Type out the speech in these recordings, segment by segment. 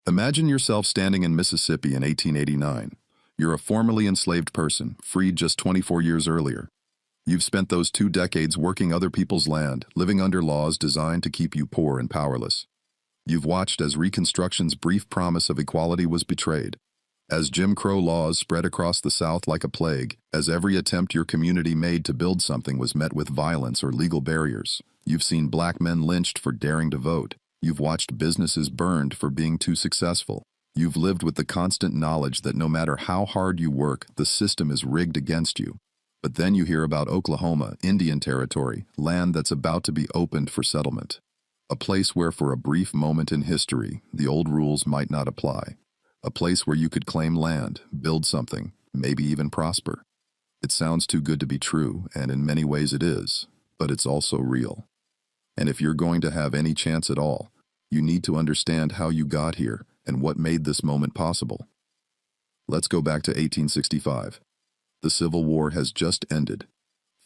Imagine yourself standing in Mississippi in 1889. You're a formerly enslaved person, freed just 24 years earlier. You've spent those 2 decades working other people's land, living under laws designed to keep you poor and powerless. You've watched as Reconstruction's brief promise of equality was betrayed, as Jim Crow laws spread across the South like a plague, as every attempt your community made to build something was met with violence or legal barriers. You've seen black men lynched for daring to vote. You've watched businesses burned for being too successful. You've lived with the constant knowledge that no matter how hard you work, the system is rigged against you. But then you hear about Oklahoma, Indian Territory, land that's about to be opened for settlement. A place where for a brief moment in history, the old rules might not apply. A place where you could claim land, build something, maybe even prosper. It sounds too good to be true, and in many ways it is, but it's also real. And if you're going to have any chance at all, you need to understand how you got here and what made this moment possible. Let's go back to 1865. The Civil War has just ended.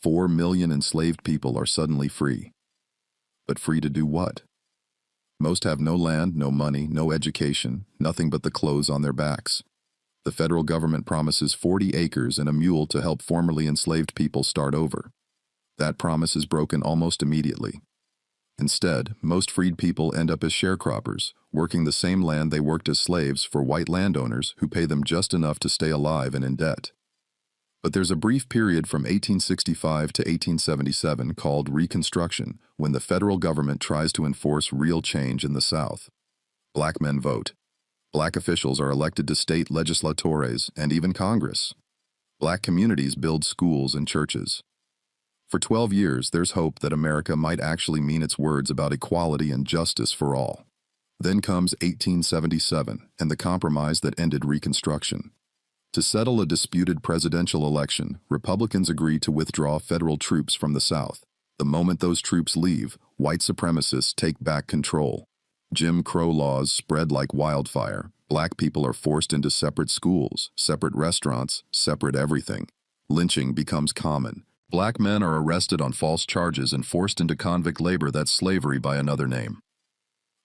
4 million enslaved people are suddenly free. But free to do what? Most have no land, no money, no education, nothing but the clothes on their backs. The federal government promises 40 acres and a mule to help formerly enslaved people start over. That promise is broken almost immediately. Instead, most freed people end up as sharecroppers, working the same land they worked as slaves for white landowners who pay them just enough to stay alive and in debt. But there's a brief period from 1865 to 1877 called Reconstruction, when the federal government tries to enforce real change in the South. Black men vote. Black officials are elected to state legislatores and even Congress. Black communities build schools and churches. For 12 years, there's hope that America might actually mean its words about equality and justice for all. Then comes 1877 and the compromise that ended Reconstruction. To settle a disputed presidential election, Republicans agree to withdraw federal troops from the South. The moment those troops leave, white supremacists take back control. Jim Crow laws spread like wildfire. Black people are forced into separate schools, separate restaurants, separate everything. Lynching becomes common. Black men are arrested on false charges and forced into convict labor that's slavery by another name.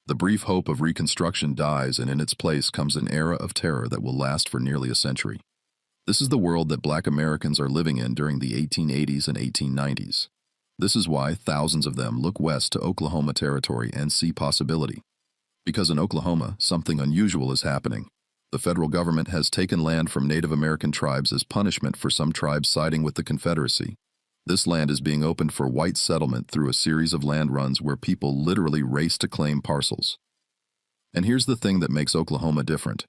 The brief hope of Reconstruction dies, and in its place comes an era of terror that will last for nearly a century. This is the world that Black Americans are living in during the 1880s and 1890s. This is why thousands of them look west to Oklahoma Territory and see possibility. Because in Oklahoma, something unusual is happening. The federal government has taken land from Native American tribes as punishment for some tribes siding with the Confederacy. This land is being opened for white settlement through a series of land runs where people literally race to claim parcels. And here's the thing that makes Oklahoma different.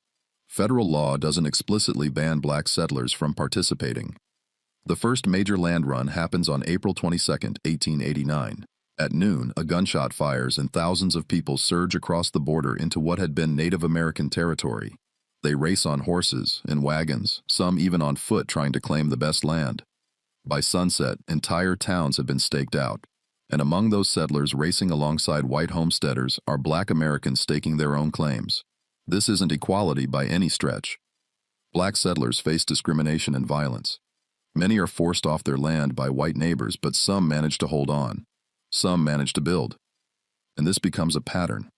Federal law doesn't explicitly ban black settlers from participating. The first major land run happens on April 22, 1889. At noon, a gunshot fires and thousands of people surge across the border into what had been Native American territory. They race on horses, in wagons, some even on foot trying to claim the best land. By sunset, entire towns have been staked out, and among those settlers racing alongside white homesteaders are Black Americans staking their own claims. This isn't equality by any stretch. Black settlers face discrimination and violence. Many are forced off their land by white neighbors, but some manage to hold on. Some manage to build. And this becomes a pattern.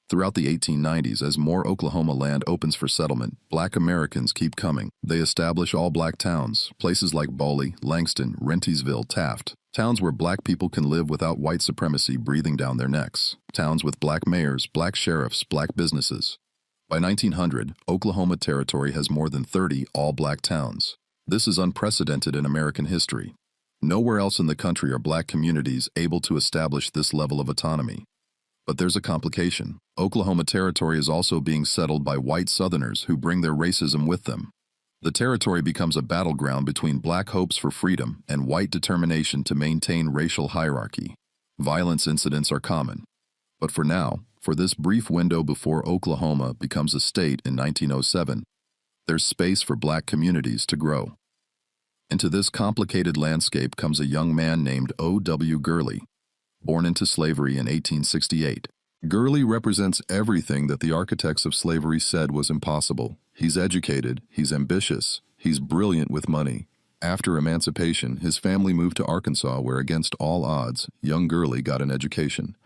Throughout the 1890s, as more Oklahoma land opens for settlement, Black Americans keep coming. They establish all-black towns, places like Boley, Langston, Rentisville, Taft, towns where black people can live without white supremacy breathing down their necks, towns with black mayors, black sheriffs, black businesses. By 1900, Oklahoma Territory has more than 30 all-black towns. This is unprecedented in American history. Nowhere else in the country are black communities able to establish this level of autonomy. But there's a complication. Oklahoma Territory is also being settled by white Southerners who bring their racism with them. The territory becomes a battleground between black hopes for freedom and white determination to maintain racial hierarchy. Violence incidents are common. But for now, for this brief window before Oklahoma becomes a state in 1907, there's space for black communities to grow. Into this complicated landscape comes a young man named O.W. Gurley, born into slavery in 1868. Gurley represents everything that the architects of slavery said was impossible. He's educated, he's ambitious, he's brilliant with money. After emancipation, his family moved to Arkansas where, against all odds, young Gurley got an education.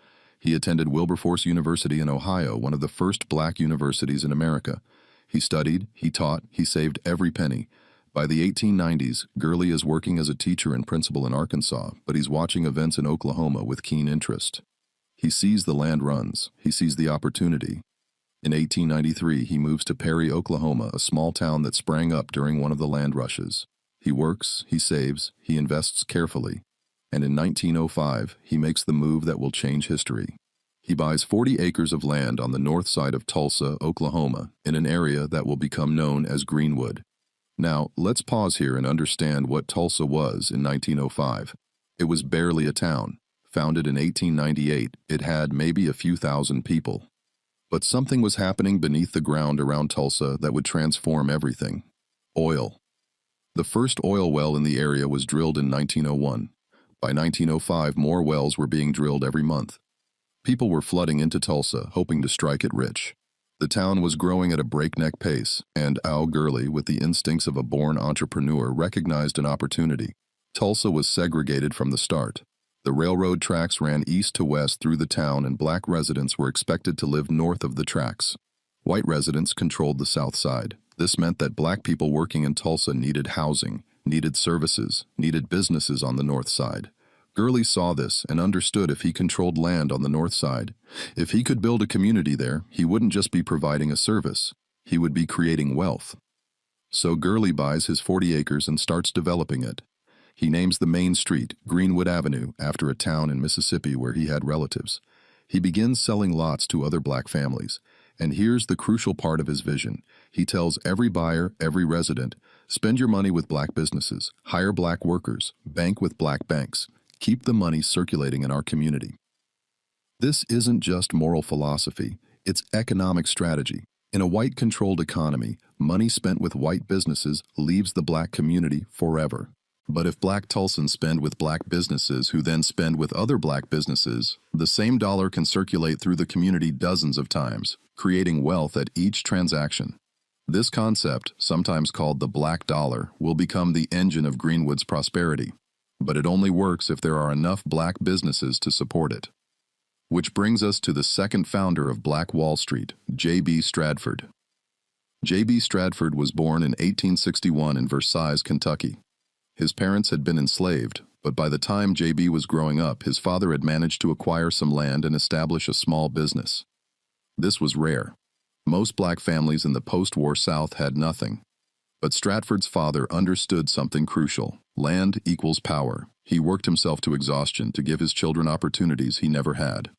He attended Wilberforce University in Ohio, one of the first black universities in America. He studied, he taught, he saved every penny. By the 1890s, Gurley is working as a teacher and principal in Arkansas, but he's watching events in Oklahoma with keen interest. He sees the land runs, he sees the opportunity. In 1893, he moves to Perry, Oklahoma, a small town that sprang up during one of the land rushes. He works, he saves, he invests carefully. And in 1905, he makes the move that will change history. He buys 40 acres of land on the north side of Tulsa, Oklahoma, in an area that will become known as Greenwood. Now, let's pause here and understand what Tulsa was in 1905. It was barely a town. Founded in 1898, it had maybe a few thousand people. But something was happening beneath the ground around Tulsa that would transform everything. Oil. The first oil well in the area was drilled in 1901. By 1905, more wells were being drilled every month. People were flooding into Tulsa, hoping to strike it rich. The town was growing at a breakneck pace, and Al Gurley, with the instincts of a born entrepreneur, recognized an opportunity. Tulsa was segregated from the start. The railroad tracks ran east to west through the town, and black residents were expected to live north of the tracks. White residents controlled the south side. This meant that black people working in Tulsa needed housing, needed services, needed businesses on the north side. Gurley saw this and understood if he controlled land on the north side, if he could build a community there, he wouldn't just be providing a service, he would be creating wealth. So Gurley buys his 40 acres and starts developing it. He names the main street, Greenwood Avenue, after a town in Mississippi where he had relatives. He begins selling lots to other black families. And here's the crucial part of his vision. He tells every buyer, every resident, spend your money with black businesses, hire black workers, bank with black banks. Keep the money circulating in our community. This isn't just moral philosophy, it's economic strategy. In a white-controlled economy, money spent with white businesses leaves the black community forever. But if black Tulsans spend with black businesses who then spend with other black businesses, the same dollar can circulate through the community dozens of times, creating wealth at each transaction. This concept, sometimes called the black dollar, will become the engine of Greenwood's prosperity. But it only works if there are enough black businesses to support it. Which brings us to the second founder of Black Wall Street, J.B. Stratford. J.B. Stratford was born in 1861 in Versailles, Kentucky. His parents had been enslaved, but by the time J.B. was growing up, his father had managed to acquire some land and establish a small business. This was rare. Most black families in the post-war South had nothing. But Stratford's father understood something crucial. Land equals power. He worked himself to exhaustion to give his children opportunities he never had.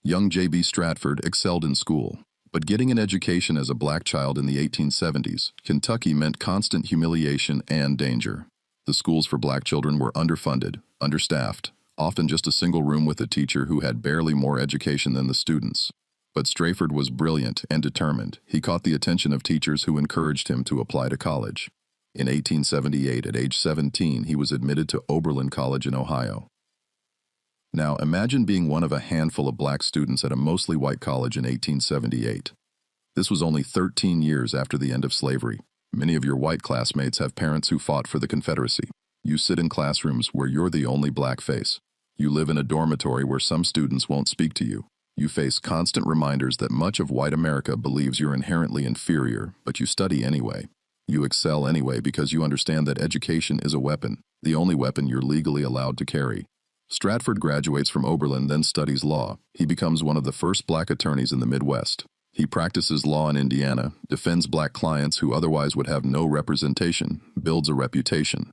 Young J.B. Stratford excelled in school, but getting an education as a black child in the 1870s, Kentucky meant constant humiliation and danger. The schools for black children were underfunded, understaffed, often just a single room with a teacher who had barely more education than the students. But Stratford was brilliant and determined. He caught the attention of teachers who encouraged him to apply to college. In 1878, at age 17, he was admitted to Oberlin College in Ohio. Now, imagine being one of a handful of black students at a mostly white college in 1878. This was only 13 years after the end of slavery. Many of your white classmates have parents who fought for the Confederacy. You sit in classrooms where you're the only black face. You live in a dormitory where some students won't speak to you. You face constant reminders that much of white America believes you're inherently inferior, but you study anyway. You excel anyway because you understand that education is a weapon, the only weapon you're legally allowed to carry. Stratford graduates from Oberlin, then studies law. He becomes one of the first black attorneys in the Midwest. He practices law in Indiana, defends black clients who otherwise would have no representation, builds a reputation.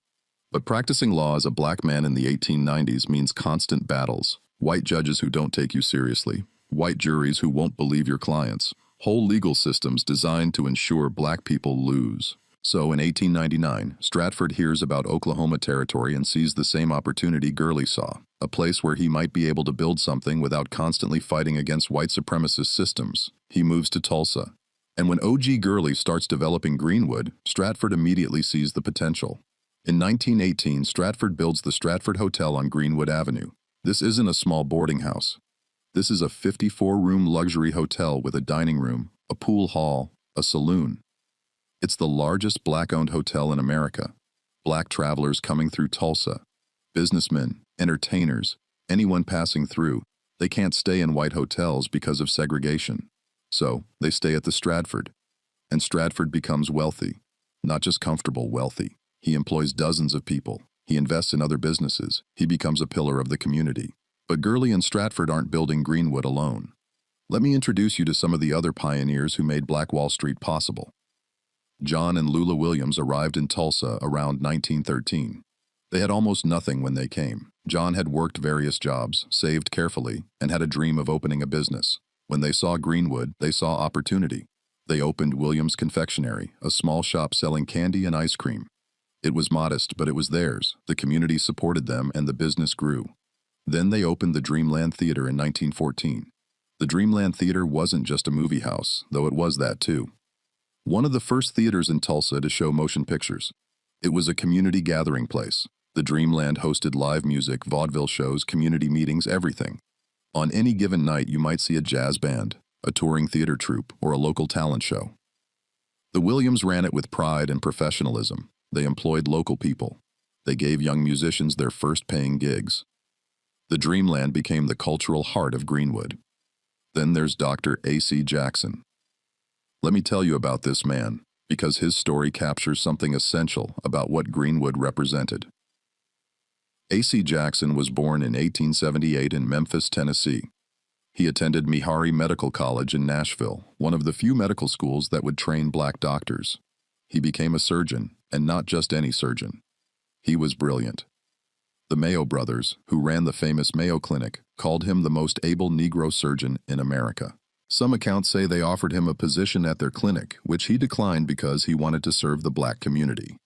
But practicing law as a black man in the 1890s means constant battles. White judges who don't take you seriously, white juries who won't believe your clients, whole legal systems designed to ensure black people lose. So in 1899, Stratford hears about Oklahoma Territory and sees the same opportunity Gurley saw, a place where he might be able to build something without constantly fighting against white supremacist systems. He moves to Tulsa. And when O.G. Gurley starts developing Greenwood, Stratford immediately sees the potential. In 1918, Stratford builds the Stratford Hotel on Greenwood Avenue. This isn't a small boarding house. This is a 54-room luxury hotel with a dining room, a pool hall, a saloon. It's the largest black-owned hotel in America. Black travelers coming through Tulsa, businessmen, entertainers, anyone passing through, They can't stay in white hotels because of segregation. So, they stay at the Stratford. And Stratford becomes wealthy. Not just comfortable, wealthy. He employs dozens of people. He invests in other businesses. He becomes a pillar of the community. But Gurley and Stratford aren't building Greenwood alone. Let me introduce you to some of the other pioneers who made Black Wall Street possible. John and Lula Williams arrived in Tulsa around 1913. They had almost nothing when they came. John had worked various jobs, saved carefully, and had a dream of opening a business. When they saw Greenwood, they saw opportunity. They opened Williams Confectionery, a small shop selling candy and ice cream. It was modest, but it was theirs. The community supported them, and the business grew. Then they opened the Dreamland Theater in 1914. The Dreamland Theater wasn't just a movie house, though it was that too. One of the first theaters in Tulsa to show motion pictures. It was a community gathering place. The Dreamland hosted live music, vaudeville shows, community meetings, everything. On any given night, you might see a jazz band, a touring theater troupe, or a local talent show. The Williams ran it with pride and professionalism. They employed local people. They gave young musicians their first paying gigs. The Dreamland became the cultural heart of Greenwood. Then there's Dr. A.C. Jackson. Let me tell you about this man, because his story captures something essential about what Greenwood represented. A.C. Jackson was born in 1878 in Memphis, Tennessee. He attended Meharry Medical College in Nashville, one of the few medical schools that would train black doctors. He became a surgeon, and not just any surgeon. He was brilliant. The Mayo brothers, who ran the famous Mayo Clinic, called him the most able Negro surgeon in America. Some accounts say they offered him a position at their clinic, which he declined because he wanted to serve the black community.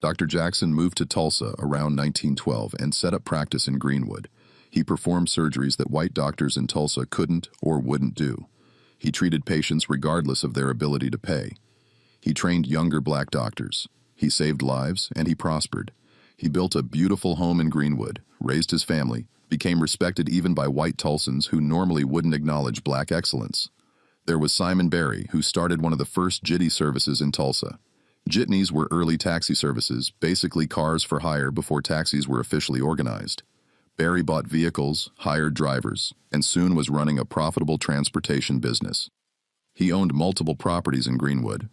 Dr. Jackson moved to Tulsa around 1912 and set up practice in Greenwood. He performed surgeries that white doctors in Tulsa couldn't or wouldn't do. He treated patients regardless of their ability to pay. He trained younger black doctors. He saved lives, and he prospered. He built a beautiful home in Greenwood, raised his family, became respected even by white Tulsans who normally wouldn't acknowledge black excellence. There was Simon Barry, who started one of the first jitney services in Tulsa. Jitneys were early taxi services, basically cars for hire before taxis were officially organized. Barry bought vehicles, hired drivers, and soon was running a profitable transportation business. He owned multiple properties in Greenwood.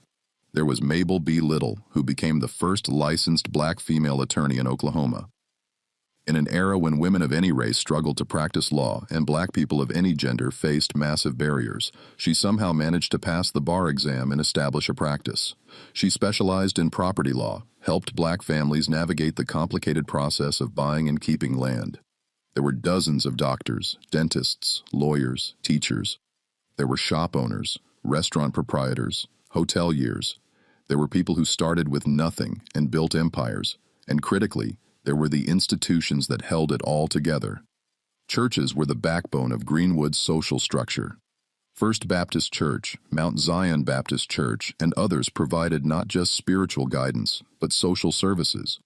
There was Mabel B. Little, who became the first licensed black female attorney in Oklahoma. In an era when women of any race struggled to practice law and black people of any gender faced massive barriers, she somehow managed to pass the bar exam and establish a practice. She specialized in property law, helped black families navigate the complicated process of buying and keeping land. There were dozens of doctors, dentists, lawyers, teachers. There were shop owners, restaurant proprietors, hoteliers. There were people who started with nothing and built empires, and critically, there were the institutions that held it all together. Churches were the backbone of Greenwood's social structure. First Baptist Church, Mount Zion Baptist Church, and others provided not just spiritual guidance, but social services.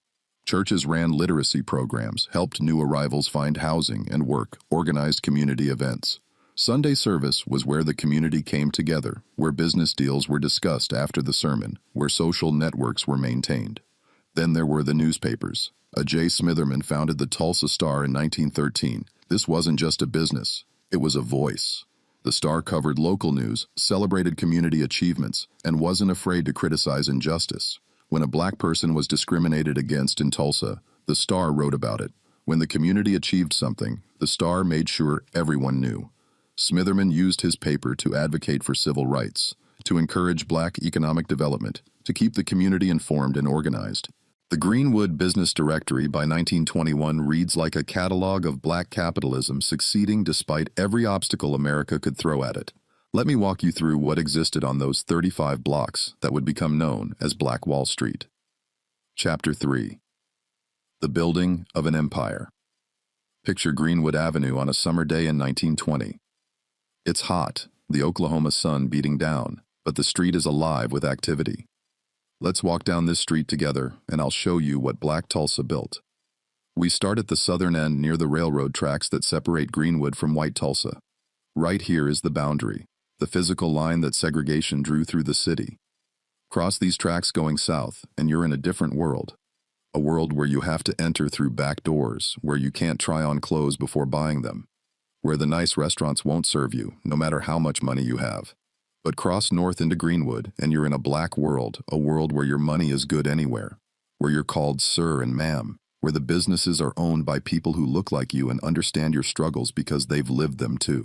Churches ran literacy programs, helped new arrivals find housing and work, organized community events. Sunday service was where the community came together, where business deals were discussed after the sermon, where social networks were maintained. Then there were the newspapers. J. Smitherman founded the Tulsa Star in 1913. This wasn't just a business, it was a voice. The Star covered local news, celebrated community achievements, and wasn't afraid to criticize injustice. When a black person was discriminated against in Tulsa, the Star wrote about it. When the community achieved something, the Star made sure everyone knew. Smitherman used his paper to advocate for civil rights, to encourage black economic development, to keep the community informed and organized. The Greenwood Business Directory by 1921 reads like a catalog of black capitalism succeeding despite every obstacle America could throw at it. Let me walk you through what existed on those 35 blocks that would become known as Black Wall Street. Chapter 3. The Building of an Empire. Picture Greenwood Avenue on a summer day in 1920. It's hot, the Oklahoma sun beating down, but the street is alive with activity. Let's walk down this street together, and I'll show you what Black Tulsa built. We start at the southern end near the railroad tracks that separate Greenwood from White Tulsa. Right here is the boundary, the physical line that segregation drew through the city. Cross these tracks going south, and you're in a different world. A world where you have to enter through back doors, where you can't try on clothes before buying them, where the nice restaurants won't serve you, no matter how much money you have. But cross north into Greenwood, and you're in a black world, a world where your money is good anywhere, where you're called sir and ma'am, where the businesses are owned by people who look like you and understand your struggles because they've lived them too.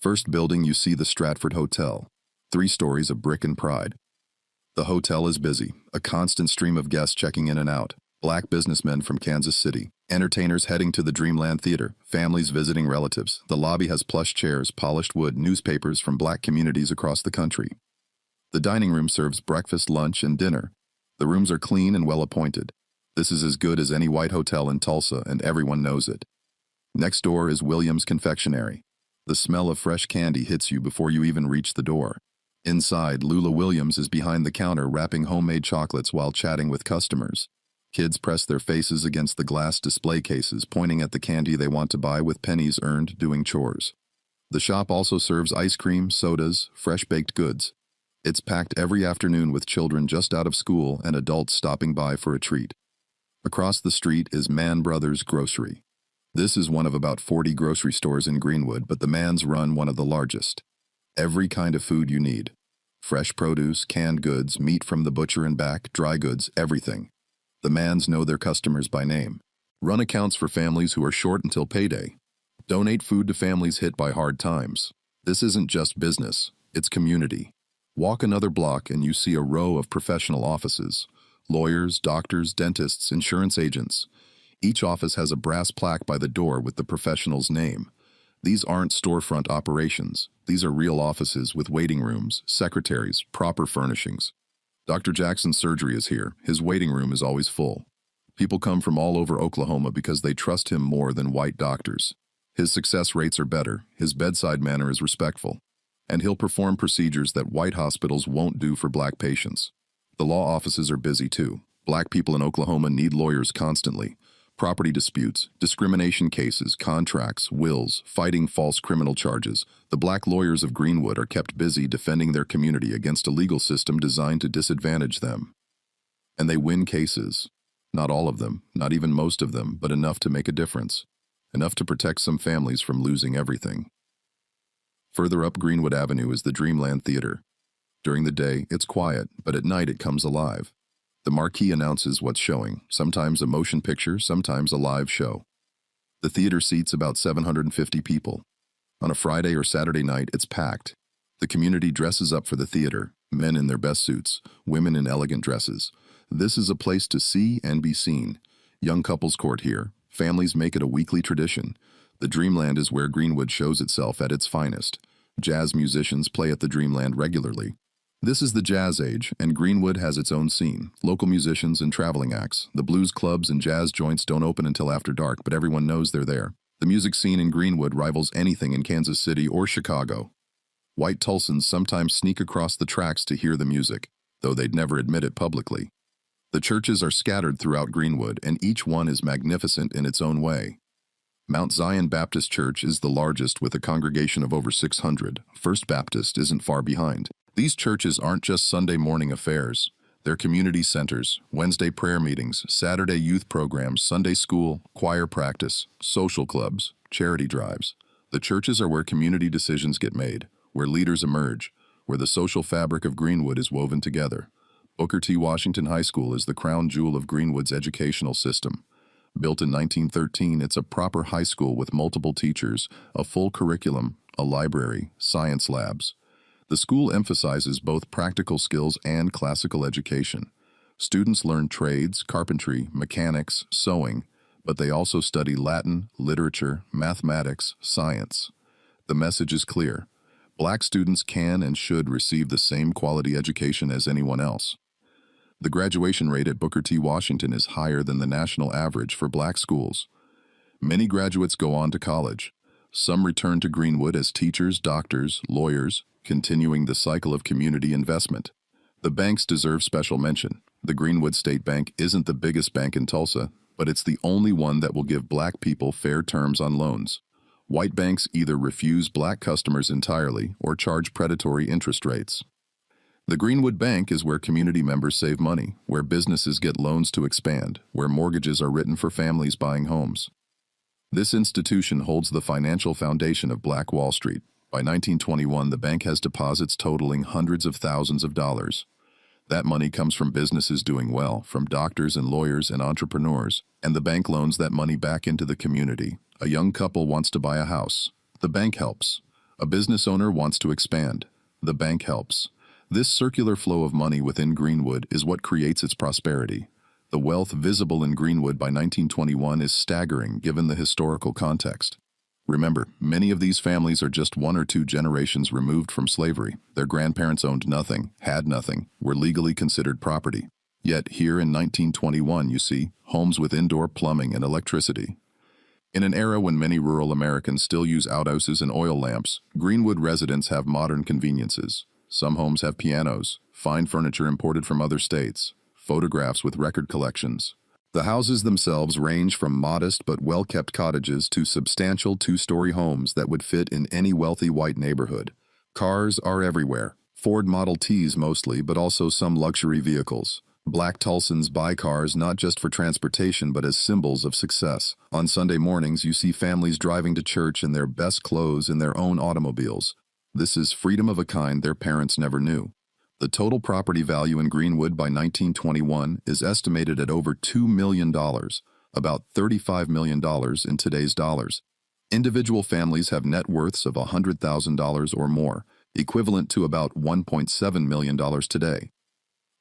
First building, you see the Stratford Hotel, 3 stories of brick and pride. The hotel is busy, a constant stream of guests checking in and out. Black businessmen from Kansas City, entertainers heading to the Dreamland Theater, families visiting relatives. The lobby has plush chairs, polished wood, newspapers from black communities across the country. The dining room serves breakfast, lunch, and dinner. The rooms are clean and well appointed. This is as good as any white hotel in Tulsa, and everyone knows it. Next door is Williams' Confectionery. The smell of fresh candy hits you before you even reach the door. Inside, Lula Williams is behind the counter wrapping homemade chocolates while chatting with customers. Kids press their faces against the glass display cases, pointing at the candy they want to buy with pennies earned doing chores. The shop also serves ice cream, sodas, fresh baked goods. It's packed every afternoon with children just out of school and adults stopping by for a treat. Across the street is Mann Brothers Grocery. This is one of about 40 grocery stores in Greenwood, but the Manns run one of the largest. Every kind of food you need. Fresh produce, canned goods, meat from the butcher and back, dry goods, everything. The Manns know their customers by name. Run accounts for families who are short until payday. Donate food to families hit by hard times. This isn't just business, it's community. Walk another block and you see a row of professional offices. Lawyers, doctors, dentists, insurance agents. Each office has a brass plaque by the door with the professional's name. These aren't storefront operations. These are real offices with waiting rooms, secretaries, proper furnishings. Dr. Jackson's surgery is here. His waiting room is always full. People come from all over Oklahoma because they trust him more than white doctors. His success rates are better, his bedside manner is respectful, and he'll perform procedures that white hospitals won't do for black patients. The law offices are busy too. Black people in Oklahoma need lawyers constantly. Property disputes, discrimination cases, contracts, wills, fighting false criminal charges. The black lawyers of Greenwood are kept busy defending their community against a legal system designed to disadvantage them. And they win cases. Not all of them, not even most of them, but enough to make a difference. Enough to protect some families from losing everything. Further up Greenwood Avenue is the Dreamland Theater. During the day, it's quiet, but at night it comes alive. The marquee announces what's showing, sometimes a motion picture, sometimes a live show. The theater seats about 750 people. On a Friday or Saturday night, it's packed. The community dresses up for the theater, men in their best suits, women in elegant dresses. This is a place to see and be seen. Young couples court here. Families make it a weekly tradition. The Dreamland is where Greenwood shows itself at its finest. Jazz musicians play at the Dreamland regularly. This is the jazz age, and Greenwood has its own scene. Local musicians and traveling acts. The blues clubs and jazz joints don't open until after dark, but everyone knows they're there. The music scene in Greenwood rivals anything in Kansas City or Chicago. White Tulsans sometimes sneak across the tracks to hear the music, though they'd never admit it publicly. The churches are scattered throughout Greenwood, and each one is magnificent in its own way. Mount Zion Baptist Church is the largest with a congregation of over 600. First Baptist isn't far behind. These churches aren't just Sunday morning affairs. They're community centers, Wednesday prayer meetings, Saturday youth programs, Sunday school, choir practice, social clubs, charity drives. The churches are where community decisions get made, where leaders emerge, where the social fabric of Greenwood is woven together. Booker T. Washington High School is the crown jewel of Greenwood's educational system. Built in 1913, it's a proper high school with multiple teachers, a full curriculum, a library, science labs. The school emphasizes both practical skills and classical education. Students learn trades, carpentry, mechanics, sewing, but they also study Latin, literature, mathematics, science. The message is clear. Black students can and should receive the same quality education as anyone else. The graduation rate at Booker T. Washington is higher than the national average for black schools. Many graduates go on to college. Some return to Greenwood as teachers, doctors, lawyers, continuing the cycle of community investment. The banks deserve special mention. The Greenwood State Bank isn't the biggest bank in Tulsa, but it's the only one that will give black people fair terms on loans. White banks either refuse black customers entirely or charge predatory interest rates. The Greenwood Bank is where community members save money, where businesses get loans to expand, where mortgages are written for families buying homes. This institution holds the financial foundation of Black Wall Street. By 1921, the bank has deposits totaling hundreds of thousands of dollars. That money comes from businesses doing well, from doctors and lawyers and entrepreneurs, and the bank loans that money back into the community. A young couple wants to buy a house. The bank helps. A business owner wants to expand. The bank helps. This circular flow of money within Greenwood is what creates its prosperity. The wealth visible in Greenwood by 1921 is staggering given the historical context. Remember, many of these families are just one or two generations removed from slavery. Their grandparents owned nothing, had nothing, were legally considered property. Yet here in 1921, you see, homes with indoor plumbing and electricity. In an era when many rural Americans still use outhouses and oil lamps, Greenwood residents have modern conveniences. Some homes have pianos, fine furniture imported from other states, photographs with record collections. The houses themselves range from modest but well-kept cottages to substantial two-story homes that would fit in any wealthy white neighborhood. Cars are everywhere. Ford Model Ts mostly, but also some luxury vehicles. Black Tulsans buy cars not just for transportation but as symbols of success. On Sunday mornings, you see families driving to church in their best clothes in their own automobiles. This is freedom of a kind their parents never knew. The total property value in Greenwood by 1921 is estimated at over $2 million, about $35 million in today's dollars. Individual families have net worths of $100,000 or more, equivalent to about $1.7 million today.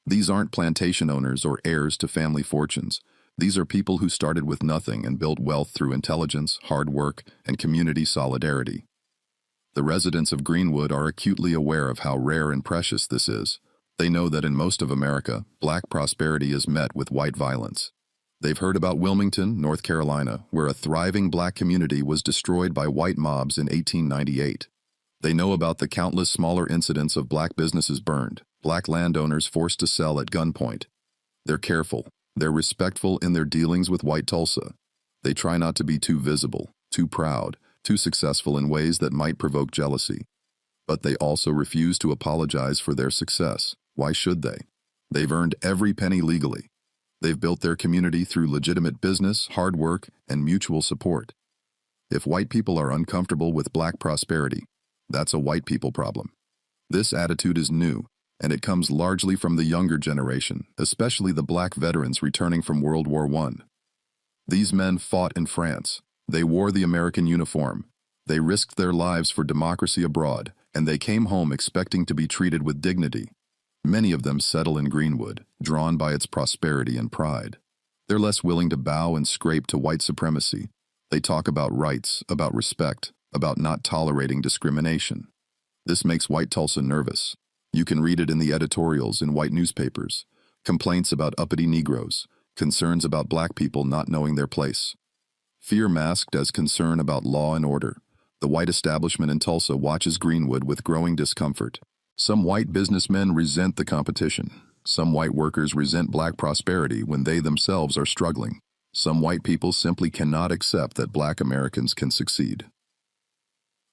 These aren't plantation owners or heirs to family fortunes. These are people who started with nothing and built wealth through intelligence, hard work, and community solidarity. The residents of Greenwood are acutely aware of how rare and precious this is. They know that in most of America, black prosperity is met with white violence. They've heard about Wilmington, North Carolina, where a thriving black community was destroyed by white mobs in 1898. They know about the countless smaller incidents of black businesses burned, black landowners forced to sell at gunpoint. They're careful. They're respectful in their dealings with white Tulsa. They try not to be too visible, too proud, too successful in ways that might provoke jealousy. But they also refuse to apologize for their success. Why should they? They've earned every penny legally. They've built their community through legitimate business, hard work, and mutual support. If white people are uncomfortable with black prosperity, that's a white people problem. This attitude is new, and it comes largely from the younger generation, especially the black veterans returning from World War I. These men fought in France. They wore the American uniform. They risked their lives for democracy abroad, and they came home expecting to be treated with dignity. Many of them settle in Greenwood, drawn by its prosperity and pride. They're less willing to bow and scrape to white supremacy. They talk about rights, about respect, about not tolerating discrimination. This makes white Tulsa nervous. You can read it in the editorials in white newspapers. Complaints about uppity Negroes, concerns about black people not knowing their place. Fear masked as concern about law and order. The white establishment in Tulsa watches Greenwood with growing discomfort. Some white businessmen resent the competition. Some white workers resent black prosperity when they themselves are struggling. Some white people simply cannot accept that black Americans can succeed.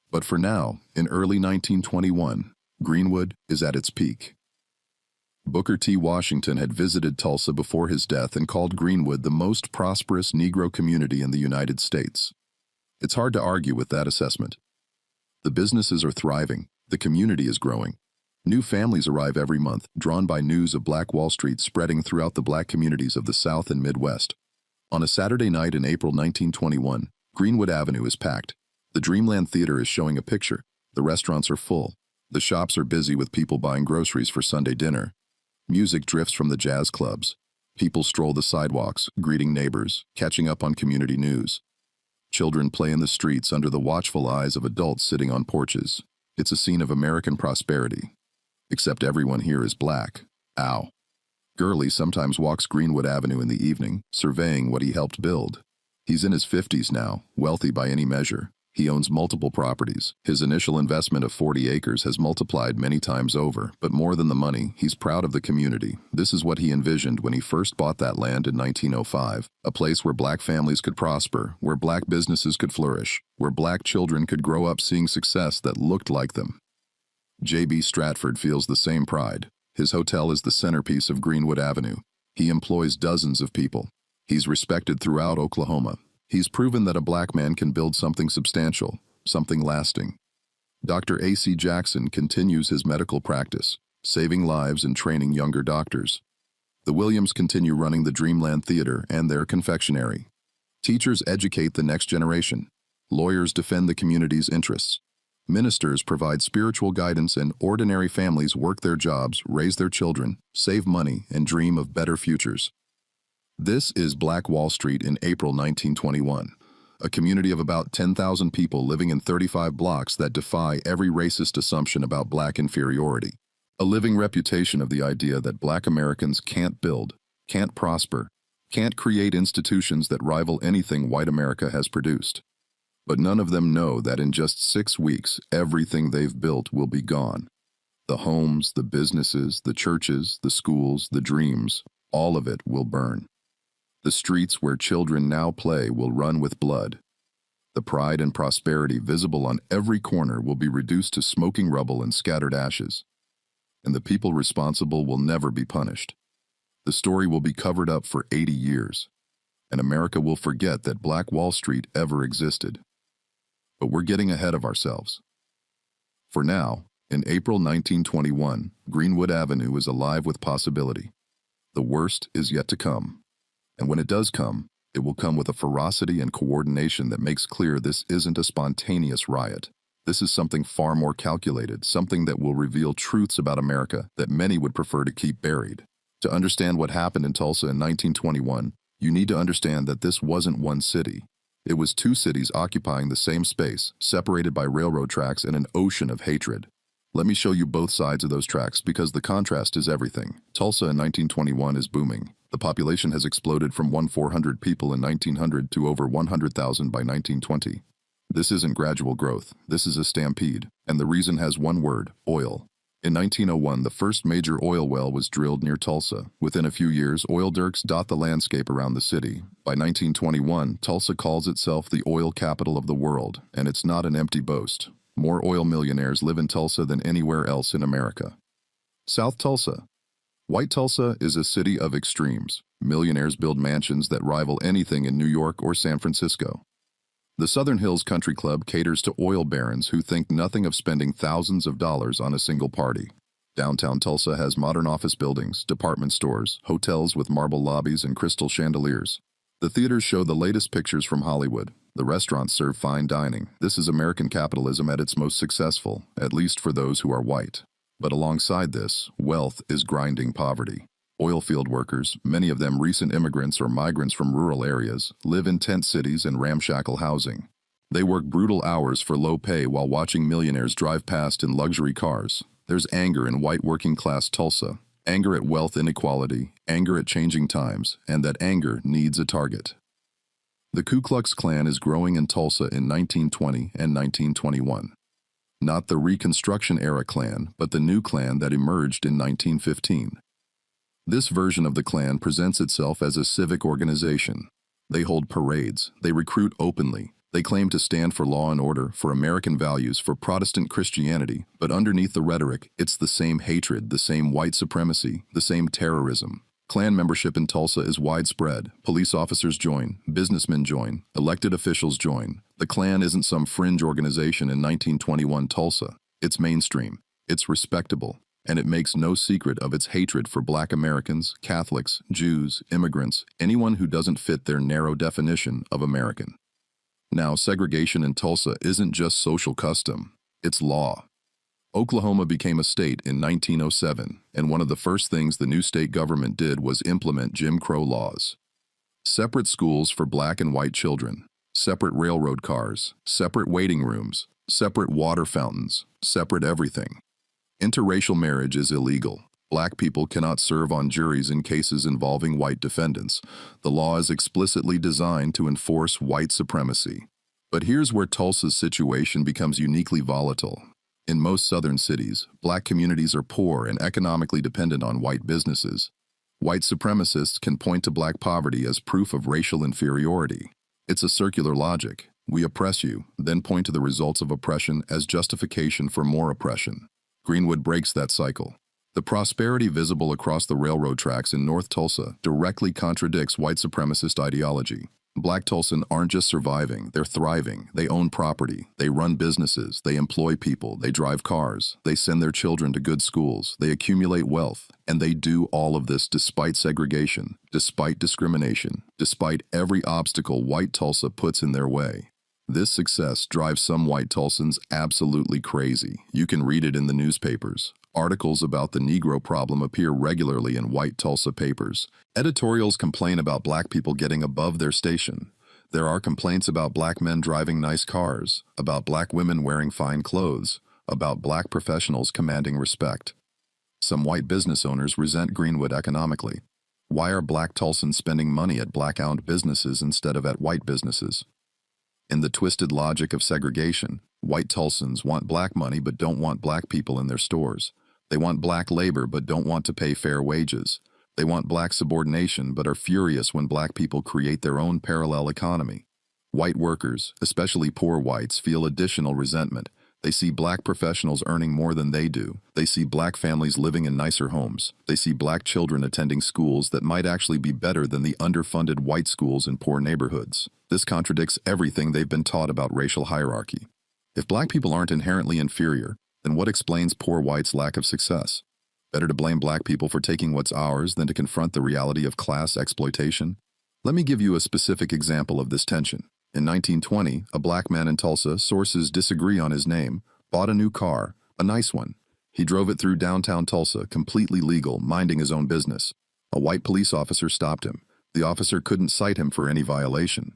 But for now, in early 1921, Greenwood is at its peak. Booker T. Washington had visited Tulsa before his death and called Greenwood the most prosperous Negro community in the United States. It's hard to argue with that assessment. The businesses are thriving, the community is growing. New families arrive every month, drawn by news of Black Wall Street spreading throughout the black communities of the South and Midwest. On a Saturday night in April 1921, Greenwood Avenue is packed. The Dreamland Theater is showing a picture. The restaurants are full. The shops are busy with people buying groceries for Sunday dinner. Music drifts from the jazz clubs. People stroll the sidewalks, greeting neighbors, catching up on community news. Children play in the streets under the watchful eyes of adults sitting on porches. It's a scene of American prosperity. Except everyone here is black. Ow. Gurley sometimes walks Greenwood Avenue in the evening, surveying what he helped build. He's in his 50s now, wealthy by any measure. He owns multiple properties. His initial investment of 40 acres has multiplied many times over, but more than the money, he's proud of the community. This is what he envisioned when he first bought that land in 1905, a place where black families could prosper, where black businesses could flourish, where black children could grow up seeing success that looked like them. J.B. Stratford feels the same pride. His hotel is the centerpiece of Greenwood Avenue. He employs dozens of people. He's respected throughout Oklahoma. He's proven that a black man can build something substantial, something lasting. Dr. A.C. Jackson continues his medical practice, saving lives and training younger doctors. The Williams continue running the Dreamland Theater and their confectionery. Teachers educate the next generation. Lawyers defend the community's interests. Ministers provide spiritual guidance, and ordinary families work their jobs, raise their children, save money, and dream of better futures. This is Black Wall Street in April 1921, a community of about 10,000 people living in 35 blocks that defy every racist assumption about black inferiority. A living reputation of the idea that black Americans can't build, can't prosper, can't create institutions that rival anything white America has produced. But none of them know that in just 6 weeks, everything they've built will be gone. The homes, the businesses, the churches, the schools, the dreams, all of it will burn. The streets where children now play will run with blood. The pride and prosperity visible on every corner will be reduced to smoking rubble and scattered ashes. And the people responsible will never be punished. The story will be covered up for 80 years, and America will forget that Black Wall Street ever existed. But we're getting ahead of ourselves. For now, in April 1921, Greenwood Avenue is alive with possibility. The worst is yet to come. And when it does come, it will come with a ferocity and coordination that makes clear this isn't a spontaneous riot. This is something far more calculated, something that will reveal truths about America that many would prefer to keep buried. To understand what happened in Tulsa in 1921, you need to understand that this wasn't one city. It was 2 cities occupying the same space, separated by railroad tracks and an ocean of hatred. Let me show you both sides of those tracks because the contrast is everything. Tulsa in 1921 is booming. The population has exploded from 1,400 people in 1900 to over 100,000 by 1920. This isn't gradual growth, this is a stampede, and the reason has one word: oil. In 1901, the first major oil well was drilled near Tulsa. Within a few years, oil derricks dot the landscape around the city. By 1921, Tulsa calls itself the oil capital of the world, and it's not an empty boast. More oil millionaires live in Tulsa than anywhere else in America. South Tulsa. White Tulsa is a city of extremes. Millionaires build mansions that rival anything in New York or San Francisco. The Southern Hills Country Club caters to oil barons who think nothing of spending thousands of dollars on a single party. Downtown Tulsa has modern office buildings, department stores, hotels with marble lobbies and crystal chandeliers. The theaters show the latest pictures from Hollywood. The restaurants serve fine dining. This is American capitalism at its most successful, at least for those who are white. But alongside this, wealth is grinding poverty. Oilfield workers, many of them recent immigrants or migrants from rural areas, live in tent cities and ramshackle housing. They work brutal hours for low pay while watching millionaires drive past in luxury cars. There's anger in white working-class Tulsa, anger at wealth inequality, anger at changing times, and that anger needs a target. The Ku Klux Klan is growing in Tulsa in 1920 and 1921. Not the Reconstruction-era Klan, but the new Klan that emerged in 1915. This version of the Klan presents itself as a civic organization. They hold parades, they recruit openly, they claim to stand for law and order, for American values, for Protestant Christianity, but underneath the rhetoric, it's the same hatred, the same white supremacy, the same terrorism. Klan membership in Tulsa is widespread. Police officers join, businessmen join, elected officials join. The Klan isn't some fringe organization in 1921 Tulsa. It's mainstream, it's respectable, and it makes no secret of its hatred for black Americans, Catholics, Jews, immigrants, anyone who doesn't fit their narrow definition of American. Now, segregation in Tulsa isn't just social custom, it's law. Oklahoma became a state in 1907, and one of the first things the new state government did was implement Jim Crow laws. Separate schools for black and white children, separate railroad cars, separate waiting rooms, separate water fountains, separate everything. Interracial marriage is illegal. Black people cannot serve on juries in cases involving white defendants. The law is explicitly designed to enforce white supremacy. But here's where Tulsa's situation becomes uniquely volatile. In most southern cities, black communities are poor and economically dependent on white businesses. White supremacists can point to black poverty as proof of racial inferiority. It's a circular logic. We oppress you, then point to the results of oppression as justification for more oppression. Greenwood breaks that cycle. The prosperity visible across the railroad tracks in North Tulsa directly contradicts white supremacist ideology. Black Tulsan aren't just surviving, they're thriving. They own property, they run businesses, they employ people, they drive cars, they send their children to good schools, they accumulate wealth, and they do all of this despite segregation, despite discrimination, despite every obstacle white Tulsa puts in their way. This success drives some white Tulsans absolutely crazy. You can read it in the newspapers. Articles about the Negro problem appear regularly in white Tulsa papers. Editorials complain about black people getting above their station. There are complaints about black men driving nice cars, about black women wearing fine clothes, about black professionals commanding respect. Some white business owners resent Greenwood economically. Why are black Tulsans spending money at black-owned businesses instead of at white businesses? In the twisted logic of segregation, white Tulsans want black money but don't want black people in their stores. They want black labor but don't want to pay fair wages. They want black subordination but are furious when black people create their own parallel economy. White workers, especially poor whites, feel additional resentment. They see black professionals earning more than they do. They see black families living in nicer homes. They see black children attending schools that might actually be better than the underfunded white schools in poor neighborhoods. This contradicts everything they've been taught about racial hierarchy. If black people aren't inherently inferior, then what explains poor whites' lack of success? Better to blame black people for taking what's ours than to confront the reality of class exploitation? Let me give you a specific example of this tension. In 1920, a black man in Tulsa, sources disagree on his name, bought a new car, a nice one. He drove it through downtown Tulsa, completely legal, minding his own business. A white police officer stopped him. The officer couldn't cite him for any violation.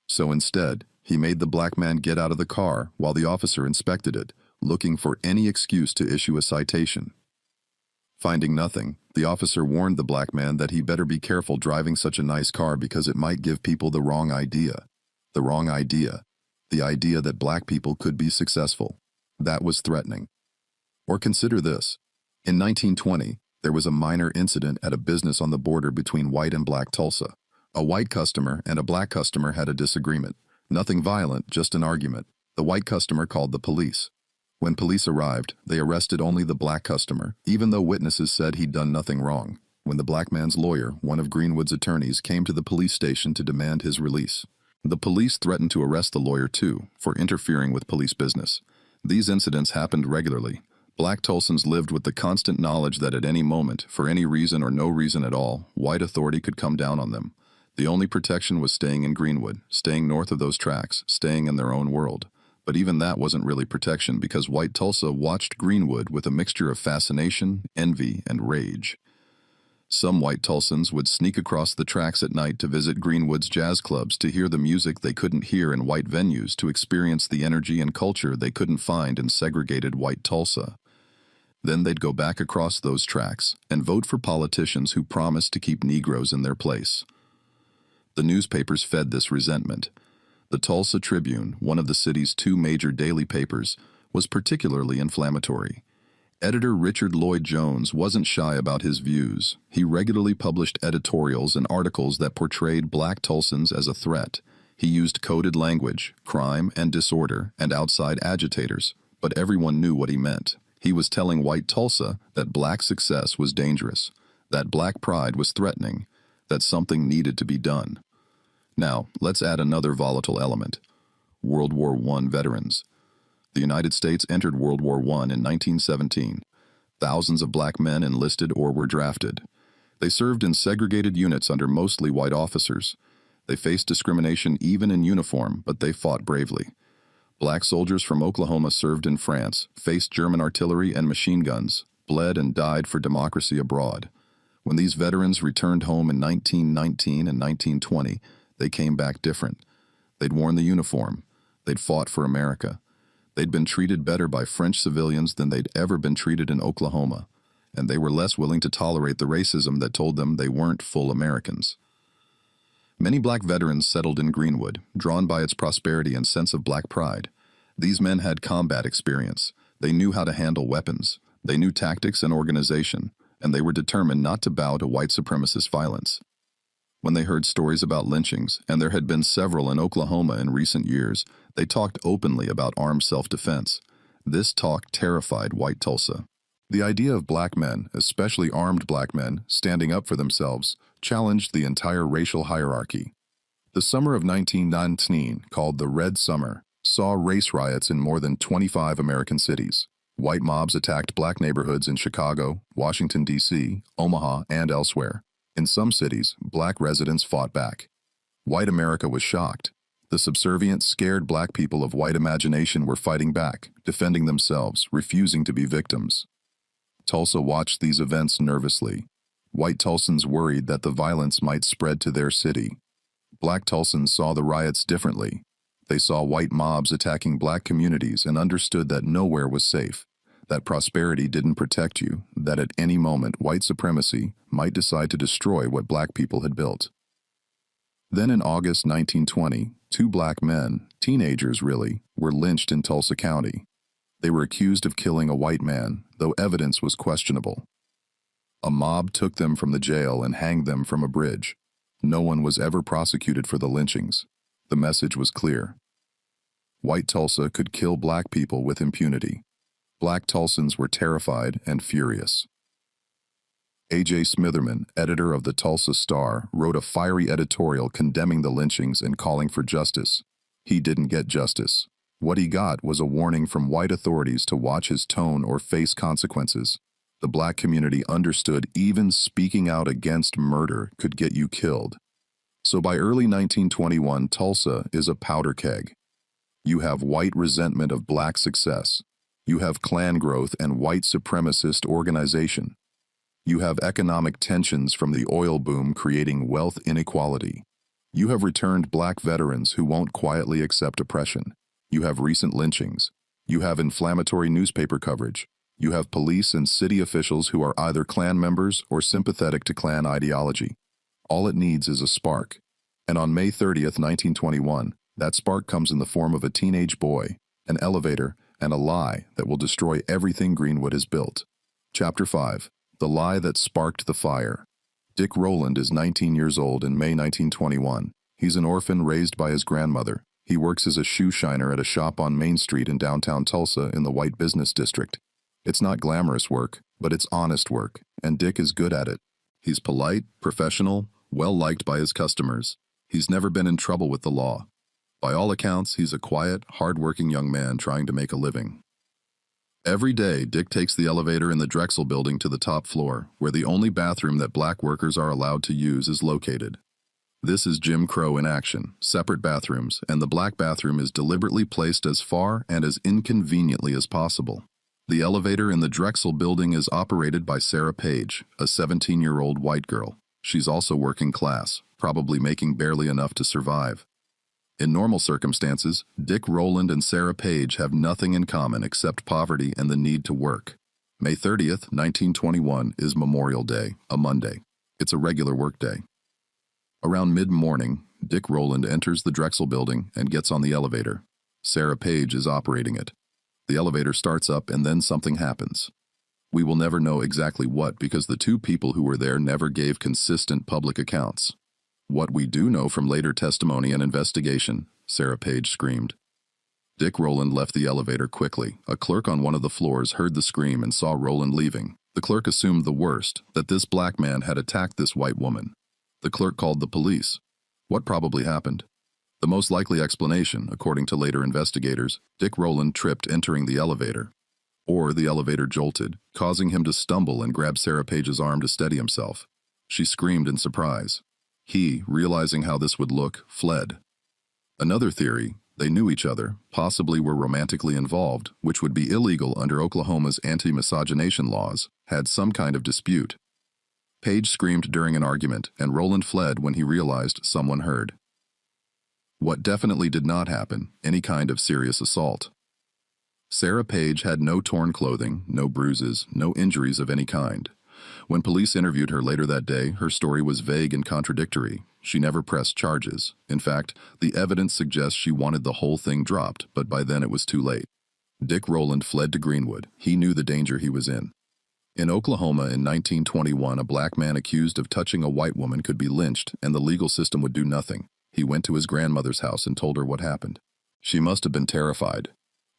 So instead, he made the black man get out of the car while the officer inspected it, looking for any excuse to issue a citation. Finding nothing, the officer warned the black man that he better be careful driving such a nice car because it might give people the wrong idea. The wrong idea. The idea that black people could be successful. That was threatening. Or consider this. In 1920, there was a minor incident at a business on the border between white and black Tulsa. A white customer and a black customer had a disagreement. Nothing violent, just an argument. The white customer called the police. When police arrived, they arrested only the black customer, even though witnesses said he'd done nothing wrong. When the black man's lawyer, one of Greenwood's attorneys, came to the police station to demand his release. The police threatened to arrest the lawyer too, for interfering with police business. These incidents happened regularly. Black Tulsans lived with the constant knowledge that at any moment, for any reason or no reason at all, white authority could come down on them. The only protection was staying in Greenwood, staying north of those tracks, staying in their own world. But even that wasn't really protection because white Tulsa watched Greenwood with a mixture of fascination, envy, and rage. Some white Tulsans would sneak across the tracks at night to visit Greenwood's jazz clubs to hear the music they couldn't hear in white venues, to experience the energy and culture they couldn't find in segregated white Tulsa. Then they'd go back across those tracks and vote for politicians who promised to keep Negroes in their place. The newspapers fed this resentment. The Tulsa Tribune, one of the city's two major daily papers, was particularly inflammatory. Editor Richard Lloyd Jones wasn't shy about his views. He regularly published editorials and articles that portrayed black Tulsans as a threat. He used coded language, crime and disorder, and outside agitators, but everyone knew what he meant. He was telling white Tulsa that black success was dangerous, that black pride was threatening, that something needed to be done. Now, let's add another volatile element: World War I veterans. The United States entered World War I in 1917. Thousands of black men enlisted or were drafted. They served in segregated units under mostly white officers. They faced discrimination even in uniform, but they fought bravely. Black soldiers from Oklahoma served in France, faced German artillery and machine guns, bled and died for democracy abroad. When these veterans returned home in 1919 and 1920, they came back different. They'd worn the uniform. They'd fought for America. They'd been treated better by French civilians than they'd ever been treated in Oklahoma, and they were less willing to tolerate the racism that told them they weren't full Americans. Many black veterans settled in Greenwood, drawn by its prosperity and sense of black pride. These men had combat experience. They knew how to handle weapons. They knew tactics and organization, and they were determined not to bow to white supremacist violence. When they heard stories about lynchings, and there had been several in Oklahoma in recent years, they talked openly about armed self-defense. This talk terrified white Tulsa. The idea of black men, especially armed black men, standing up for themselves, challenged the entire racial hierarchy. The summer of 1919, called the Red Summer, saw race riots in more than 25 American cities. White mobs attacked black neighborhoods in Chicago, Washington, D.C., Omaha, and elsewhere. In some cities, black residents fought back. White America was shocked. The subservient, scared black people of white imagination were fighting back, defending themselves, refusing to be victims. Tulsa watched these events nervously. White Tulsans worried that the violence might spread to their city. Black Tulsans saw the riots differently. They saw white mobs attacking black communities and understood that nowhere was safe, that prosperity didn't protect you, that at any moment white supremacy might decide to destroy what black people had built. Then in August 1920, two black men, teenagers really, were lynched in Tulsa County. They were accused of killing a white man, though evidence was questionable. A mob took them from the jail and hanged them from a bridge. No one was ever prosecuted for the lynchings. The message was clear. White Tulsa could kill black people with impunity. Black Tulsans were terrified and furious. A.J. Smitherman, editor of the Tulsa Star, wrote a fiery editorial condemning the lynchings and calling for justice. He didn't get justice. What he got was a warning from white authorities to watch his tone or face consequences. The black community understood even speaking out against murder could get you killed. So by early 1921, Tulsa is a powder keg. You have white resentment of black success. You have Klan growth and white supremacist organization. You have economic tensions from the oil boom creating wealth inequality. You have returned black veterans who won't quietly accept oppression. You have recent lynchings. You have inflammatory newspaper coverage. You have police and city officials who are either Klan members or sympathetic to Klan ideology. All it needs is a spark. And on May 30th, 1921, that spark comes in the form of a teenage boy, an elevator, and a lie that will destroy everything Greenwood has built. Chapter 5. The Lie That Sparked the Fire. Dick Rowland is 19 years old in May 1921. He's an orphan raised by his grandmother. He works as a shoe shiner at a shop on Main Street in downtown Tulsa in the white business district. It's not glamorous work, but it's honest work, and Dick is good at it. He's polite, professional, well-liked by his customers. He's never been in trouble with the law. By all accounts, he's a quiet, hard-working young man trying to make a living. Every day, Dick takes the elevator in the Drexel building to the top floor, where the only bathroom that black workers are allowed to use is located. This is Jim Crow in action, separate bathrooms, and the black bathroom is deliberately placed as far and as inconveniently as possible. The elevator in the Drexel building is operated by Sarah Page, a 17-year-old white girl. She's also working class, probably making barely enough to survive. In normal circumstances, Dick Rowland and Sarah Page have nothing in common except poverty and the need to work. May 30th, 1921 is Memorial Day, a Monday. It's a regular workday. Around mid-morning, Dick Rowland enters the Drexel building and gets on the elevator. Sarah Page is operating it. The elevator starts up and then something happens. We will never know exactly what because the two people who were there never gave consistent public accounts. What we do know from later testimony and investigation, Sarah Page screamed. Dick Rowland left the elevator quickly. A clerk on one of the floors heard the scream and saw Rowland leaving. The clerk assumed the worst, that this black man had attacked this white woman. The clerk called the police. What probably happened? The most likely explanation, according to later investigators, Dick Rowland tripped entering the elevator. Or the elevator jolted, causing him to stumble and grab Sarah Page's arm to steady himself. She screamed in surprise. He, realizing how this would look, fled. Another theory, they knew each other, possibly were romantically involved, which would be illegal under Oklahoma's anti-miscegenation laws, had some kind of dispute. Page screamed during an argument, and Rowland fled when he realized someone heard. What definitely did not happen, any kind of serious assault. Sarah Page had no torn clothing, no bruises, no injuries of any kind. When police interviewed her later that day, her story was vague and contradictory. She never pressed charges. In fact, the evidence suggests she wanted the whole thing dropped, but by then it was too late. Dick Rowland fled to Greenwood. He knew the danger he was in. In Oklahoma in 1921, a black man accused of touching a white woman could be lynched, and the legal system would do nothing. He went to his grandmother's house and told her what happened. She must have been terrified.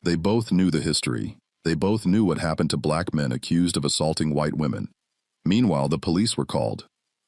They both knew the history. They both knew what happened to black men accused of assaulting white women. Meanwhile, the police were called.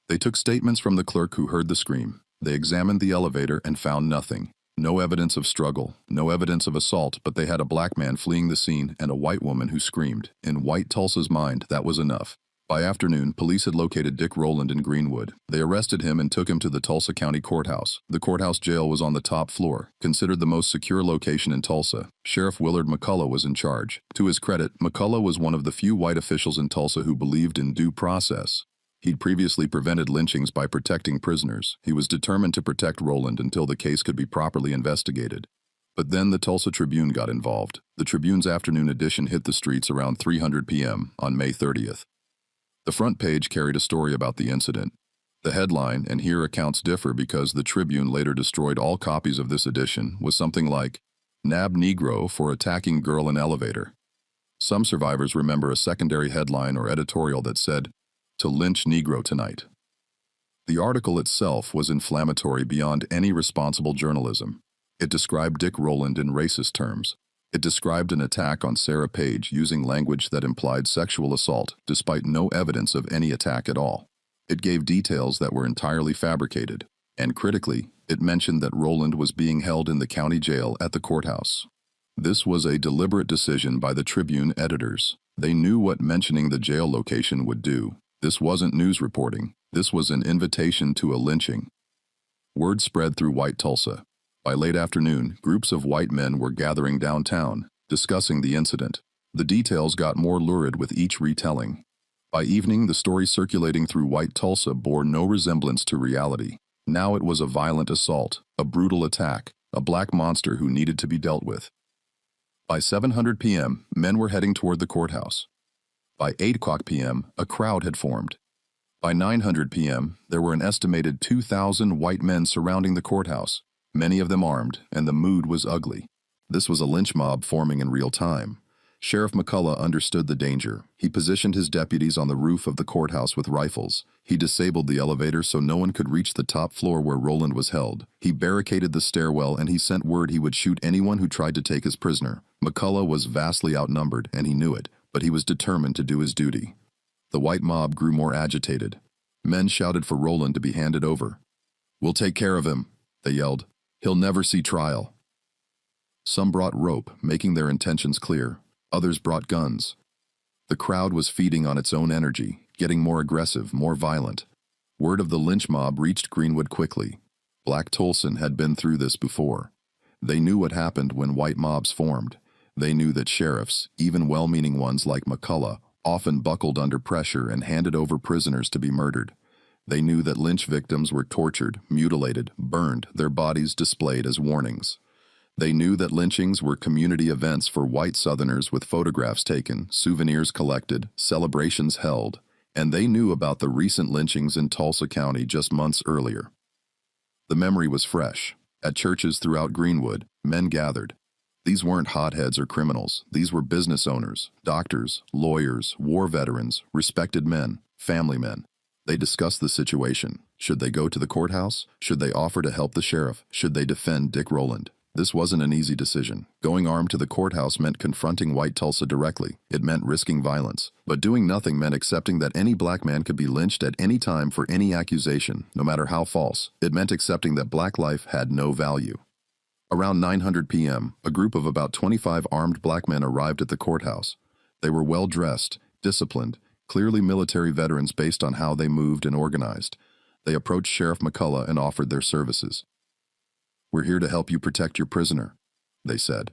They took statements from the clerk who heard the scream. They examined the elevator and found nothing. No evidence of struggle, no evidence of assault, but they had a black man fleeing the scene and a white woman who screamed. In white Tulsa's mind, that was enough. By afternoon, police had located Dick Rowland in Greenwood. They arrested him and took him to the Tulsa County Courthouse. The courthouse jail was on the top floor, considered the most secure location in Tulsa. Sheriff Willard McCullough was in charge. To his credit, McCullough was one of the few white officials in Tulsa who believed in due process. He'd previously prevented lynchings by protecting prisoners. He was determined to protect Rowland until the case could be properly investigated. But then the Tulsa Tribune got involved. The Tribune's afternoon edition hit the streets around 3:00 p.m. on May 30th. The front page carried a story about the incident. The headline, and here accounts differ because the Tribune later destroyed all copies of this edition, was something like, "Nab Negro for attacking girl in elevator." Some survivors remember a secondary headline or editorial that said, "To lynch Negro tonight." The article itself was inflammatory beyond any responsible journalism. It described Dick Rowland in racist terms. It described an attack on Sarah Page using language that implied sexual assault, despite no evidence of any attack at all. It gave details that were entirely fabricated. And critically, it mentioned that Rowland was being held in the county jail at the courthouse. This was a deliberate decision by the Tribune editors. They knew what mentioning the jail location would do. This wasn't news reporting. This was an invitation to a lynching. Word spread through white Tulsa. By late afternoon, groups of white men were gathering downtown, discussing the incident. The details got more lurid with each retelling. By evening, the story circulating through white Tulsa bore no resemblance to reality. Now it was a violent assault, a brutal attack, a black monster who needed to be dealt with. By 7:00 p.m., men were heading toward the courthouse. By 8:00 p.m., a crowd had formed. By 9:00 p.m., there were an estimated 2,000 white men surrounding the courthouse, many of them armed, and the mood was ugly. This was a lynch mob forming in real time. Sheriff McCullough understood the danger. He positioned his deputies on the roof of the courthouse with rifles. He disabled the elevator so no one could reach the top floor where Rowland was held. He barricaded the stairwell and he sent word he would shoot anyone who tried to take his prisoner. McCullough was vastly outnumbered, and he knew it, but he was determined to do his duty. The white mob grew more agitated. Men shouted for Rowland to be handed over. "We'll take care of him," they yelled. "He'll never see trial." Some brought rope, making their intentions clear. Others brought guns. The crowd was feeding on its own energy, getting more aggressive, more violent. Word of the lynch mob reached Greenwood quickly. Black Tulsan had been through this before. They knew what happened when white mobs formed. They knew that sheriffs, even well-meaning ones like McCullough, often buckled under pressure and handed over prisoners to be murdered. They knew that lynch victims were tortured, mutilated, burned, their bodies displayed as warnings. They knew that lynchings were community events for white Southerners with photographs taken, souvenirs collected, celebrations held, and they knew about the recent lynchings in Tulsa County just months earlier. The memory was fresh. At churches throughout Greenwood, men gathered. These weren't hotheads or criminals. These were business owners, doctors, lawyers, war veterans, respected men, family men. They discussed the situation. Should they go to the courthouse? Should they offer to help the sheriff? Should they defend Dick Rowland? This wasn't an easy decision. Going armed to the courthouse meant confronting white Tulsa directly. It meant risking violence. But doing nothing meant accepting that any black man could be lynched at any time for any accusation, no matter how false. It meant accepting that black life had no value. Around 9:00 p.m., a group of about 25 armed black men arrived at the courthouse. They were well-dressed, disciplined, clearly military veterans based on how they moved and organized. They approached Sheriff McCullough and offered their services. "We're here to help you protect your prisoner," they said.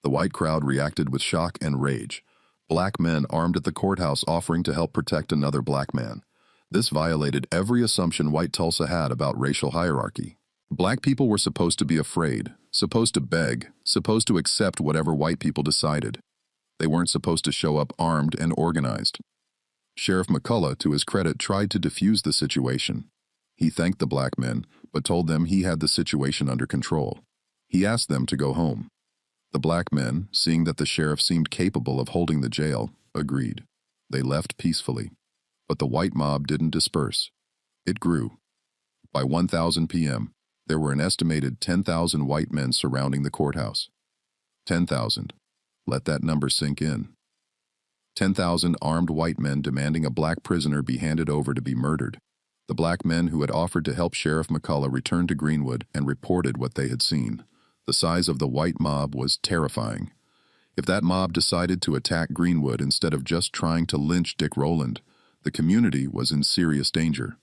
The white crowd reacted with shock and rage. Black men armed at the courthouse offering to help protect another black man. This violated every assumption white Tulsa had about racial hierarchy. Black people were supposed to be afraid, supposed to beg, supposed to accept whatever white people decided. They weren't supposed to show up armed and organized. Sheriff McCullough, to his credit, tried to defuse the situation. He thanked the black men, but told them he had the situation under control. He asked them to go home. The black men, seeing that the sheriff seemed capable of holding the jail, agreed. They left peacefully. But the white mob didn't disperse. It grew. By 1:00 p.m., there were an estimated 10,000 white men surrounding the courthouse. 10,000. Let that number sink in. 10,000 armed white men demanding a black prisoner be handed over to be murdered. The black men who had offered to help Sheriff McCullough returned to Greenwood and reported what they had seen. The size of the white mob was terrifying. If that mob decided to attack Greenwood instead of just trying to lynch Dick Rowland, the community was in serious danger.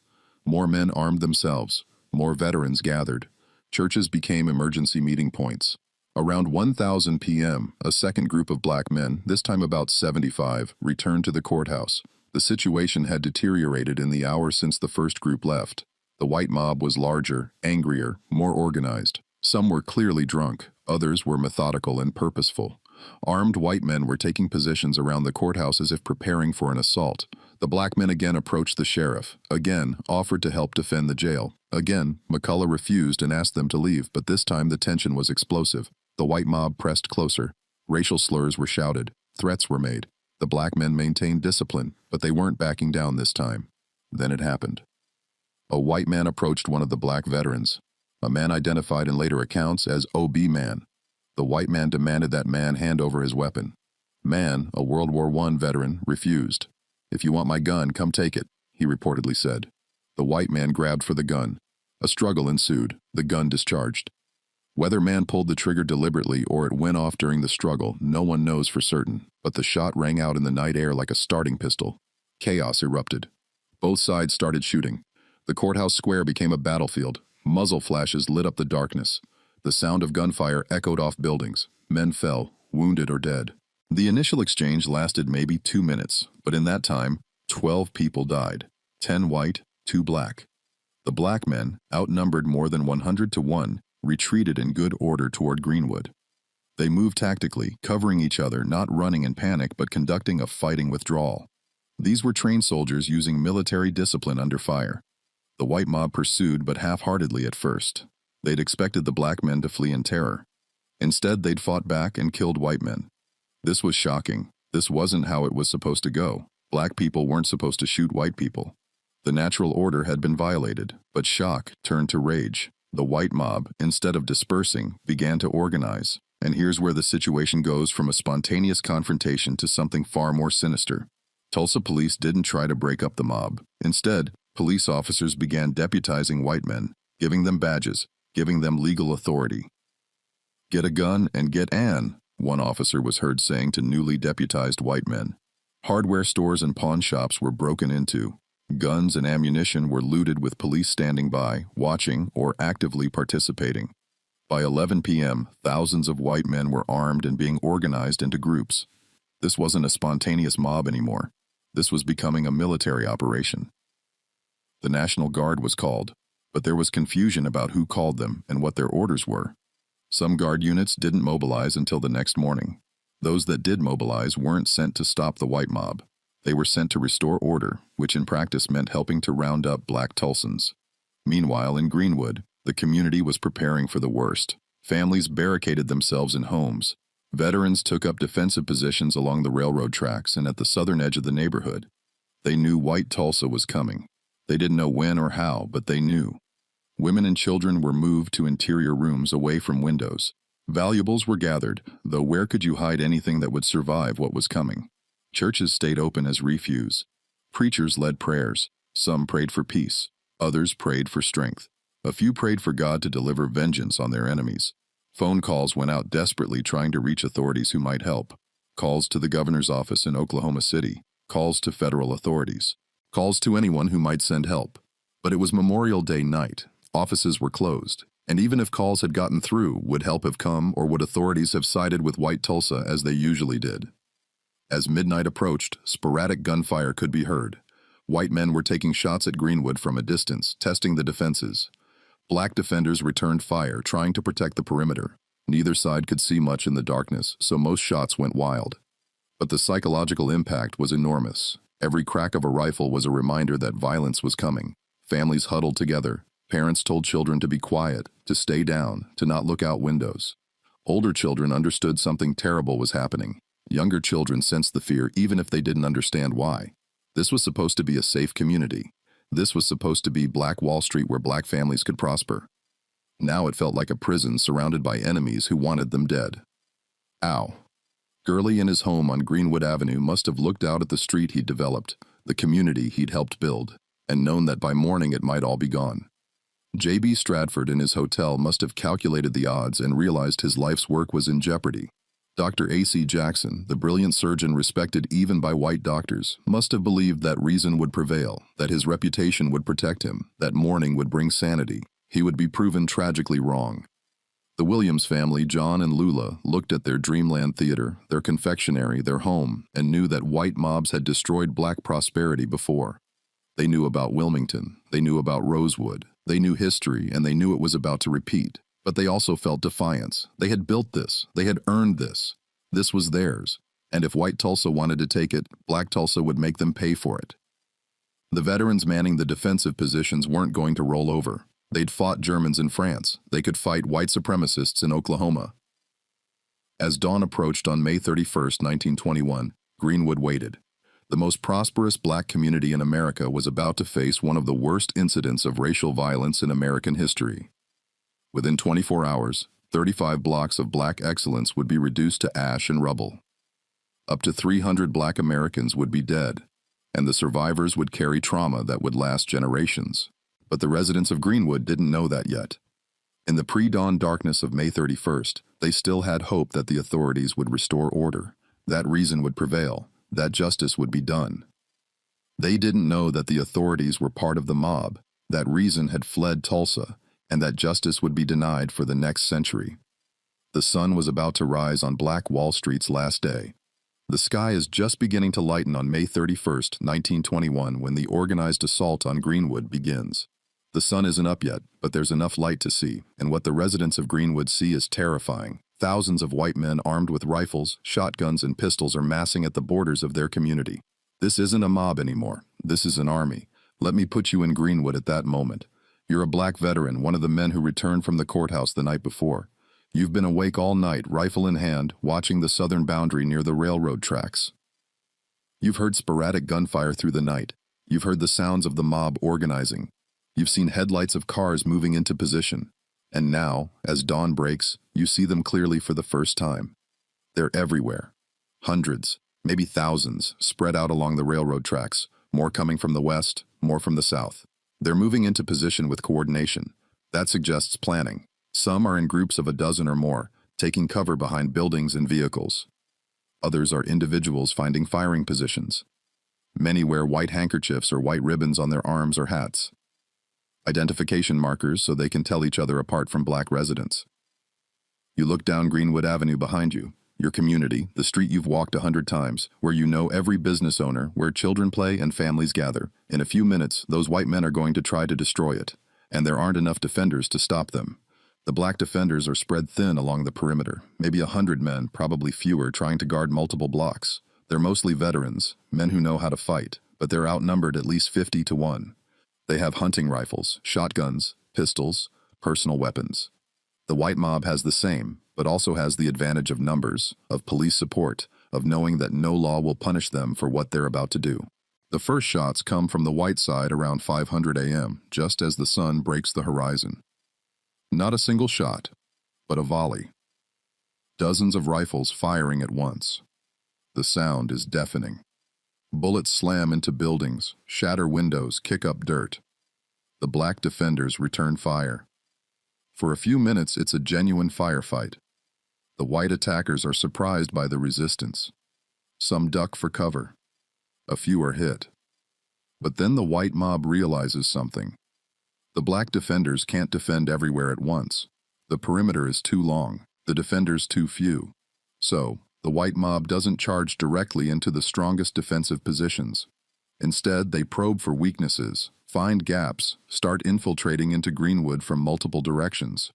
More men armed themselves. More veterans gathered. Churches became emergency meeting points. Around 1,000 p.m., a second group of black men, this time about 75, returned to the courthouse. The situation had deteriorated in the hour since the first group left. The white mob was larger, angrier, more organized. Some were clearly drunk, others were methodical and purposeful. Armed white men were taking positions around the courthouse as if preparing for an assault. The black men again approached the sheriff, again offered to help defend the jail. Again, McCullough refused and asked them to leave, but this time the tension was explosive. The white mob pressed closer. Racial slurs were shouted. Threats were made. The black men maintained discipline, but they weren't backing down this time. Then it happened. A white man approached one of the black veterans, a man identified in later accounts as OB Man. The white man demanded that man hand over his weapon. Man, a World War I veteran, refused. "If you want my gun, come take it," he reportedly said. The white man grabbed for the gun. A struggle ensued. The gun discharged. Whether man pulled the trigger deliberately or it went off during the struggle, no one knows for certain, but the shot rang out in the night air like a starting pistol. Chaos erupted. Both sides started shooting. The courthouse square became a battlefield. Muzzle flashes lit up the darkness. The sound of gunfire echoed off buildings. Men fell, wounded or dead. The initial exchange lasted maybe 2 minutes, but in that time, 12 people died. 10 white, 2 black. The black men, outnumbered more than 100 to 1, retreated in good order toward Greenwood. They moved tactically, covering each other, not running in panic but conducting a fighting withdrawal. These were trained soldiers using military discipline under fire. The white mob pursued, but half-heartedly at first. They'd expected the black men to flee in terror. Instead, they'd fought back and killed white men. This was shocking. This wasn't how it was supposed to go. Black people weren't supposed to shoot white people. The natural order had been violated, but shock turned to rage. The white mob, instead of dispersing, began to organize. And here's where the situation goes from a spontaneous confrontation to something far more sinister. Tulsa police didn't try to break up the mob. Instead, police officers began deputizing white men, giving them badges, giving them legal authority. "Get a gun and get Ann," one officer was heard saying to newly deputized white men. Hardware stores and pawn shops were broken into. Guns and ammunition were looted with police standing by, watching, or actively participating. By 11 p.m., thousands of white men were armed and being organized into groups. This wasn't a spontaneous mob anymore. This was becoming a military operation. The National Guard was called, but there was confusion about who called them and what their orders were. Some Guard units didn't mobilize until the next morning. Those that did mobilize weren't sent to stop the white mob. They were sent to restore order, which in practice meant helping to round up black Tulsans. Meanwhile, in Greenwood, the community was preparing for the worst. Families barricaded themselves in homes. Veterans took up defensive positions along the railroad tracks and at the southern edge of the neighborhood. They knew white Tulsa was coming. They didn't know when or how, but they knew. Women and children were moved to interior rooms away from windows. Valuables were gathered, though where could you hide anything that would survive what was coming? Churches stayed open as refuge. Preachers led prayers. Some prayed for peace. Others prayed for strength. A few prayed for God to deliver vengeance on their enemies. Phone calls went out desperately trying to reach authorities who might help. Calls to the governor's office in Oklahoma City. Calls to federal authorities. Calls to anyone who might send help. But it was Memorial Day night. Offices were closed. And even if calls had gotten through, would help have come, or would authorities have sided with white Tulsa as they usually did? As midnight approached, sporadic gunfire could be heard. White men were taking shots at Greenwood from a distance, testing the defenses. Black defenders returned fire, trying to protect the perimeter. Neither side could see much in the darkness, so most shots went wild. But the psychological impact was enormous. Every crack of a rifle was a reminder that violence was coming. Families huddled together. Parents told children to be quiet, to stay down, to not look out windows. Older children understood something terrible was happening. Younger children sensed the fear even if they didn't understand why. This was supposed to be a safe community. This was supposed to be Black Wall Street where black families could prosper. Now it felt like a prison surrounded by enemies who wanted them dead. Ow. Gurley in his home on Greenwood Avenue must have looked out at the street he'd developed, the community he'd helped build. and known that by morning it might all be gone. J.B. Stratford in his hotel must have calculated the odds and realized his life's work was in jeopardy. Dr. A.C. Jackson, the brilliant surgeon respected even by white doctors, must have believed that reason would prevail, that his reputation would protect him, that mourning would bring sanity. He would be proven tragically wrong. The Williams family, John and Lula, looked at their dreamland theater, their confectionery, their home, and knew that white mobs had destroyed black prosperity before. They knew about Wilmington, they knew about Rosewood, they knew history, and they knew it was about to repeat. But they also felt defiance. They had built this. They had earned this. This was theirs. And if white Tulsa wanted to take it, black Tulsa would make them pay for it. The veterans manning the defensive positions weren't going to roll over. They'd fought Germans in France. They could fight white supremacists in Oklahoma. As dawn approached on May 31st, 1921, Greenwood waited. The most prosperous black community in America was about to face one of the worst incidents of racial violence in American history. Within 24 hours, 35 blocks of black excellence would be reduced to ash and rubble. Up to 300 black Americans would be dead, and the survivors would carry trauma that would last generations. But the residents of Greenwood didn't know that yet. In the pre-dawn darkness of May 31st, they still had hope that the authorities would restore order, that reason would prevail, that justice would be done. They didn't know that the authorities were part of the mob, that reason had fled Tulsa, and that justice would be denied for the next century. The sun was about to rise on Black Wall Street's last day. The sky is just beginning to lighten on May 31st, 1921, when the organized assault on Greenwood begins. The sun isn't up yet, but there's enough light to see, and what the residents of Greenwood see is terrifying. Thousands of white men armed with rifles, shotguns, and pistols are massing at the borders of their community. This isn't a mob anymore. This is an army. Let me put you in Greenwood at that moment. You're a black veteran, one of the men who returned from the courthouse the night before. You've been awake all night, rifle in hand, watching the southern boundary near the railroad tracks. You've heard sporadic gunfire through the night. You've heard the sounds of the mob organizing. You've seen headlights of cars moving into position. And now, as dawn breaks, you see them clearly for the first time. They're everywhere. Hundreds, maybe thousands, spread out along the railroad tracks, more coming from the west, more from the south. They're moving into position with coordination. That suggests planning. Some are in groups of a dozen or more, taking cover behind buildings and vehicles. Others are individuals finding firing positions. Many wear white handkerchiefs or white ribbons on their arms or hats. Identification markers so they can tell each other apart from black residents. You look down Greenwood Avenue behind you, your community, the street you've walked 100 times, where you know every business owner, where children play and families gather. In a few minutes, those white men are going to try to destroy it, and there aren't enough defenders to stop them. The black defenders are spread thin along the perimeter, maybe 100 men, probably fewer, trying to guard multiple blocks. They're mostly veterans, men who know how to fight, but they're outnumbered at least 50 to 1. They have hunting rifles, shotguns, pistols, personal weapons. The white mob has the same, but also has the advantage of numbers, of police support, of knowing that no law will punish them for what they're about to do. The first shots come from the white side around 500 a.m., just as the sun breaks the horizon. Not a single shot, but a volley. Dozens of rifles firing at once. The sound is deafening. Bullets slam into buildings, shatter windows, kick up dirt. The black defenders return fire. For a few minutes, it's a genuine firefight. The white attackers are surprised by the resistance. Some duck for cover. A few are hit. But then the white mob realizes something. The black defenders can't defend everywhere at once. The perimeter is too long, the defenders too few. So, the white mob doesn't charge directly into the strongest defensive positions. Instead, they probe for weaknesses, find gaps, start infiltrating into Greenwood from multiple directions.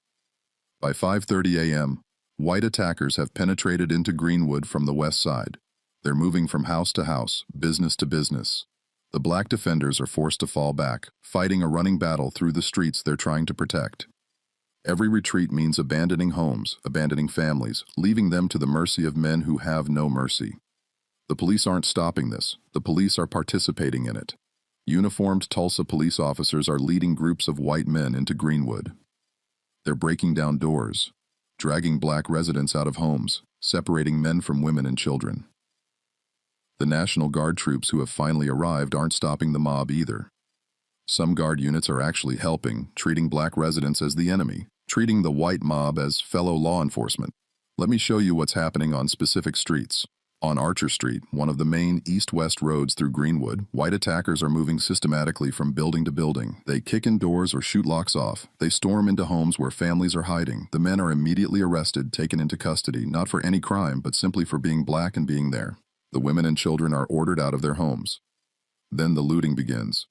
By 5:30 a.m., white attackers have penetrated into Greenwood from the west side. They're moving from house to house, business to business. The black defenders are forced to fall back, fighting a running battle through the streets they're trying to protect. Every retreat means abandoning homes, abandoning families, leaving them to the mercy of men who have no mercy. The police aren't stopping this. The police are participating in it. Uniformed Tulsa police officers are leading groups of white men into Greenwood. They're breaking down doors, dragging black residents out of homes, separating men from women and children. The National Guard troops who have finally arrived aren't stopping the mob either. Some guard units are actually helping, treating black residents as the enemy, treating the white mob as fellow law enforcement. Let me show you what's happening on specific streets. On Archer Street, one of the main east-west roads through Greenwood, white attackers are moving systematically from building to building. They kick in doors or shoot locks off. They storm into homes where families are hiding. The men are immediately arrested, taken into custody, not for any crime, but simply for being black and being there. The women and children are ordered out of their homes. Then the looting begins.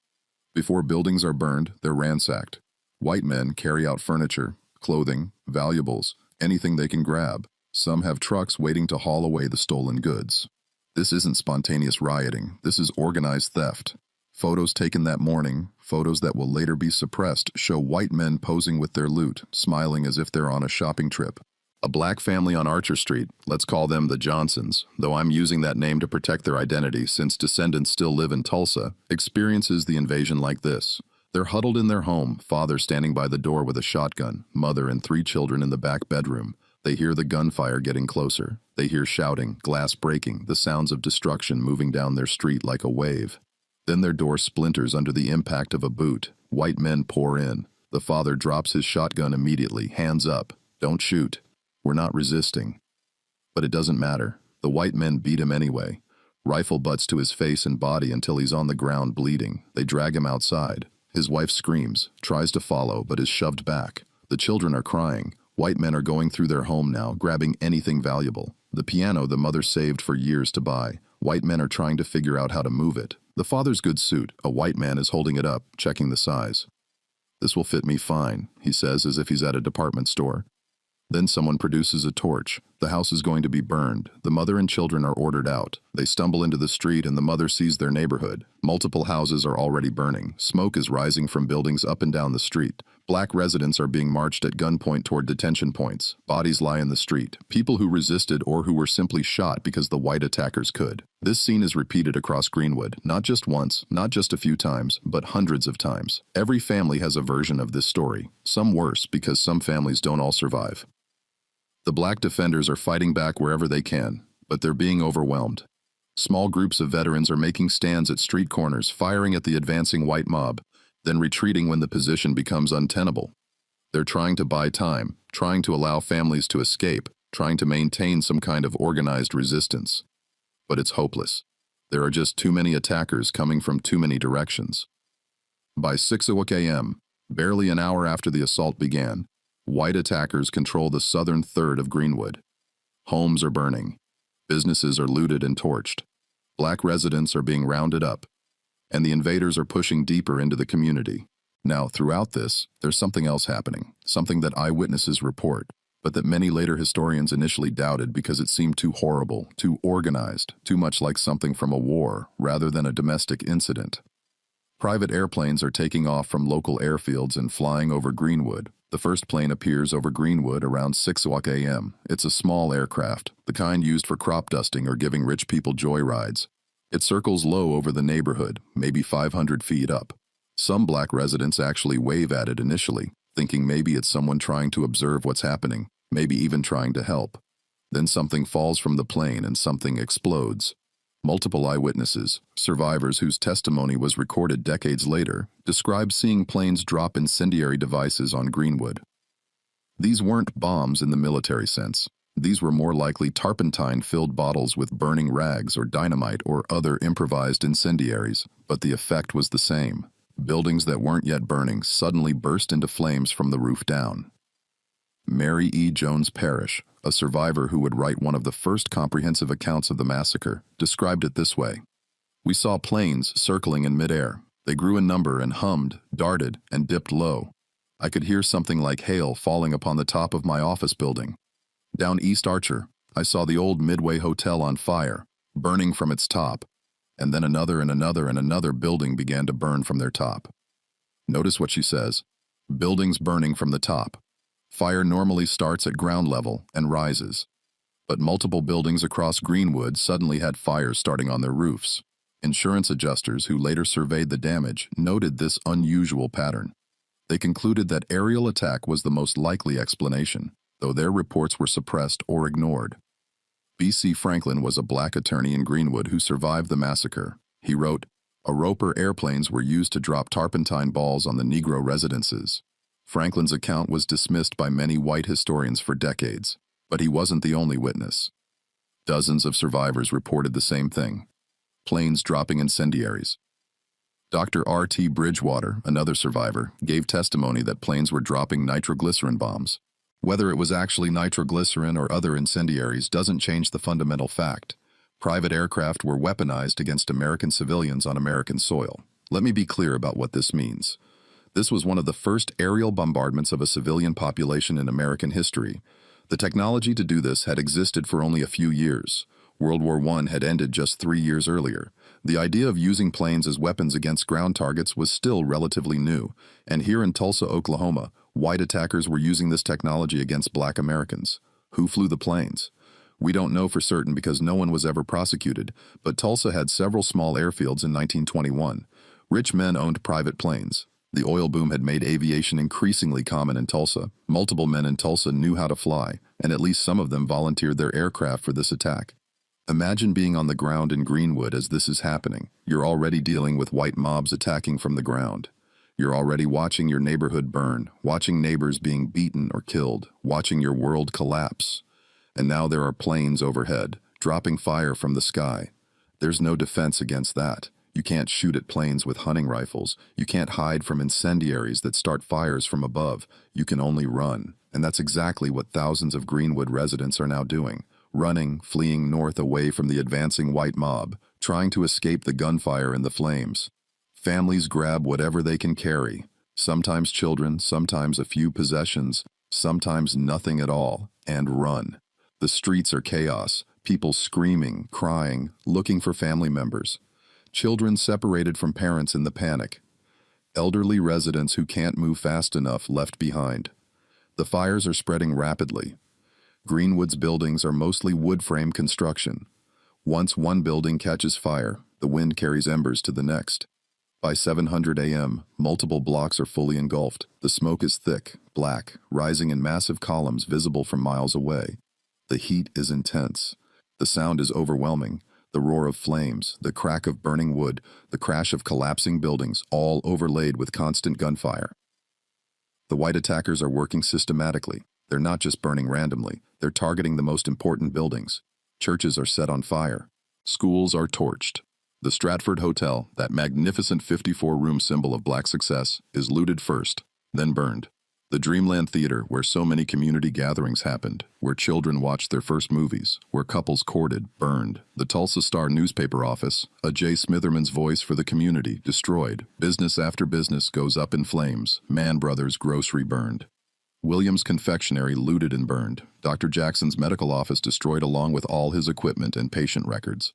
Before buildings are burned, they're ransacked. White men carry out furniture, clothing, valuables, anything they can grab. Some have trucks waiting to haul away the stolen goods. This isn't spontaneous rioting. This is organized theft. Photos taken that morning, photos that will later be suppressed, show white men posing with their loot, smiling as if they're on a shopping trip. A black family on Archer Street, let's call them the Johnsons, though I'm using that name to protect their identity since descendants still live in Tulsa, experiences the invasion like this. They're huddled in their home, father standing by the door with a shotgun, mother and 3 children in the back bedroom. They hear the gunfire getting closer. They hear shouting, glass breaking, the sounds of destruction moving down their street like a wave. Then their door splinters under the impact of a boot. White men pour in. The father drops his shotgun immediately, hands up. Don't shoot. We're not resisting. But it doesn't matter. The white men beat him anyway. Rifle butts to his face and body until he's on the ground bleeding. They drag him outside. His wife screams, tries to follow, but is shoved back. The children are crying. White men are going through their home now, grabbing anything valuable. The piano the mother saved for years to buy. White men are trying to figure out how to move it. The father's good suit. A white man is holding it up, checking the size. "This will fit me fine," he says as if he's at a department store. Then someone produces a torch. The house is going to be burned. The mother and children are ordered out. They stumble into the street and the mother sees their neighborhood. Multiple houses are already burning. Smoke is rising from buildings up and down the street. Black residents are being marched at gunpoint toward detention points. Bodies lie in the street. People who resisted or who were simply shot because the white attackers could. This scene is repeated across Greenwood, not just once, not just a few times, but hundreds of times. Every family has a version of this story. Some worse because some families don't all survive. The black defenders are fighting back wherever they can, but they're being overwhelmed. Small groups of veterans are making stands at street corners, firing at the advancing white mob, then retreating when the position becomes untenable. They're trying to buy time, trying to allow families to escape, trying to maintain some kind of organized resistance. But it's hopeless. There are just too many attackers coming from too many directions. By 6:00 a.m., barely an hour after the assault began, white attackers control the southern third of Greenwood. Homes are burning. Businesses are looted and torched. Black residents are being rounded up, and the invaders are pushing deeper into the community. Now, throughout this, there's something else happening, something that eyewitnesses report, but that many later historians initially doubted because it seemed too horrible, too organized, too much like something from a war rather than a domestic incident. Private airplanes are taking off from local airfields and flying over Greenwood. The first plane appears over Greenwood around 6:00 a.m. It's a small aircraft, the kind used for crop dusting or giving rich people joyrides. It circles low over the neighborhood, maybe 500 feet up. Some black residents actually wave at it initially, thinking maybe it's someone trying to observe what's happening, maybe even trying to help. Then something falls from the plane and something explodes. Multiple eyewitnesses, survivors whose testimony was recorded decades later, describe seeing planes drop incendiary devices on Greenwood. These weren't bombs in the military sense. These were more likely turpentine-filled bottles with burning rags or dynamite or other improvised incendiaries, but the effect was the same. Buildings that weren't yet burning suddenly burst into flames from the roof down. Mary E. Jones Parrish, a survivor who would write one of the first comprehensive accounts of the massacre, described it this way. "We saw planes circling in midair. They grew in number and hummed, darted, and dipped low. I could hear something like hail falling upon the top of my office building. Down East Archer, I saw the old Midway Hotel on fire, burning from its top, and then another and another and another building began to burn from their top." Notice what she says. Buildings burning from the top. Fire normally starts at ground level and rises. But multiple buildings across Greenwood suddenly had fires starting on their roofs. Insurance adjusters who later surveyed the damage noted this unusual pattern. They concluded that aerial attack was the most likely explanation, though their reports were suppressed or ignored. B.C. Franklin was a black attorney in Greenwood who survived the massacre. He wrote, A Roper airplanes were used to drop turpentine balls on the Negro residences. Franklin's account was dismissed by many white historians for decades, but he wasn't the only witness. Dozens of survivors reported the same thing: planes dropping incendiaries. Dr. R.T. Bridgewater, another survivor, gave testimony that planes were dropping nitroglycerin bombs. Whether it was actually nitroglycerin or other incendiaries doesn't change the fundamental fact. Private aircraft were weaponized against American civilians on American soil. Let me be clear about what this means. This was one of the first aerial bombardments of a civilian population in American history. The technology to do this had existed for only a few years. World War I had ended just 3 years earlier. The idea of using planes as weapons against ground targets was still relatively new, and here in Tulsa, Oklahoma, white attackers were using this technology against black Americans. Who flew the planes? We don't know for certain because no one was ever prosecuted, but Tulsa had several small airfields in 1921. Rich men owned private planes. The oil boom had made aviation increasingly common in Tulsa. Multiple men in Tulsa knew how to fly, and at least some of them volunteered their aircraft for this attack. Imagine being on the ground in Greenwood as this is happening. You're already dealing with white mobs attacking from the ground. You're already watching your neighborhood burn, watching neighbors being beaten or killed, watching your world collapse. And now there are planes overhead, dropping fire from the sky. There's no defense against that. You can't shoot at planes with hunting rifles. You can't hide from incendiaries that start fires from above. You can only run. And that's exactly what thousands of Greenwood residents are now doing. Running, fleeing north away from the advancing white mob, trying to escape the gunfire and the flames. Families grab whatever they can carry. Sometimes children, sometimes a few possessions, sometimes nothing at all, and run. The streets are chaos. People screaming, crying, looking for family members. Children separated from parents in the panic. Elderly residents who can't move fast enough left behind. The fires are spreading rapidly. Greenwood's buildings are mostly wood frame construction. Once one building catches fire, the wind carries embers to the next. By 700 a.m., multiple blocks are fully engulfed. The smoke is thick, black, rising in massive columns visible from miles away. The heat is intense. The sound is overwhelming. The roar of flames, the crack of burning wood, the crash of collapsing buildings, all overlaid with constant gunfire. The white attackers are working systematically. They're not just burning randomly. They're targeting the most important buildings. Churches are set on fire. Schools are torched. The Stratford Hotel, that magnificent 54-room symbol of black success, is looted first, then burned. The Dreamland Theater, where so many community gatherings happened, where children watched their first movies, where couples courted, burned. The Tulsa Star newspaper office, a J. Smitherman's voice for the community, destroyed. Business after business goes up in flames. Mann Brothers grocery burned. Williams Confectionery looted and burned. Dr. Jackson's medical office destroyed along with all his equipment and patient records.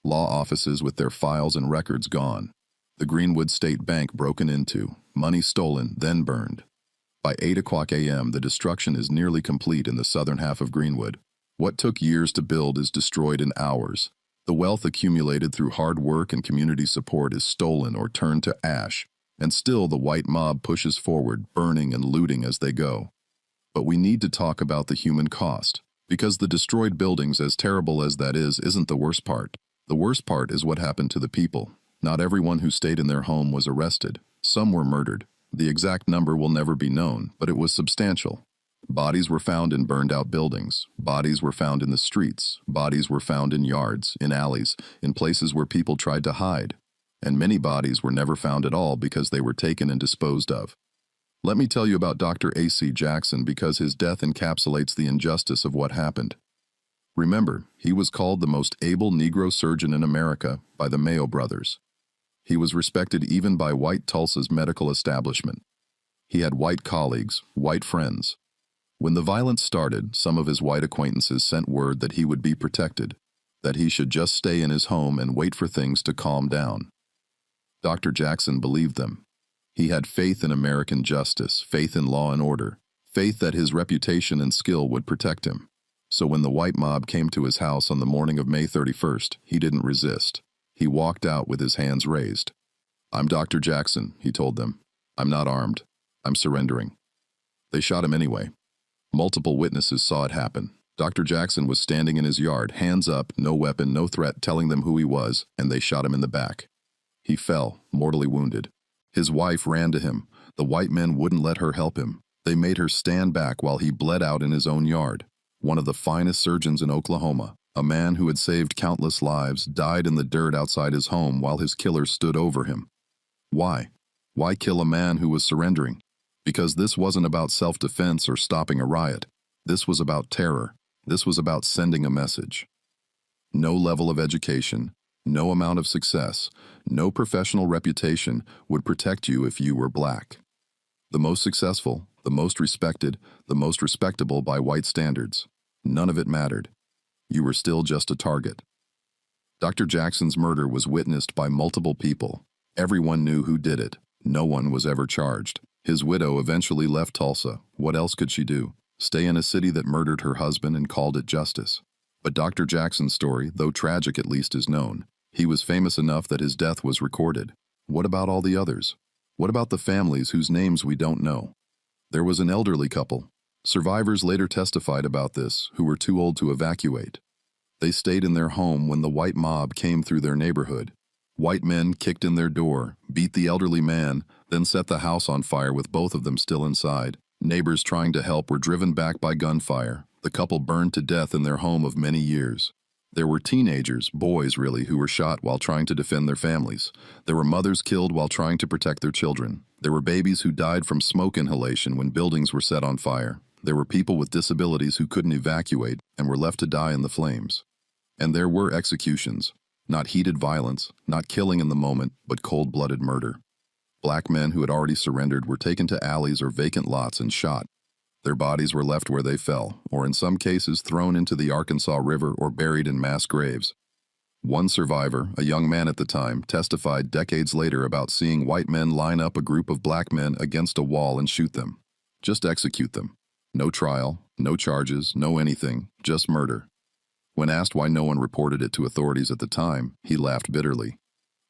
Law offices with their files and records gone. The Greenwood State Bank broken into. Money stolen, then burned. By 8 o'clock a.m., the destruction is nearly complete in the southern half of Greenwood. What took years to build is destroyed in hours. The wealth accumulated through hard work and community support is stolen or turned to ash, and still the white mob pushes forward, burning and looting as they go. But we need to talk about the human cost, because the destroyed buildings, as terrible as that is, isn't the worst part. The worst part is what happened to the people. Not everyone who stayed in their home was arrested. Some were murdered. The exact number will never be known, but it was substantial. Bodies were found in burned-out buildings. Bodies were found in the streets. Bodies were found in yards, in alleys, in places where people tried to hide. And many bodies were never found at all because they were taken and disposed of. Let me tell you about Dr. A.C. Jackson because his death encapsulates the injustice of what happened. Remember, he was called the most able Negro surgeon in America by the Mayo brothers. He was respected even by white Tulsa's medical establishment. He had white colleagues, white friends. When the violence started, some of his white acquaintances sent word that he would be protected, that he should just stay in his home and wait for things to calm down. Dr. Jackson believed them. He had faith in American justice, faith in law and order, faith that his reputation and skill would protect him. So when the white mob came to his house on the morning of May 31st, he didn't resist. He walked out with his hands raised. "I'm Dr. Jackson," he told them. "I'm not armed. I'm surrendering." They shot him anyway. Multiple witnesses saw it happen. Dr. Jackson was standing in his yard, hands up, no weapon, no threat, telling them who he was, and they shot him in the back. He fell, mortally wounded. His wife ran to him. The white men wouldn't let her help him. They made her stand back while he bled out in his own yard. One of the finest surgeons in Oklahoma, a man who had saved countless lives, died in the dirt outside his home while his killer stood over him. Why? Why kill a man who was surrendering? Because this wasn't about self-defense or stopping a riot. This was about terror. This was about sending a message. No level of education, no amount of success, no professional reputation would protect you if you were black. The most successful, the most respected, the most respectable by white standards. None of it mattered. You were still just a target. Dr. Jackson's murder was witnessed by multiple people. Everyone knew who did it. No one was ever charged. His widow eventually left Tulsa. What else could she do? Stay in a city that murdered her husband and called it justice. But Dr. Jackson's story, though tragic at least, is known. He was famous enough that his death was recorded. What about all the others? What about the families whose names we don't know? There was an elderly couple. Survivors later testified about this, who were too old to evacuate. They stayed in their home when the white mob came through their neighborhood. White men kicked in their door, beat the elderly man, then set the house on fire with both of them still inside. Neighbors trying to help were driven back by gunfire. The couple burned to death in their home of many years. There were teenagers, boys really, who were shot while trying to defend their families. There were mothers killed while trying to protect their children. There were babies who died from smoke inhalation when buildings were set on fire. There were people with disabilities who couldn't evacuate and were left to die in the flames. And there were executions. Not heated violence, not killing in the moment, but cold-blooded murder. Black men who had already surrendered were taken to alleys or vacant lots and shot. Their bodies were left where they fell, or in some cases thrown into the Arkansas River or buried in mass graves. One survivor, a young man at the time, testified decades later about seeing white men line up a group of black men against a wall and shoot them. Just execute them. No trial, no charges, no anything, just murder. When asked why no one reported it to authorities at the time, he laughed bitterly.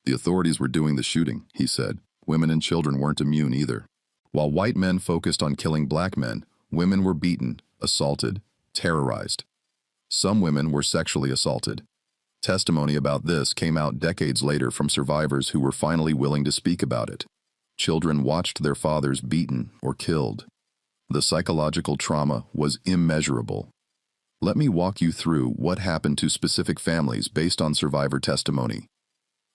The authorities were doing the shooting, he said. Women and children weren't immune either. While white men focused on killing black men, women were beaten, assaulted, terrorized. Some women were sexually assaulted. Testimony about this came out decades later from survivors who were finally willing to speak about it. Children watched their fathers beaten or killed. The psychological trauma was immeasurable. Let me walk you through what happened to specific families based on survivor testimony.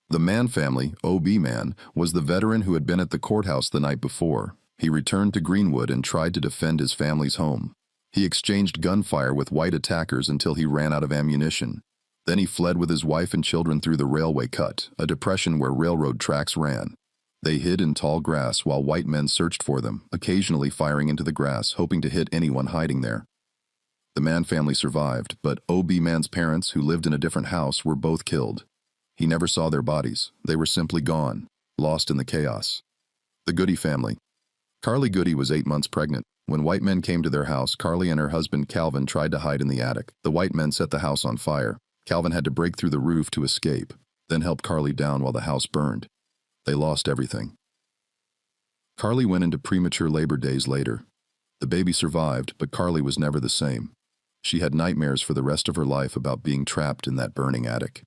The Mann family, O.B. Mann, was the veteran who had been at the courthouse the night before. He returned to Greenwood and tried to defend his family's home. He exchanged gunfire with white attackers until he ran out of ammunition. Then he fled with his wife and children through the railway cut, a depression where railroad tracks ran. They hid in tall grass while white men searched for them, occasionally firing into the grass, hoping to hit anyone hiding there. The Mann family survived, but O.B. Mann's parents, who lived in a different house, were both killed. He never saw their bodies. They were simply gone, lost in the chaos. The Goody family. Carly Goody was 8 months pregnant. When white men came to their house, Carly and her husband Calvin tried to hide in the attic. The white men set the house on fire. Calvin had to break through the roof to escape, then help Carly down while the house burned. They lost everything. Carly went into premature labor days later. The baby survived, but Carly was never the same. She had nightmares for the rest of her life about being trapped in that burning attic.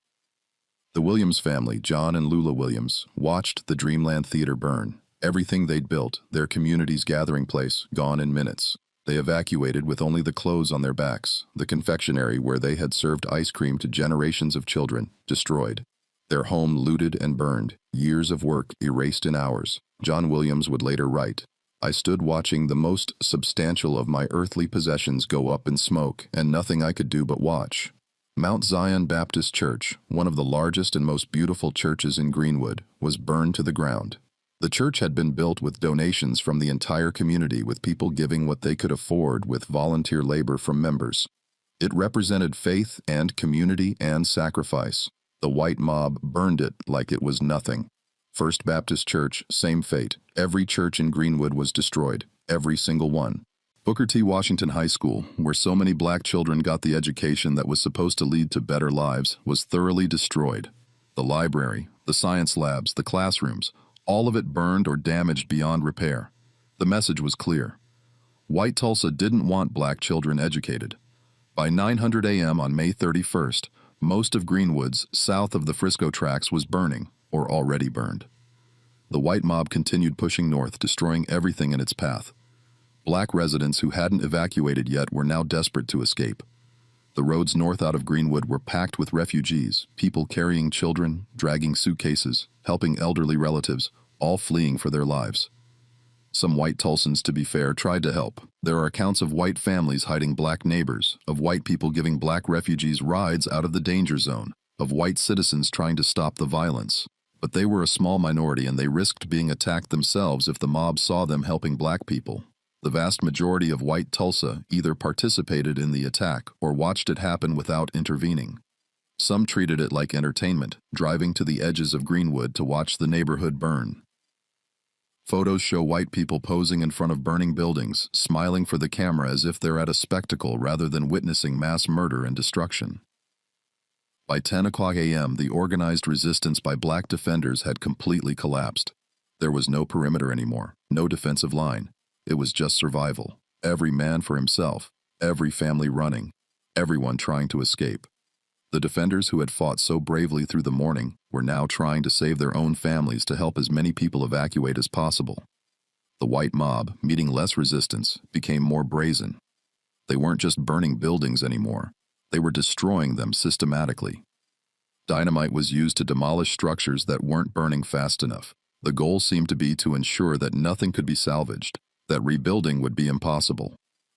The Williams family, John and Lula Williams, watched the Dreamland Theater burn. Everything they'd built, their community's gathering place, gone in minutes. They evacuated with only the clothes on their backs. The confectionery where they had served ice cream to generations of children, destroyed. Their home looted and burned, years of work erased in hours. John Williams would later write, "I stood watching the most substantial of my earthly possessions go up in smoke, and nothing I could do but watch." Mount Zion Baptist Church, one of the largest and most beautiful churches in Greenwood, was burned to the ground. The church had been built with donations from the entire community, with people giving what they could afford with volunteer labor from members. It represented faith and community and sacrifice. The white mob burned it like it was nothing. First Baptist Church, same fate. Every church in Greenwood was destroyed, every single one. Booker T. Washington High School, where so many black children got the education that was supposed to lead to better lives, was thoroughly destroyed. The library, the science labs, the classrooms, all of it burned or damaged beyond repair. The message was clear. White Tulsa didn't want black children educated. By 900 a.m. on May 31st, most of Greenwood's, south of the Frisco tracks, was burning. or already burned. The white mob continued pushing north, destroying everything in its path. Black residents who hadn't evacuated yet were now desperate to escape. The roads north out of Greenwood were packed with refugees, people carrying children, dragging suitcases, helping elderly relatives, all fleeing for their lives. Some white Tulsans, to be fair, tried to help. There are accounts of white families hiding black neighbors, of white people giving black refugees rides out of the danger zone, of white citizens trying to stop the violence. But they were a small minority and they risked being attacked themselves if the mob saw them helping black people. The vast majority of white Tulsa either participated in the attack or watched it happen without intervening. Some treated it like entertainment, driving to the edges of Greenwood to watch the neighborhood burn. Photos show white people posing in front of burning buildings, smiling for the camera as if they're at a spectacle rather than witnessing mass murder and destruction. By 10 o'clock a.m., the organized resistance by black defenders had completely collapsed. There was no perimeter anymore, no defensive line. It was just survival. Every man for himself, every family running, everyone trying to escape. The defenders who had fought so bravely through the morning were now trying to save their own families to help as many people evacuate as possible. The white mob, meeting less resistance, became more brazen. They weren't just burning buildings anymore. They were destroying them systematically. Dynamite was used to demolish structures that weren't burning fast enough. The goal seemed to be to ensure that nothing could be salvaged, that rebuilding would be impossible.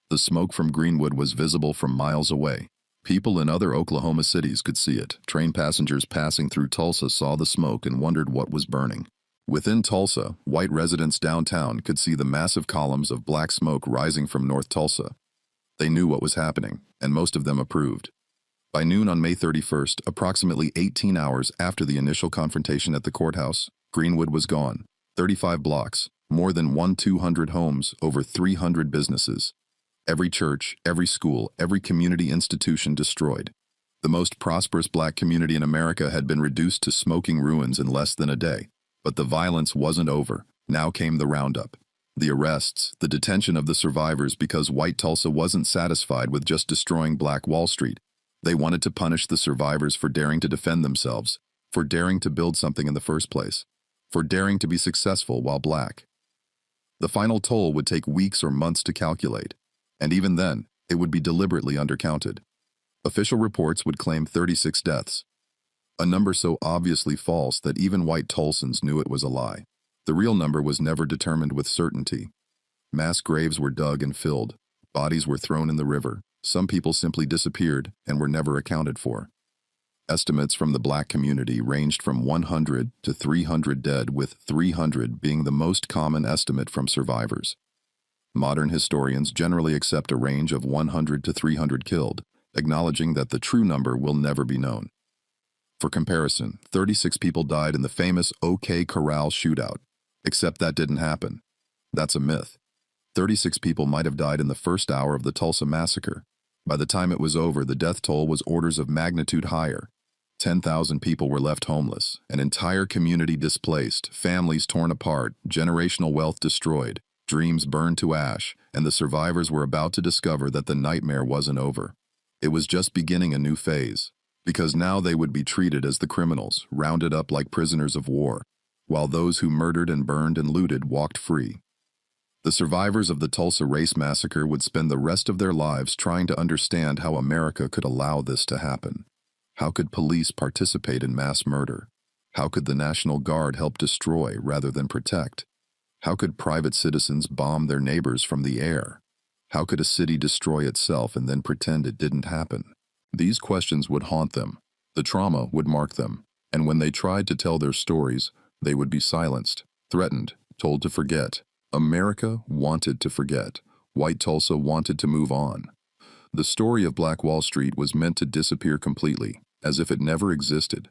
The smoke from Greenwood was visible from miles away. People in other Oklahoma cities could see it. Train passengers passing through Tulsa saw the smoke and wondered what was burning. Within Tulsa, white residents downtown could see the massive columns of black smoke rising from North Tulsa. They knew what was happening, and most of them approved. By noon on May 31st, approximately 18 hours after the initial confrontation at the courthouse, Greenwood was gone. 35 blocks, more than 200 homes, over 300 businesses. Every church, every school, every community institution destroyed. The most prosperous black community in America had been reduced to smoking ruins in less than a day. But the violence wasn't over. Now came the roundup. The arrests, the detention of the survivors because white Tulsa wasn't satisfied with just destroying Black Wall Street. They wanted to punish the survivors for daring to defend themselves, for daring to build something in the first place, for daring to be successful while black. The final toll would take weeks or months to calculate. And even then, it would be deliberately undercounted. Official reports would claim 36 deaths, a number so obviously false that even white Tulsans knew it was a lie. The real number was never determined with certainty. Mass graves were dug and filled, bodies were thrown in the river, some people simply disappeared and were never accounted for. Estimates from the black community ranged from 100 to 300 dead, with 300 being the most common estimate from survivors. Modern historians generally accept a range of 100 to 300 killed, acknowledging that the true number will never be known. For comparison, 36 people died in the famous OK Corral shootout, except that didn't happen. That's a myth. 36 people might have died in the first hour of the Tulsa Massacre. By the time it was over, the death toll was orders of magnitude higher. 10,000 people were left homeless, an entire community displaced, families torn apart, generational wealth destroyed. Dreams burned to ash, and the survivors were about to discover that the nightmare wasn't over. It was just beginning a new phase, because now they would be treated as the criminals, rounded up like prisoners of war, while those who murdered and burned and looted walked free. The survivors of the Tulsa Race Massacre would spend the rest of their lives trying to understand how America could allow this to happen. How could police participate in mass murder? How could the National Guard help destroy rather than protect? How could private citizens bomb their neighbors from the air? How could a city destroy itself and then pretend it didn't happen? These questions would haunt them. The trauma would mark them. And when they tried to tell their stories, they would be silenced, threatened, told to forget. America wanted to forget. White Tulsa wanted to move on. The story of Black Wall Street was meant to disappear completely, as if it never existed.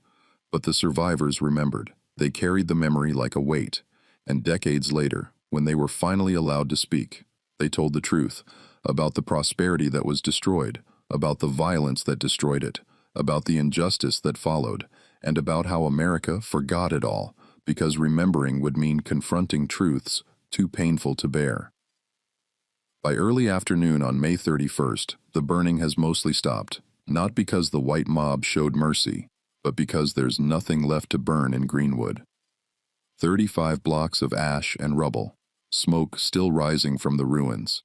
But the survivors remembered. They carried the memory like a weight. And decades later, when they were finally allowed to speak, they told the truth about the prosperity that was destroyed, about the violence that destroyed it, about the injustice that followed, and about how America forgot it all, because remembering would mean confronting truths too painful to bear. By early afternoon on May 31st, the burning has mostly stopped, not because the white mob showed mercy, but because there's nothing left to burn in Greenwood. 35 blocks of ash and rubble, smoke still rising from the ruins.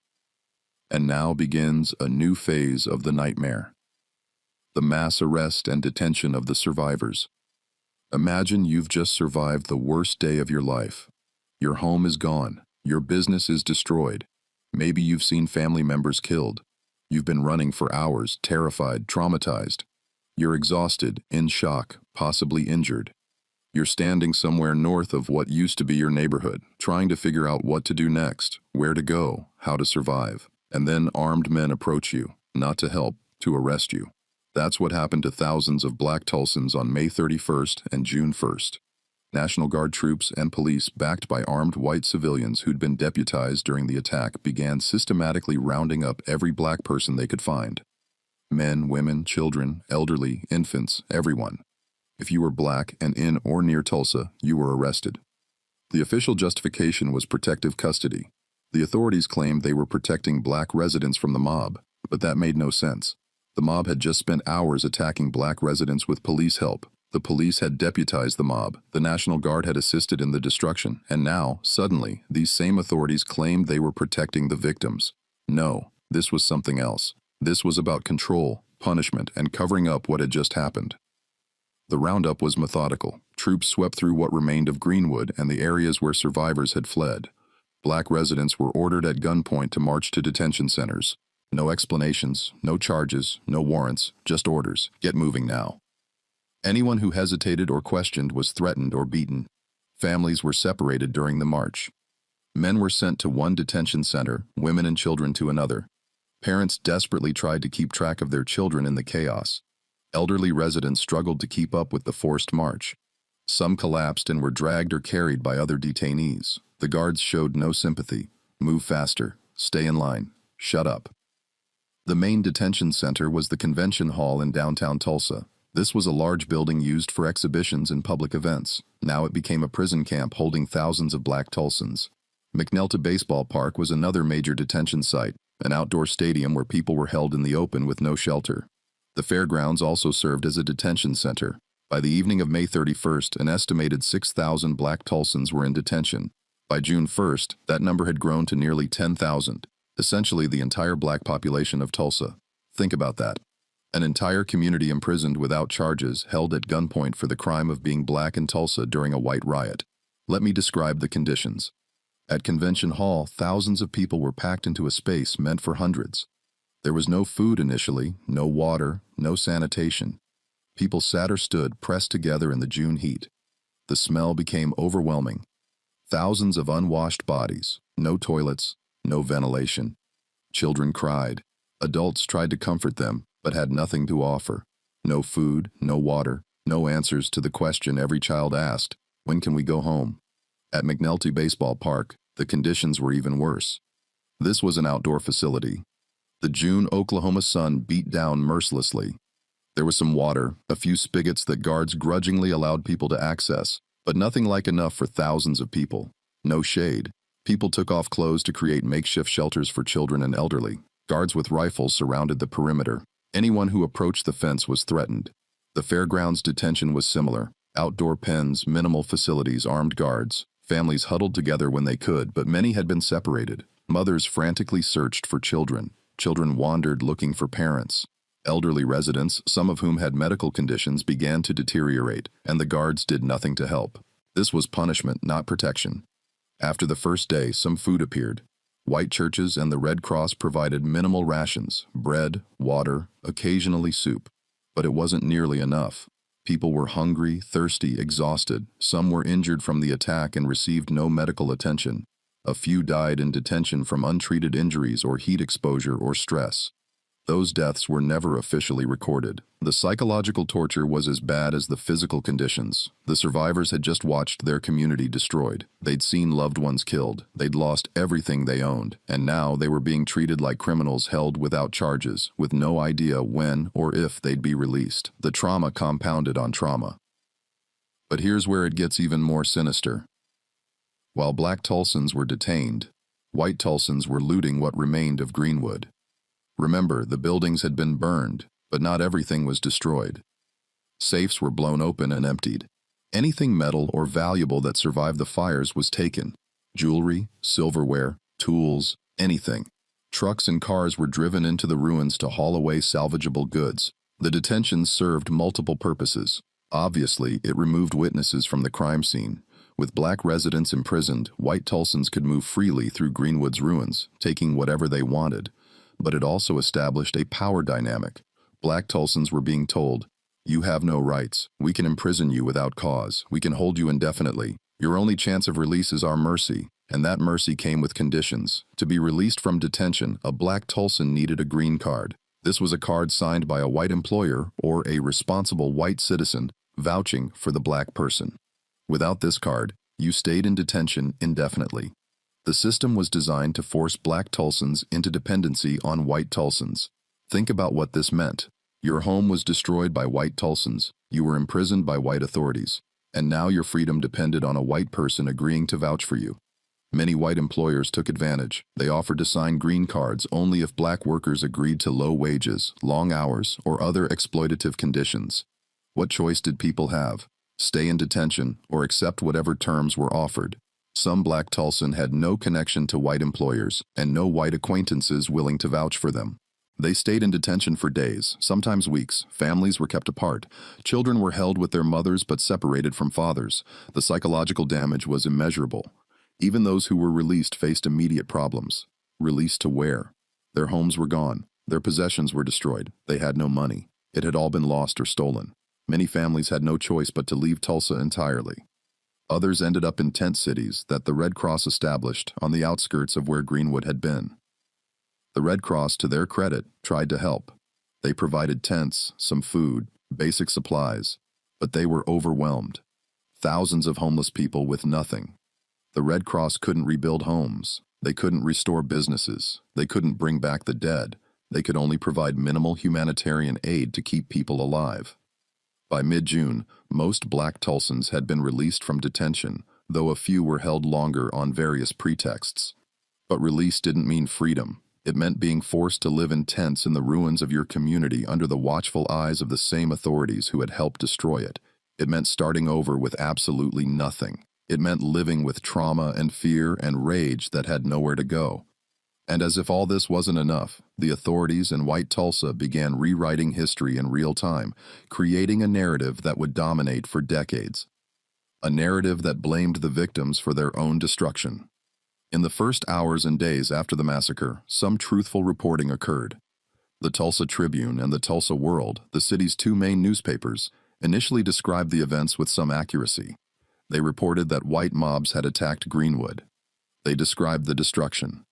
And now begins a new phase of the nightmare. The mass arrest and detention of the survivors. Imagine you've just survived the worst day of your life. Your home is gone. Your business is destroyed. Maybe you've seen family members killed. You've been running for hours, terrified, traumatized. You're exhausted, in shock, possibly injured. You're standing somewhere north of what used to be your neighborhood, trying to figure out what to do next, where to go, how to survive. And then armed men approach you, not to help, to arrest you. That's what happened to thousands of Black Tulsans on May 31st and June 1st. National Guard troops and police, backed by armed white civilians who'd been deputized during the attack, began systematically rounding up every black person they could find. Men, women, children, elderly, infants, everyone. If you were black and in or near Tulsa, you were arrested. The official justification was protective custody. The authorities claimed they were protecting black residents from the mob, but that made no sense. The mob had just spent hours attacking black residents with police help. The police had deputized the mob, the National Guard had assisted in the destruction, and now, suddenly, these same authorities claimed they were protecting the victims. No, this was something else. This was about control, punishment, and covering up what had just happened. The roundup was methodical. Troops swept through what remained of Greenwood and the areas where survivors had fled. Black residents were ordered at gunpoint to march to detention centers. No explanations, no charges, no warrants, just orders. Get moving now. Anyone who hesitated or questioned was threatened or beaten. Families were separated during the march. Men were sent to one detention center, women and children to another. Parents desperately tried to keep track of their children in the chaos. Elderly residents struggled to keep up with the forced march. Some collapsed and were dragged or carried by other detainees. The guards showed no sympathy. Move faster. Stay in line. Shut up. The main detention center was the convention hall in downtown Tulsa. This was a large building used for exhibitions and public events. Now it became a prison camp holding thousands of Black Tulsans. McNelta Baseball Park was another major detention site, an outdoor stadium where people were held in the open with no shelter. The fairgrounds also served as a detention center. By the evening of May 31st, an estimated 6,000 Black Tulsans were in detention. By June 1st, that number had grown to nearly 10,000. Essentially the entire black population of Tulsa. Think about that. An entire community imprisoned without charges, held at gunpoint for the crime of being black in Tulsa during a white riot. Let me describe the conditions. At Convention Hall, thousands of people were packed into a space meant for hundreds. There was no food initially, no water, no sanitation. People sat or stood pressed together in the June heat. The smell became overwhelming. Thousands of unwashed bodies, no toilets, no ventilation. Children cried. Adults tried to comfort them, but had nothing to offer. No food, no water, no answers to the question every child asked, when can we go home? At McNelta Baseball Park, the conditions were even worse. This was an outdoor facility. The June Oklahoma sun beat down mercilessly. There was some water, a few spigots that guards grudgingly allowed people to access, but nothing like enough for thousands of people. No shade. People took off clothes to create makeshift shelters for children and elderly. Guards with rifles surrounded the perimeter. Anyone who approached the fence was threatened. The fairgrounds detention was similar. Outdoor pens, minimal facilities, armed guards. Families huddled together when they could, but many had been separated. Mothers frantically searched for children. Children wandered looking for parents. Elderly residents, some of whom had medical conditions, began to deteriorate, and the guards did nothing to help. This was punishment, not protection. After the first day, some food appeared. White churches and the Red Cross provided minimal rations, bread, water, occasionally soup. But it wasn't nearly enough. People were hungry, thirsty, exhausted. Some were injured from the attack and received no medical attention. A few died in detention from untreated injuries or heat exposure or stress. Those deaths were never officially recorded. The psychological torture was as bad as the physical conditions. The survivors had just watched their community destroyed. They'd seen loved ones killed. They'd lost everything they owned. And now they were being treated like criminals held without charges, with no idea when or if they'd be released. The trauma compounded on trauma. But here's where it gets even more sinister. While Black Tulsans were detained, white Tulsans were looting what remained of Greenwood. Remember, the buildings had been burned, but not everything was destroyed. Safes were blown open and emptied. Anything metal or valuable that survived the fires was taken. Jewelry, silverware, tools, anything. Trucks and cars were driven into the ruins to haul away salvageable goods. The detentions served multiple purposes. Obviously, it removed witnesses from the crime scene. With black residents imprisoned, white Tulsans could move freely through Greenwood's ruins, taking whatever they wanted. But it also established a power dynamic. Black Tulsans were being told, "You have no rights. We can imprison you without cause. We can hold you indefinitely. Your only chance of release is our mercy." And that mercy came with conditions. To be released from detention, a black Tulsan needed a green card. This was a card signed by a white employer or a responsible white citizen vouching for the black person. Without this card, you stayed in detention indefinitely. The system was designed to force black Tulsans into dependency on white Tulsans. Think about what this meant. Your home was destroyed by white Tulsans. You were imprisoned by white authorities. And now your freedom depended on a white person agreeing to vouch for you. Many white employers took advantage. They offered to sign green cards only if black workers agreed to low wages, long hours, or other exploitative conditions. What choice did people have? Stay in detention or accept whatever terms were offered. Some black Tulsan had no connection to white employers and no white acquaintances willing to vouch for them. They stayed in detention for days, sometimes weeks. Families were kept apart. Children were held with their mothers but separated from fathers. The psychological damage was immeasurable. Even those who were released faced immediate problems. Released to where? Their homes were gone. Their possessions were destroyed. They had no money. It had all been lost or stolen. Many families had no choice but to leave Tulsa entirely. Others ended up in tent cities that the Red Cross established on the outskirts of where Greenwood had been. The Red Cross, to their credit, tried to help. They provided tents, some food, basic supplies, but they were overwhelmed. Thousands of homeless people with nothing. The Red Cross couldn't rebuild homes. They couldn't restore businesses. They couldn't bring back the dead. They could only provide minimal humanitarian aid to keep people alive. By mid-June, most black Tulsans had been released from detention, though a few were held longer on various pretexts. But release didn't mean freedom. It meant being forced to live in tents in the ruins of your community under the watchful eyes of the same authorities who had helped destroy it. It meant starting over with absolutely nothing. It meant living with trauma and fear and rage that had nowhere to go. And as if all this wasn't enough, the authorities in white Tulsa began rewriting history in real time, creating a narrative that would dominate for decades. A narrative that blamed the victims for their own destruction. In the first hours and days after the massacre, some truthful reporting occurred. The Tulsa Tribune and the Tulsa World, the city's two main newspapers, initially described the events with some accuracy. They reported that white mobs had attacked Greenwood. They described the destruction.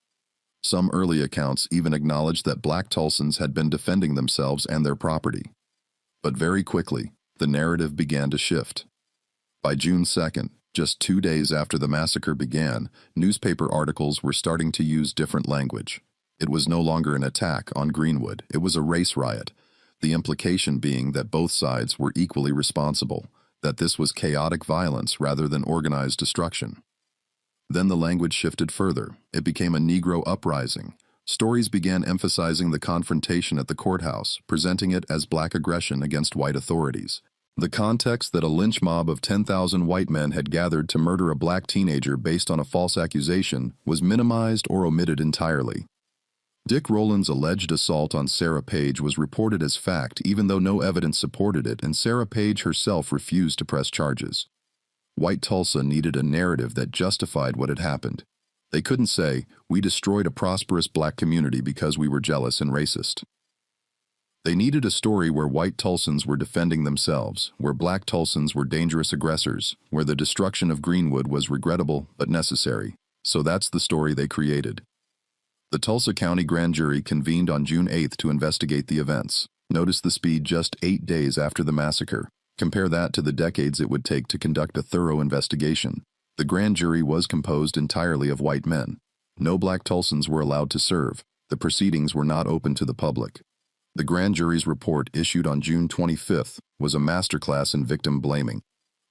Some early accounts even acknowledged that black Tulsans had been defending themselves and their property. But very quickly, the narrative began to shift. By June 2nd, just 2 days after the massacre began, newspaper articles were starting to use different language. It was no longer an attack on Greenwood, it was a race riot, the implication being that both sides were equally responsible, that this was chaotic violence rather than organized destruction. Then the language shifted further. It became a Negro uprising. Stories began emphasizing the confrontation at the courthouse, presenting it as black aggression against white authorities. The context that a lynch mob of 10,000 white men had gathered to murder a black teenager based on a false accusation was minimized or omitted entirely. Dick Rowland's alleged assault on Sarah Page was reported as fact even though no evidence supported it, and Sarah Page herself refused to press charges. White Tulsa needed a narrative that justified what had happened. They couldn't say, "We destroyed a prosperous black community because we were jealous and racist." They needed a story where white Tulsans were defending themselves, where black Tulsans were dangerous aggressors, where the destruction of Greenwood was regrettable but necessary. So that's the story they created. The Tulsa County Grand Jury convened on June 8th to investigate the events. Notice the speed just 8 days after the massacre. Compare that to the decades it would take to conduct a thorough investigation. The grand jury was composed entirely of white men. No black Tulsans were allowed to serve. The proceedings were not open to the public. The grand jury's report, issued on June 25th, was a masterclass in victim blaming.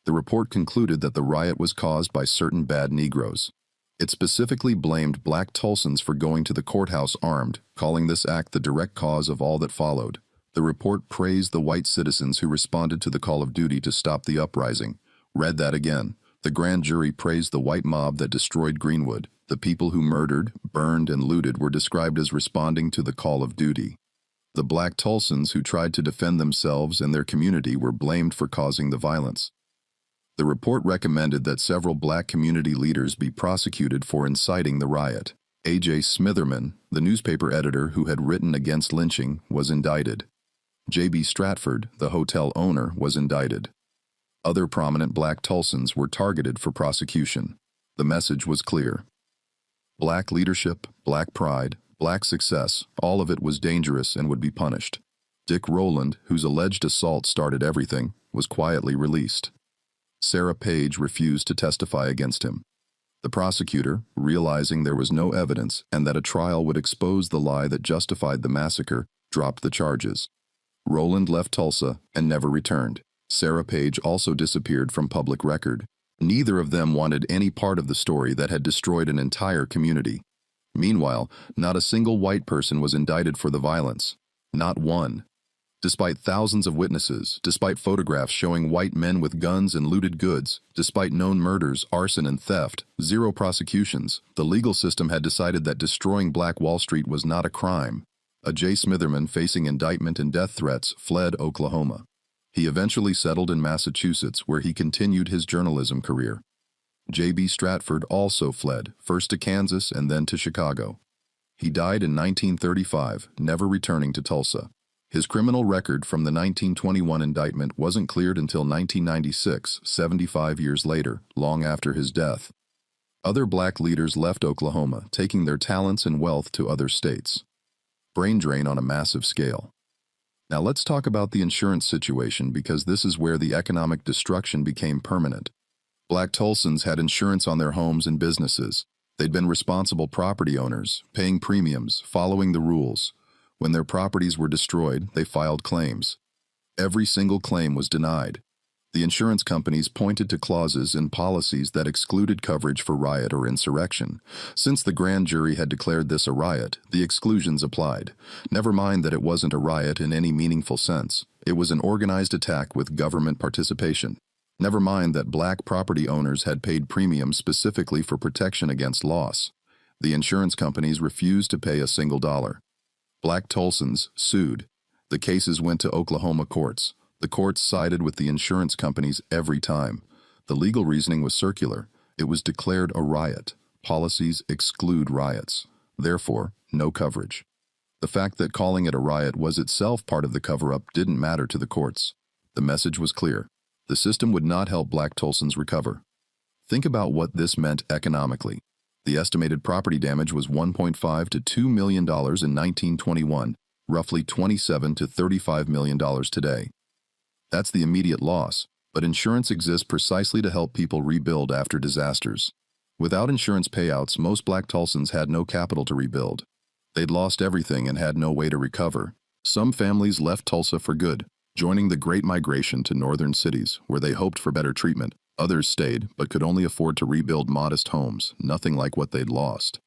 The report concluded that the riot was caused by certain bad Negroes. It specifically blamed black Tulsans for going to the courthouse armed, calling this act the direct cause of all that followed. The report praised the white citizens who responded to the call of duty to stop the uprising. Read that again. The grand jury praised the white mob that destroyed Greenwood. The people who murdered, burned, and looted were described as responding to the call of duty. The black Tulsans who tried to defend themselves and their community were blamed for causing the violence. The report recommended that several black community leaders be prosecuted for inciting the riot. A.J. Smitherman, the newspaper editor who had written against lynching, was indicted. J.B. Stratford, the hotel owner, was indicted. Other prominent black Tulsans were targeted for prosecution. The message was clear. Black leadership, black pride, black success, all of it was dangerous and would be punished. Dick Rowland, whose alleged assault started everything, was quietly released. Sarah Page refused to testify against him. The prosecutor, realizing there was no evidence and that a trial would expose the lie that justified the massacre, dropped the charges. Rowland left Tulsa and never returned. Sarah Page also disappeared from public record. Neither of them wanted any part of the story that had destroyed an entire community. Meanwhile, not a single white person was indicted for the violence. Not one. Despite thousands of witnesses, despite photographs showing white men with guns and looted goods, despite known murders, arson, and theft, zero prosecutions, the legal system had decided that destroying Black Wall Street was not a crime. A.J. Smitherman, facing indictment and death threats, fled Oklahoma. He eventually settled in Massachusetts, where he continued his journalism career. J.B. Stratford also fled, first to Kansas and then to Chicago. He died in 1935, never returning to Tulsa. His criminal record from the 1921 indictment wasn't cleared until 1996, 75 years later, long after his death. Other black leaders left Oklahoma, taking their talents and wealth to other states. Brain drain on a massive scale. Now let's talk about the insurance situation, because this is where the economic destruction became permanent. Black Tulsans had insurance on their homes and businesses. They'd been responsible property owners, paying premiums, following the rules. When their properties were destroyed, they filed claims. Every single claim was denied. The insurance companies pointed to clauses in policies that excluded coverage for riot or insurrection. Since the grand jury had declared this a riot, the exclusions applied. Never mind that it wasn't a riot in any meaningful sense. It was an organized attack with government participation. Never mind that black property owners had paid premiums specifically for protection against loss. The insurance companies refused to pay a single dollar. Black Tulsans sued. The cases went to Oklahoma courts. The courts sided with the insurance companies every time. The legal reasoning was circular. It was declared a riot. Policies exclude riots. Therefore, no coverage. The fact that calling it a riot was itself part of the cover-up didn't matter to the courts. The message was clear. The system would not help black Tulsans recover. Think about what this meant economically. The estimated property damage was $1.5 to $2 million in 1921, roughly $27 to $35 million today. That's the immediate loss, but insurance exists precisely to help people rebuild after disasters. Without insurance payouts, most black Tulsans had no capital to rebuild. They'd lost everything and had no way to recover. Some families left Tulsa for good, joining the Great Migration to northern cities, where they hoped for better treatment. Others stayed, but could only afford to rebuild modest homes, nothing like what they'd lost.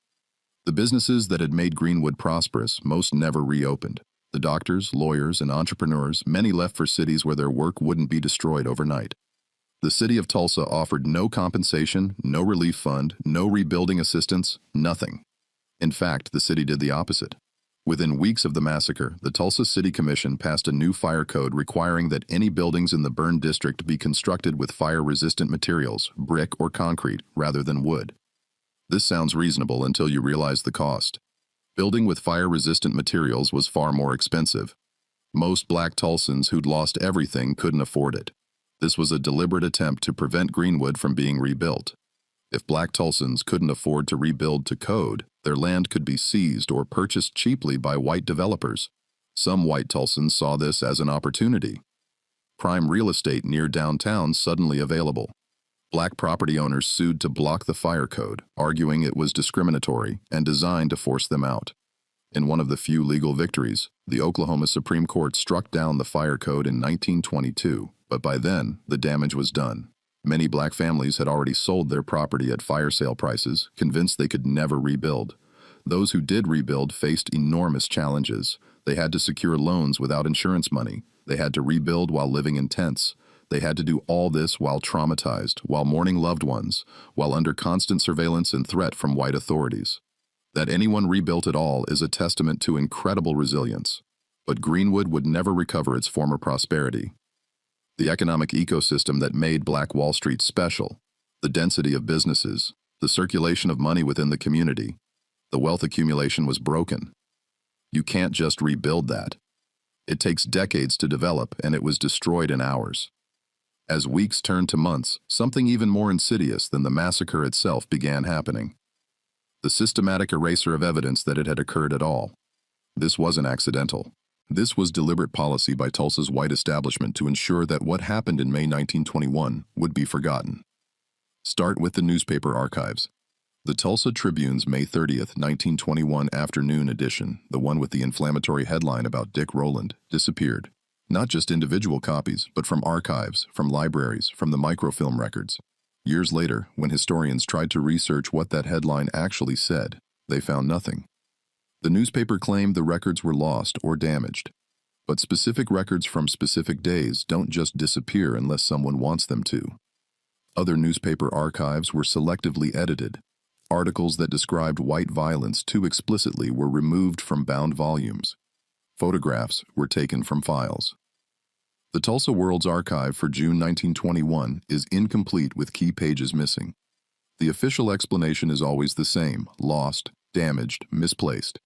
The businesses that had made Greenwood prosperous, most never reopened. The doctors, lawyers, and entrepreneurs, many left for cities where their work wouldn't be destroyed overnight. The city of Tulsa offered no compensation, no relief fund, no rebuilding assistance, nothing. In fact, the city did the opposite. Within weeks of the massacre, the Tulsa City Commission passed a new fire code requiring that any buildings in the burned district be constructed with fire-resistant materials, brick or concrete, rather than wood. This sounds reasonable until you realize the cost. Building with fire-resistant materials was far more expensive. Most black Tulsans who'd lost everything couldn't afford it. This was a deliberate attempt to prevent Greenwood from being rebuilt. If black Tulsans couldn't afford to rebuild to code, their land could be seized or purchased cheaply by white developers. Some white Tulsans saw this as an opportunity. Prime real estate near downtown suddenly available. Black property owners sued to block the fire code, arguing it was discriminatory and designed to force them out. In one of the few legal victories, the Oklahoma Supreme Court struck down the fire code in 1922, but by then, the damage was done. Many black families had already sold their property at fire sale prices, convinced they could never rebuild. Those who did rebuild faced enormous challenges. They had to secure loans without insurance money. They had to rebuild while living in tents. They had to do all this while traumatized, while mourning loved ones, while under constant surveillance and threat from white authorities. That anyone rebuilt at all is a testament to incredible resilience. But Greenwood would never recover its former prosperity. The economic ecosystem that made Black Wall Street special, the density of businesses, the circulation of money within the community, the wealth accumulation was broken. You can't just rebuild that. It takes decades to develop, and it was destroyed in hours. As weeks turned to months, something even more insidious than the massacre itself began happening. The systematic erasure of evidence that it had occurred at all. This wasn't accidental. This was deliberate policy by Tulsa's white establishment to ensure that what happened in May 1921 would be forgotten. Start with the newspaper archives. The Tulsa Tribune's May 30th, 1921 afternoon edition, the one with the inflammatory headline about Dick Rowland, disappeared. Not just individual copies, but from archives, from libraries, from the microfilm records. Years later, when historians tried to research what that headline actually said, they found nothing. The newspaper claimed the records were lost or damaged. But specific records from specific days don't just disappear unless someone wants them to. Other newspaper archives were selectively edited. Articles that described white violence too explicitly were removed from bound volumes. Photographs were taken from files. The Tulsa World's Archive for June 1921 is incomplete with key pages missing. The official explanation is always the same: lost, damaged, misplaced.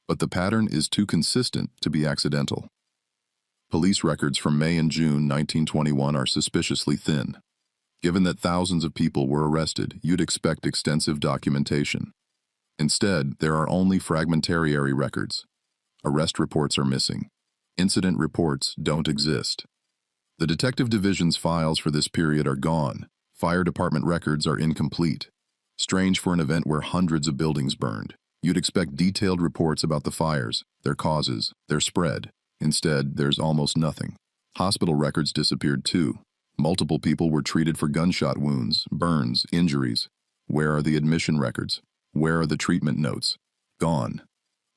But the pattern is too consistent to be accidental. Police records from May and June 1921 are suspiciously thin. Given that thousands of people were arrested, you'd expect extensive documentation. Instead, there are only fragmentary records. Arrest reports are missing. Incident reports don't exist. The Detective Division's files for this period are gone. Fire department records are incomplete. Strange for an event where hundreds of buildings burned. You'd expect detailed reports about the fires, their causes, their spread. Instead, there's almost nothing. Hospital records disappeared too. Multiple people were treated for gunshot wounds, burns, injuries. Where are the admission records? Where are the treatment notes? Gone.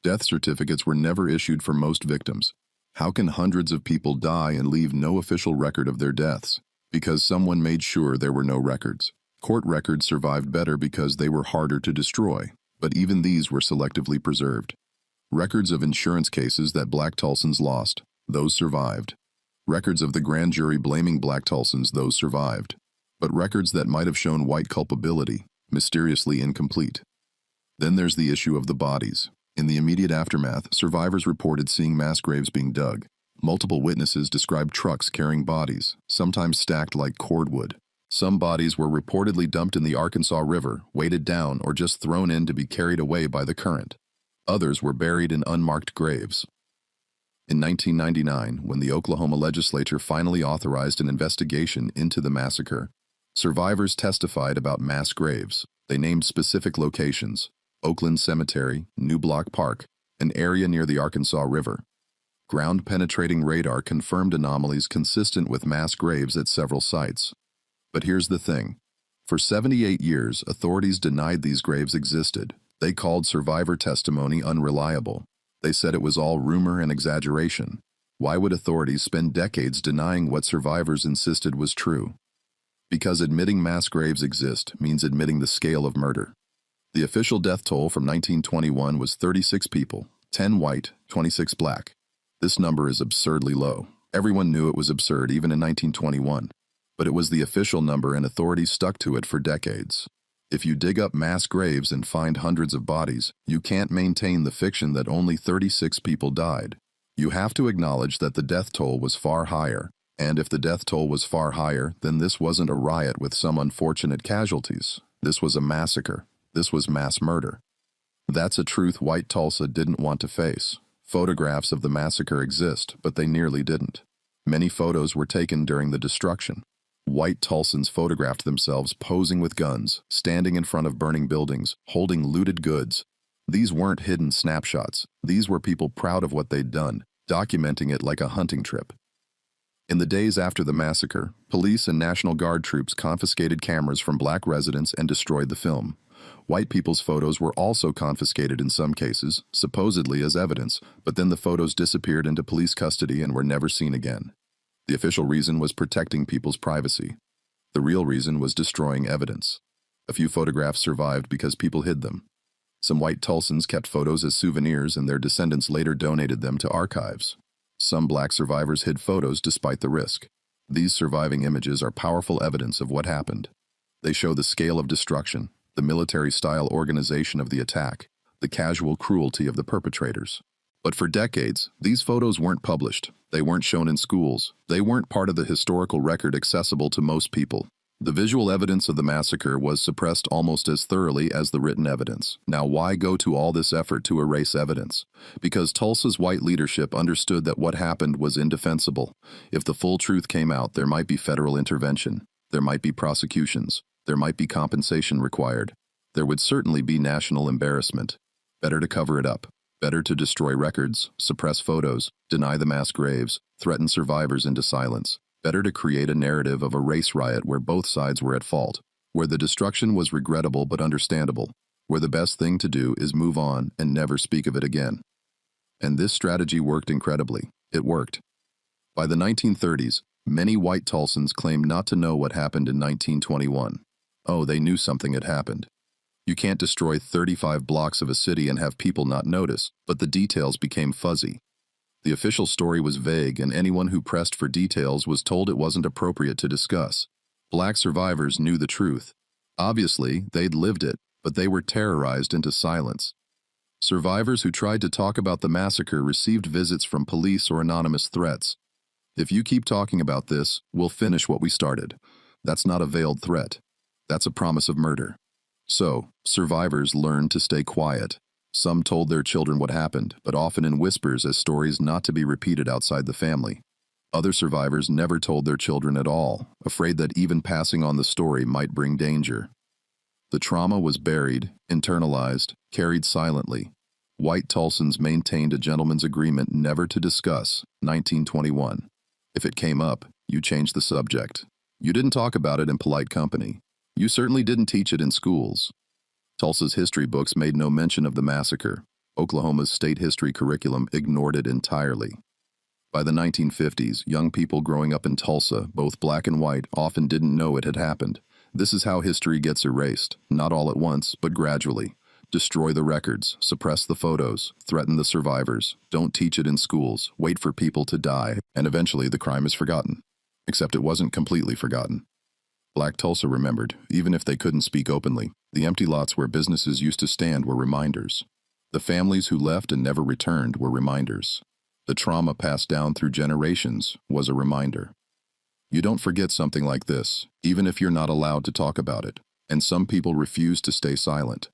Death certificates were never issued for most victims. How can hundreds of people die and leave no official record of their deaths? Because someone made sure there were no records. Court records survived better because they were harder to destroy, but even these were selectively preserved. Records of insurance cases that Black Tulsans lost, those survived. Records of the grand jury blaming Black Tulsans, those survived. But records that might have shown white culpability, mysteriously incomplete. Then there's the issue of the bodies. In the immediate aftermath, survivors reported seeing mass graves being dug. Multiple witnesses described trucks carrying bodies, sometimes stacked like cordwood. Some bodies were reportedly dumped in the Arkansas River, weighted down, or just thrown in to be carried away by the current. Others were buried in unmarked graves. In 1999, when the Oklahoma legislature finally authorized an investigation into the massacre, survivors testified about mass graves. They named specific locations: Oakland Cemetery, New Block Park, an area near the Arkansas River. Ground-penetrating radar confirmed anomalies consistent with mass graves at several sites. But here's the thing. For 78 years, authorities denied these graves existed. They called survivor testimony unreliable. They said it was all rumor and exaggeration. Why would authorities spend decades denying what survivors insisted was true? Because admitting mass graves exist means admitting the scale of murder. The official death toll from 1921 was 36 people, 10 white, 26 black. This number is absurdly low. Everyone knew it was absurd even in 1921. But it was the official number, and authorities stuck to it for decades. If you dig up mass graves and find hundreds of bodies, you can't maintain the fiction that only 36 people died. You have to acknowledge that the death toll was far higher. And if the death toll was far higher, then this wasn't a riot with some unfortunate casualties. This was a massacre. This was mass murder. That's a truth white Tulsa didn't want to face. Photographs of the massacre exist, but they nearly didn't. Many photos were taken during the destruction. White Tulsans photographed themselves posing with guns, standing in front of burning buildings, holding looted goods. These weren't hidden snapshots. These were people proud of what they'd done, documenting it like a hunting trip. In the days after the massacre, police and National Guard troops confiscated cameras from black residents and destroyed the film. White people's photos were also confiscated in some cases, supposedly as evidence, but then the photos disappeared into police custody and were never seen again. The official reason was protecting people's privacy. The real reason was destroying evidence. A few photographs survived because people hid them. Some white Tulsans kept photos as souvenirs and their descendants later donated them to archives. Some black survivors hid photos despite the risk. These surviving images are powerful evidence of what happened. They show the scale of destruction, the military-style organization of the attack, the casual cruelty of the perpetrators. But for decades, these photos weren't published. They weren't shown in schools. They weren't part of the historical record accessible to most people. The visual evidence of the massacre was suppressed almost as thoroughly as the written evidence. Now, why go to all this effort to erase evidence? Because Tulsa's white leadership understood that what happened was indefensible. If the full truth came out, there might be federal intervention. There might be prosecutions. There might be compensation required. There would certainly be national embarrassment. Better to cover it up. Better to destroy records, suppress photos, deny the mass graves, threaten survivors into silence. Better to create a narrative of a race riot where both sides were at fault, where the destruction was regrettable but understandable, where the best thing to do is move on and never speak of it again. And this strategy worked incredibly. It worked. By the 1930s, many white Tulsans claimed not to know what happened in 1921. Oh, they knew something had happened. You can't destroy 35 blocks of a city and have people not notice, but the details became fuzzy. The official story was vague, and anyone who pressed for details was told it wasn't appropriate to discuss. Black survivors knew the truth. Obviously, they'd lived it, but they were terrorized into silence. Survivors who tried to talk about the massacre received visits from police or anonymous threats. If you keep talking about this, we'll finish what we started. That's not a veiled threat. That's a promise of murder. So, survivors learned to stay quiet. Some told their children what happened, but often in whispers as stories not to be repeated outside the family. Other survivors never told their children at all, afraid that even passing on the story might bring danger. The trauma was buried, internalized, carried silently. White Tulsans maintained a gentleman's agreement never to discuss 1921. If it came up, you changed the subject. You didn't talk about it in polite company. You certainly didn't teach it in schools. Tulsa's history books made no mention of the massacre. Oklahoma's state history curriculum ignored it entirely. By the 1950s, young people growing up in Tulsa, both black and white, often didn't know it had happened. This is how history gets erased, not all at once, but gradually. Destroy the records, suppress the photos, threaten the survivors, don't teach it in schools, wait for people to die, and eventually the crime is forgotten. Except it wasn't completely forgotten. Black Tulsa remembered, even if they couldn't speak openly. The empty lots where businesses used to stand were reminders. The families who left and never returned were reminders. The trauma passed down through generations was a reminder. You don't forget something like this, even if you're not allowed to talk about it, and some people refuse to stay silent.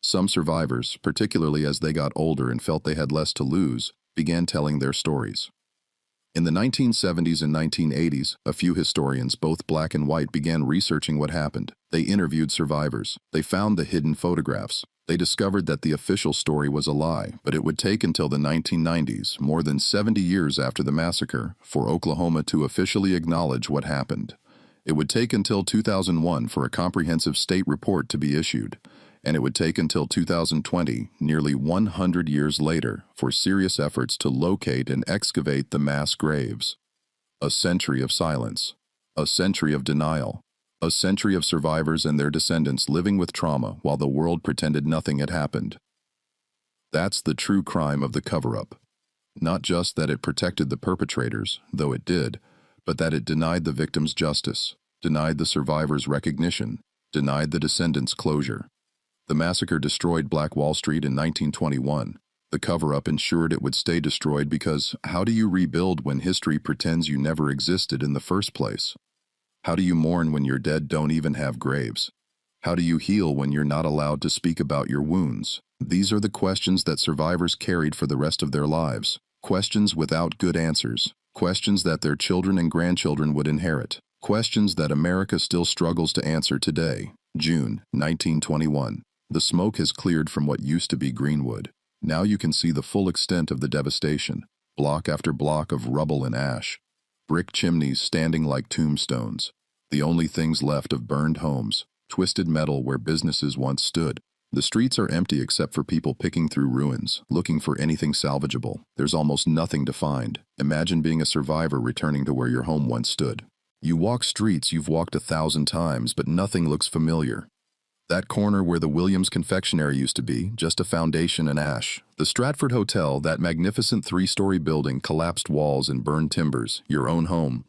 Some survivors, particularly as they got older and felt they had less to lose, began telling their stories. In the 1970s and 1980s, a few historians, both black and white, began researching what happened. They interviewed survivors. They found the hidden photographs. They discovered that the official story was a lie, but it would take until the 1990s, more than 70 years after the massacre, for Oklahoma to officially acknowledge what happened. It would take until 2001 for a comprehensive state report to be issued. And it would take until 2020, nearly 100 years later, for serious efforts to locate and excavate the mass graves. A century of silence. A century of denial. A century of survivors and their descendants living with trauma while the world pretended nothing had happened. That's the true crime of the cover-up. Not just that it protected the perpetrators, though it did, but that it denied the victims justice, denied the survivors recognition, denied the descendants closure. The massacre destroyed Black Wall Street in 1921. The cover-up ensured it would stay destroyed because how do you rebuild when history pretends you never existed in the first place? How do you mourn when your dead don't even have graves? How do you heal when you're not allowed to speak about your wounds? These are the questions that survivors carried for the rest of their lives. Questions without good answers. Questions that their children and grandchildren would inherit. Questions that America still struggles to answer today. June 1921. The smoke has cleared from what used to be Greenwood. Now you can see the full extent of the devastation, block after block of rubble and ash. Brick chimneys standing like tombstones, the only things left of burned homes, Twisted metal where businesses once stood. The streets are empty except for people picking through ruins, looking for anything salvageable. There's almost nothing to find. Imagine being a survivor returning to where your home once stood. You walk streets you've walked 1,000 times, but nothing looks familiar. That corner where the Williams confectionery used to be, just a foundation and ash. The Stratford Hotel, that magnificent 3-story building, collapsed walls and burned timbers, your own home.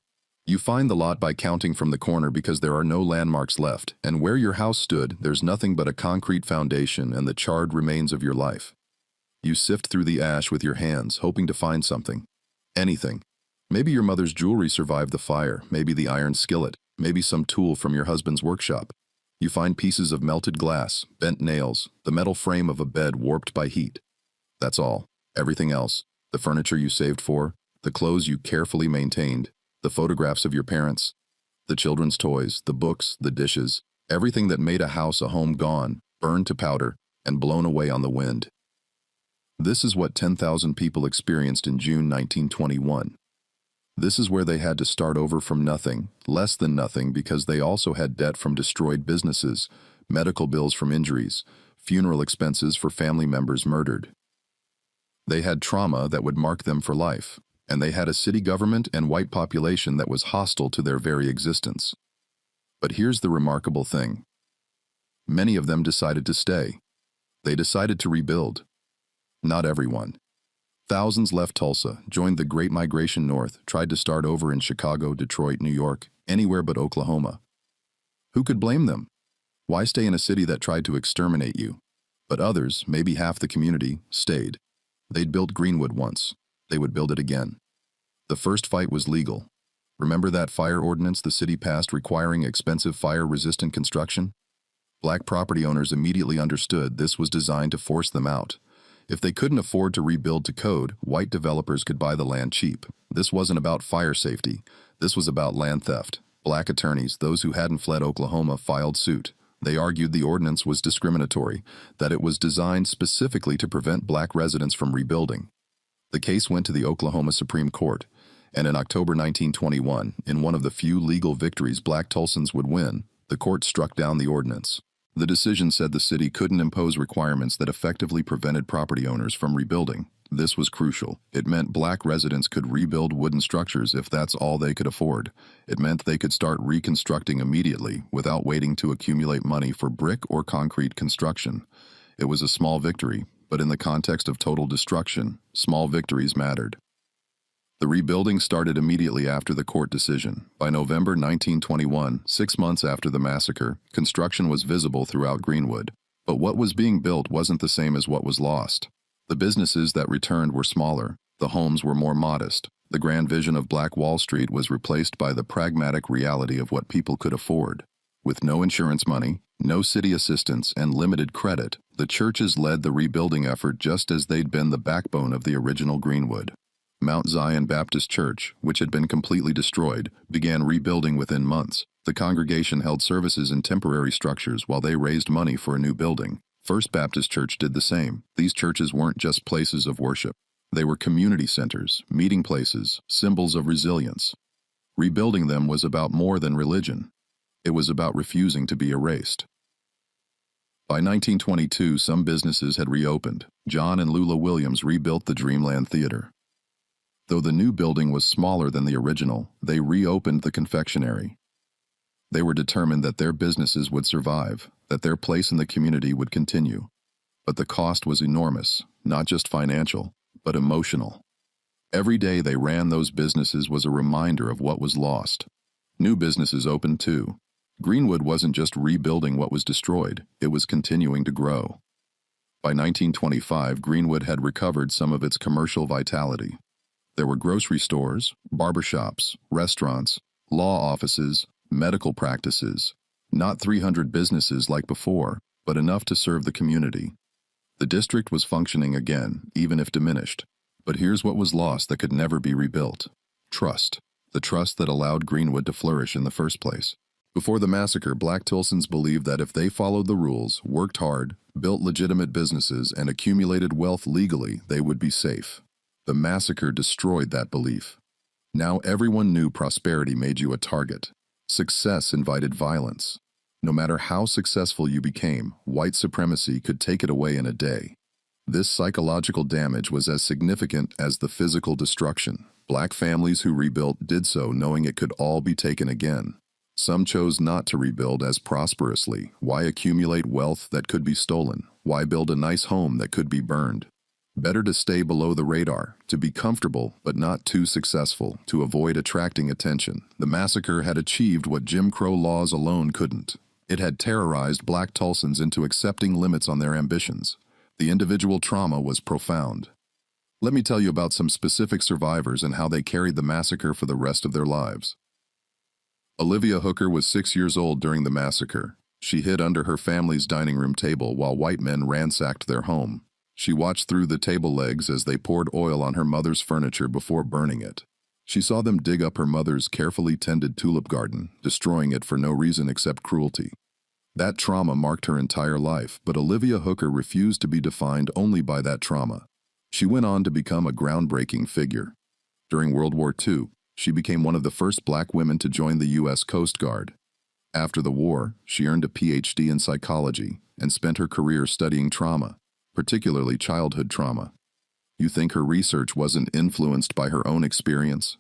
You find the lot by counting from the corner because there are no landmarks left, and where your house stood, there's nothing but a concrete foundation and the charred remains of your life. You sift through the ash with your hands, hoping to find something. Anything. Maybe your mother's jewelry survived the fire, maybe the iron skillet, maybe some tool from your husband's workshop. You find pieces of melted glass, bent nails, the metal frame of a bed warped by heat. That's all. Everything else, the furniture you saved for, the clothes you carefully maintained, the photographs of your parents, the children's toys, the books, the dishes, everything that made a house a home gone, burned to powder, and blown away on the wind. This is what 10,000 people experienced in June 1921. This is where they had to start over from nothing, less than nothing, because they also had debt from destroyed businesses, medical bills from injuries, funeral expenses for family members murdered. They had trauma that would mark them for life, and they had a city government and white population that was hostile to their very existence. But here's the remarkable thing. Many of them decided to stay. They decided to rebuild. Not everyone. Thousands left Tulsa, joined the Great Migration north, tried to start over in Chicago, Detroit, New York, anywhere but Oklahoma. Who could blame them? Why stay in a city that tried to exterminate you? But others, maybe half the community, stayed. They'd built Greenwood once. They would build it again. The first fight was legal. Remember that fire ordinance the city passed requiring expensive fire-resistant construction? Black property owners immediately understood this was designed to force them out. If they couldn't afford to rebuild to code, white developers could buy the land cheap. This wasn't about fire safety. This was about land theft. Black attorneys, those who hadn't fled Oklahoma, filed suit. They argued the ordinance was discriminatory, that it was designed specifically to prevent black residents from rebuilding. The case went to the Oklahoma Supreme Court, and in October 1921, in one of the few legal victories black Tulsans would win, the court struck down the ordinance. The decision said the city couldn't impose requirements that effectively prevented property owners from rebuilding. This was crucial. It meant black residents could rebuild wooden structures if that's all they could afford. It meant they could start reconstructing immediately without waiting to accumulate money for brick or concrete construction. It was a small victory, but in the context of total destruction, small victories mattered. The rebuilding started immediately after the court decision. By November 1921, 6 months after the massacre, construction was visible throughout Greenwood. But what was being built wasn't the same as what was lost. The businesses that returned were smaller. The homes were more modest. The grand vision of Black Wall Street was replaced by the pragmatic reality of what people could afford. With no insurance money, no city assistance, and limited credit, the churches led the rebuilding effort just as they'd been the backbone of the original Greenwood. Mount Zion Baptist Church, which had been completely destroyed, began rebuilding within months. The congregation held services in temporary structures while they raised money for a new building. First Baptist Church did the same. These churches weren't just places of worship. They were community centers, meeting places, symbols of resilience. Rebuilding them was about more than religion. It was about refusing to be erased. By 1922, some businesses had reopened. John and Lula Williams rebuilt the Dreamland Theater. Though the new building was smaller than the original, they reopened the confectionery. They were determined that their businesses would survive, that their place in the community would continue. But the cost was enormous, not just financial, but emotional. Every day they ran those businesses was a reminder of what was lost. New businesses opened too. Greenwood wasn't just rebuilding what was destroyed, it was continuing to grow. By 1925, Greenwood had recovered some of its commercial vitality. There were grocery stores, barbershops, restaurants, law offices, medical practices. Not 300 businesses like before, but enough to serve the community. The district was functioning again, even if diminished. But here's what was lost that could never be rebuilt. Trust. The trust that allowed Greenwood to flourish in the first place. Before the massacre, black Tulsans believed that if they followed the rules, worked hard, built legitimate businesses, and accumulated wealth legally, they would be safe. The massacre destroyed that belief. Now everyone knew prosperity made you a target. Success invited violence. No matter how successful you became, white supremacy could take it away in a day. This psychological damage was as significant as the physical destruction. Black families who rebuilt did so knowing it could all be taken again. Some chose not to rebuild as prosperously. Why accumulate wealth that could be stolen? Why build a nice home that could be burned? Better to stay below the radar, to be comfortable but not too successful, to avoid attracting attention. The massacre had achieved what Jim Crow laws alone couldn't. It had terrorized Black Tulsans into accepting limits on their ambitions. The individual trauma was profound. Let me tell you about some specific survivors and how they carried the massacre for the rest of their lives. Olivia Hooker was 6 years old during the massacre. She hid under her family's dining room table while white men ransacked their home. She watched through the table legs as they poured oil on her mother's furniture before burning it. She saw them dig up her mother's carefully tended tulip garden, destroying it for no reason except cruelty. That trauma marked her entire life, but Olivia Hooker refused to be defined only by that trauma. She went on to become a groundbreaking figure. During World War II, she became one of the first black women to join the U.S. Coast Guard. After the war, she earned a PhD in psychology and spent her career studying trauma, particularly childhood trauma. You think her research wasn't influenced by her own experience?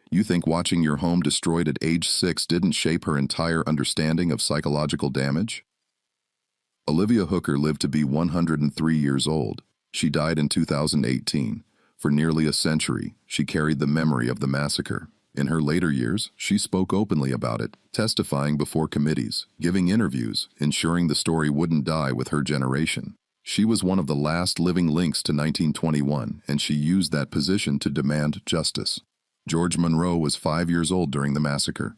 You think watching your home destroyed at age 6 didn't shape her entire understanding of psychological damage? Olivia Hooker lived to be 103 years old. She died in 2018. For nearly a century, she carried the memory of the massacre. In her later years, she spoke openly about it, testifying before committees, giving interviews, ensuring the story wouldn't die with her generation. She was one of the last living links to 1921, and she used that position to demand justice. George Monroe was 5 years old during the massacre.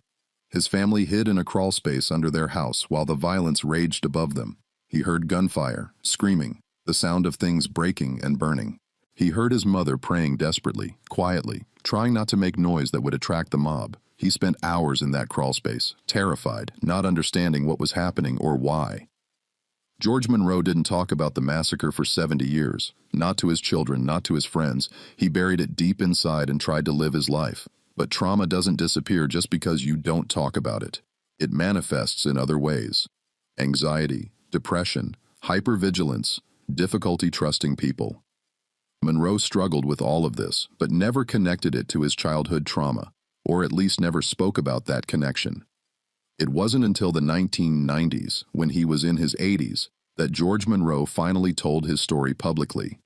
His family hid in a crawlspace under their house while the violence raged above them. He heard gunfire, screaming, the sound of things breaking and burning. He heard his mother praying desperately, quietly, trying not to make noise that would attract the mob. He spent hours in that crawlspace, terrified, not understanding what was happening or why. George Monroe didn't talk about the massacre for 70 years. Not to his children, not to his friends. He buried it deep inside and tried to live his life. But trauma doesn't disappear just because you don't talk about it. It manifests in other ways. Anxiety, depression, hypervigilance, difficulty trusting people. Monroe struggled with all of this, but never connected it to his childhood trauma, or at least never spoke about that connection. It wasn't until the 1990s, when he was in his 80s, that George Monroe finally told his story publicly.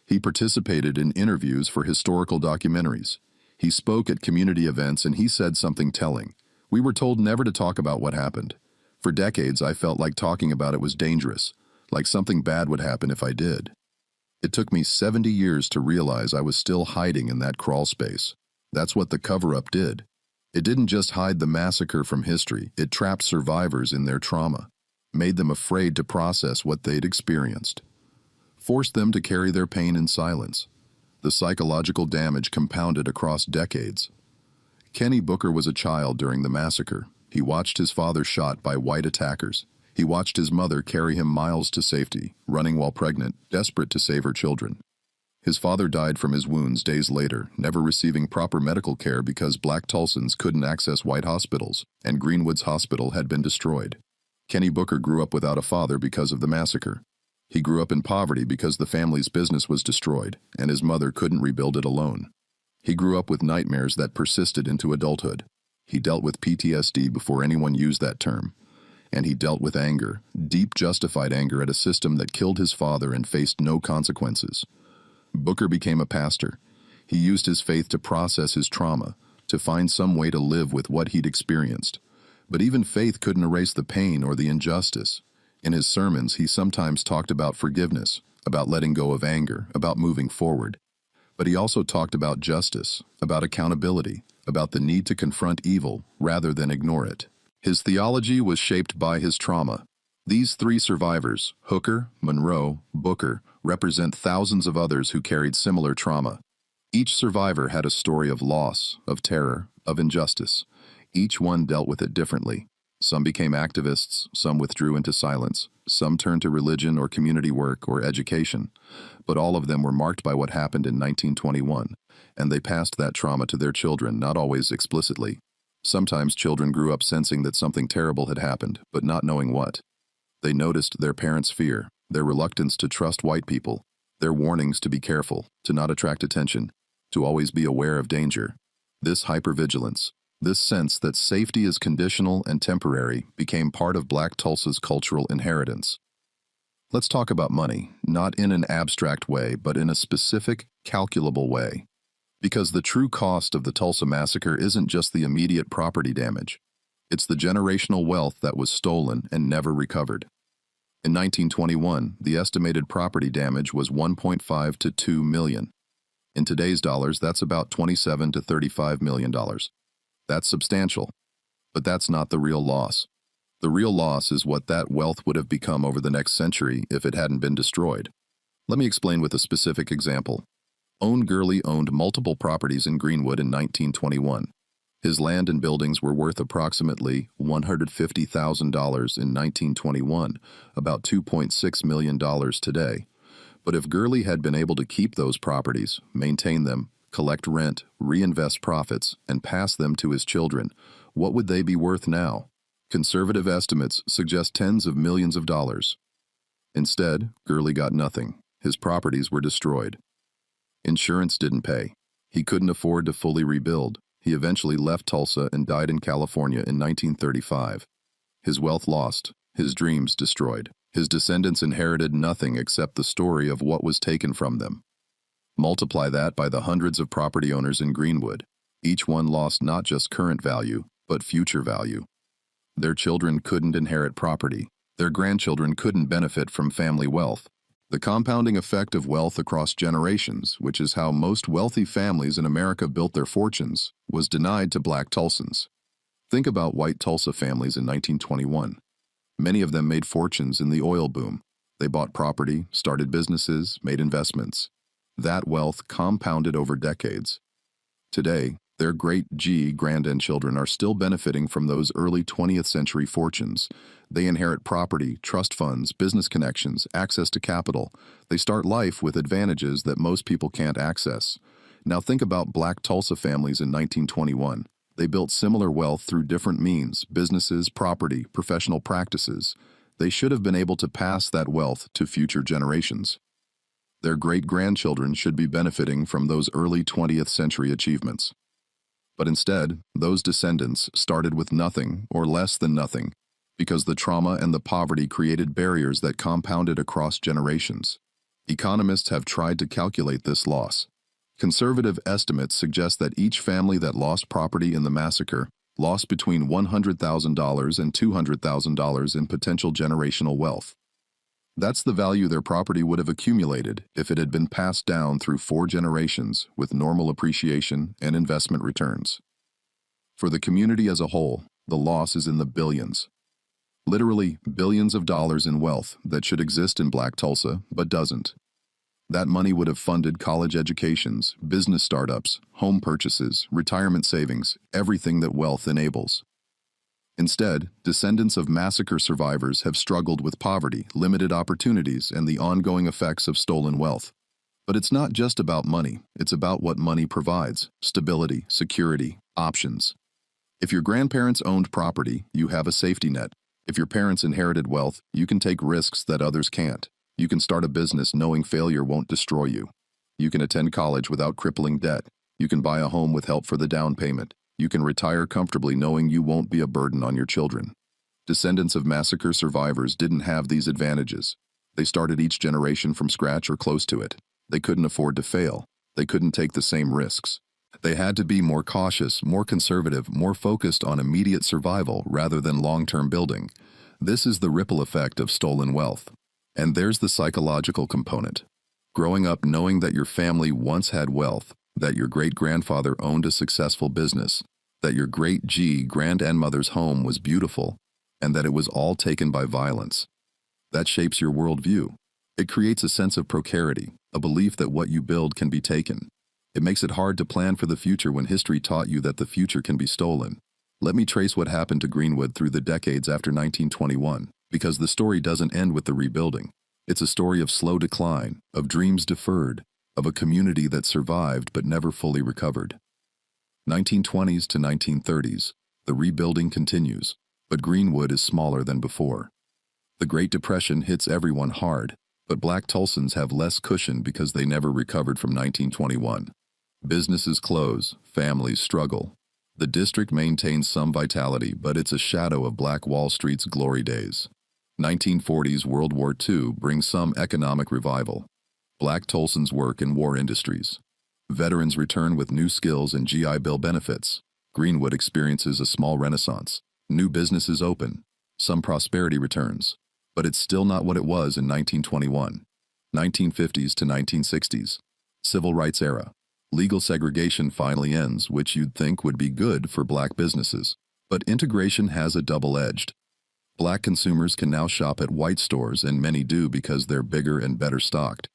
He participated in interviews for historical documentaries. He spoke at community events and he said something telling. We were told never to talk about what happened. For decades, I felt like talking about it was dangerous, like something bad would happen if I did. It took me 70 years to realize I was still hiding in that crawl space. That's what the cover-up did. It didn't just hide the massacre from history, it trapped survivors in their trauma, made them afraid to process what they'd experienced, forced them to carry their pain in silence. The psychological damage compounded across decades. Kenny Booker was a child during the massacre. He watched his father shot by white attackers. He watched his mother carry him miles to safety, running while pregnant, desperate to save her children. His father died from his wounds days later, never receiving proper medical care because Black Tulsans couldn't access white hospitals, and Greenwood's hospital had been destroyed. Kenny Booker grew up without a father because of the massacre. He grew up in poverty because the family's business was destroyed, and his mother couldn't rebuild it alone. He grew up with nightmares that persisted into adulthood. He dealt with PTSD before anyone used that term. And he dealt with anger, deep justified anger at a system that killed his father and faced no consequences. Booker became a pastor. He used his faith to process his trauma, to find some way to live with what he'd experienced. But even faith couldn't erase the pain or the injustice. In his sermons, he sometimes talked about forgiveness, about letting go of anger, about moving forward. But he also talked about justice, about accountability, about the need to confront evil rather than ignore it. His theology was shaped by his trauma. These three survivors, Hooker, Monroe, Booker, represent thousands of others who carried similar trauma. Each survivor had a story of loss, of terror, of injustice. Each one dealt with it differently. Some became activists, some withdrew into silence, some turned to religion or community work or education. But all of them were marked by what happened in 1921, and they passed that trauma to their children, not always explicitly. Sometimes children grew up sensing that something terrible had happened, but not knowing what. They noticed their parents' fear, their reluctance to trust white people, their warnings to be careful, to not attract attention, to always be aware of danger. This hypervigilance, this sense that safety is conditional and temporary, became part of Black Tulsa's cultural inheritance. Let's talk about money, not in an abstract way, but in a specific, calculable way. Because the true cost of the Tulsa Massacre isn't just the immediate property damage. It's the generational wealth that was stolen and never recovered. In 1921, the estimated property damage was 1.5 to 2 million. In today's dollars, that's about $27 to $35 million. That's substantial, but that's not the real loss. The real loss is what that wealth would have become over the next century if it hadn't been destroyed. Let me explain with a specific example. Owen Gurley owned multiple properties in Greenwood in 1921. His land and buildings were worth approximately $150,000 in 1921, about $2.6 million today. But if Gurley had been able to keep those properties, maintain them, collect rent, reinvest profits, and pass them to his children, what would they be worth now? Conservative estimates suggest tens of millions of dollars. Instead, Gurley got nothing. His properties were destroyed. Insurance didn't pay. He couldn't afford to fully rebuild. He eventually left Tulsa and died in California in 1935. His wealth lost, his dreams destroyed. His descendants inherited nothing except the story of what was taken from them. Multiply that by the hundreds of property owners in Greenwood. Each one lost not just current value, but future value. Their children couldn't inherit property. Their grandchildren couldn't benefit from family wealth. The compounding effect of wealth across generations, which is how most wealthy families in America built their fortunes, was denied to Black Tulsans. Think about white Tulsa families in 1921. Many of them made fortunes in the oil boom. They bought property, started businesses, made investments. That wealth compounded over decades. Today, their great-grandchildren are still benefiting from those early 20th century fortunes. They inherit property, trust funds, business connections, access to capital. They start life with advantages that most people can't access. Now think about Black Tulsa families in 1921. They built similar wealth through different means: businesses, property, professional practices. They should have been able to pass that wealth to future generations. Their great-grandchildren should be benefiting from those early 20th century achievements. But instead, those descendants started with nothing or less than nothing because the trauma and the poverty created barriers that compounded across generations. Economists have tried to calculate this loss. Conservative estimates suggest that each family that lost property in the massacre lost between $100,000 and $200,000 in potential generational wealth. That's the value their property would have accumulated if it had been passed down through 4 generations with normal appreciation and investment returns. For the community as a whole, the loss is in the billions. Literally billions of dollars in wealth that should exist in Black Tulsa but doesn't. That money would have funded college educations, business startups, home purchases, retirement savings, everything that wealth enables. Instead, descendants of massacre survivors have struggled with poverty, limited opportunities, and the ongoing effects of stolen wealth. But it's not just about money, it's about what money provides: stability, security, options. If your grandparents owned property, you have a safety net. If your parents inherited wealth, you can take risks that others can't. You can start a business knowing failure won't destroy you. You can attend college without crippling debt. You can buy a home with help for the down payment. You can retire comfortably knowing you won't be a burden on your children. Descendants of massacre survivors didn't have these advantages. They started each generation from scratch or close to it. They couldn't afford to fail. They couldn't take the same risks. They had to be more cautious, more conservative, more focused on immediate survival rather than long-term building. This is the ripple effect of stolen wealth. And there's the psychological component. Growing up knowing that your family once had wealth, that your great-grandfather owned a successful business, that your great-grandmother's home was beautiful, and that it was all taken by violence. That shapes your worldview. It creates a sense of precarity, a belief that what you build can be taken. It makes it hard to plan for the future when history taught you that the future can be stolen. Let me trace what happened to Greenwood through the decades after 1921, because the story doesn't end with the rebuilding. It's a story of slow decline, of dreams deferred, of a community that survived but never fully recovered. 1920s to 1930s. The rebuilding continues, but Greenwood is smaller than before. The Great Depression hits everyone hard, but Black Tulsans have less cushion because they never recovered from 1921. Businesses close, families struggle. The district maintains some vitality, but it's a shadow of Black Wall Street's glory days. 1940s World War II brings some economic revival. Black Tulsans work in war industries. Veterans return with new skills and GI Bill benefits. Greenwood experiences a small renaissance. New businesses open. Some prosperity returns. But it's still not what it was in 1921. 1950s to 1960s. Civil rights era. Legal segregation finally ends, which you'd think would be good for Black businesses. But integration has a double-edged. Black consumers can now shop at white stores, and many do because they're bigger and better stocked.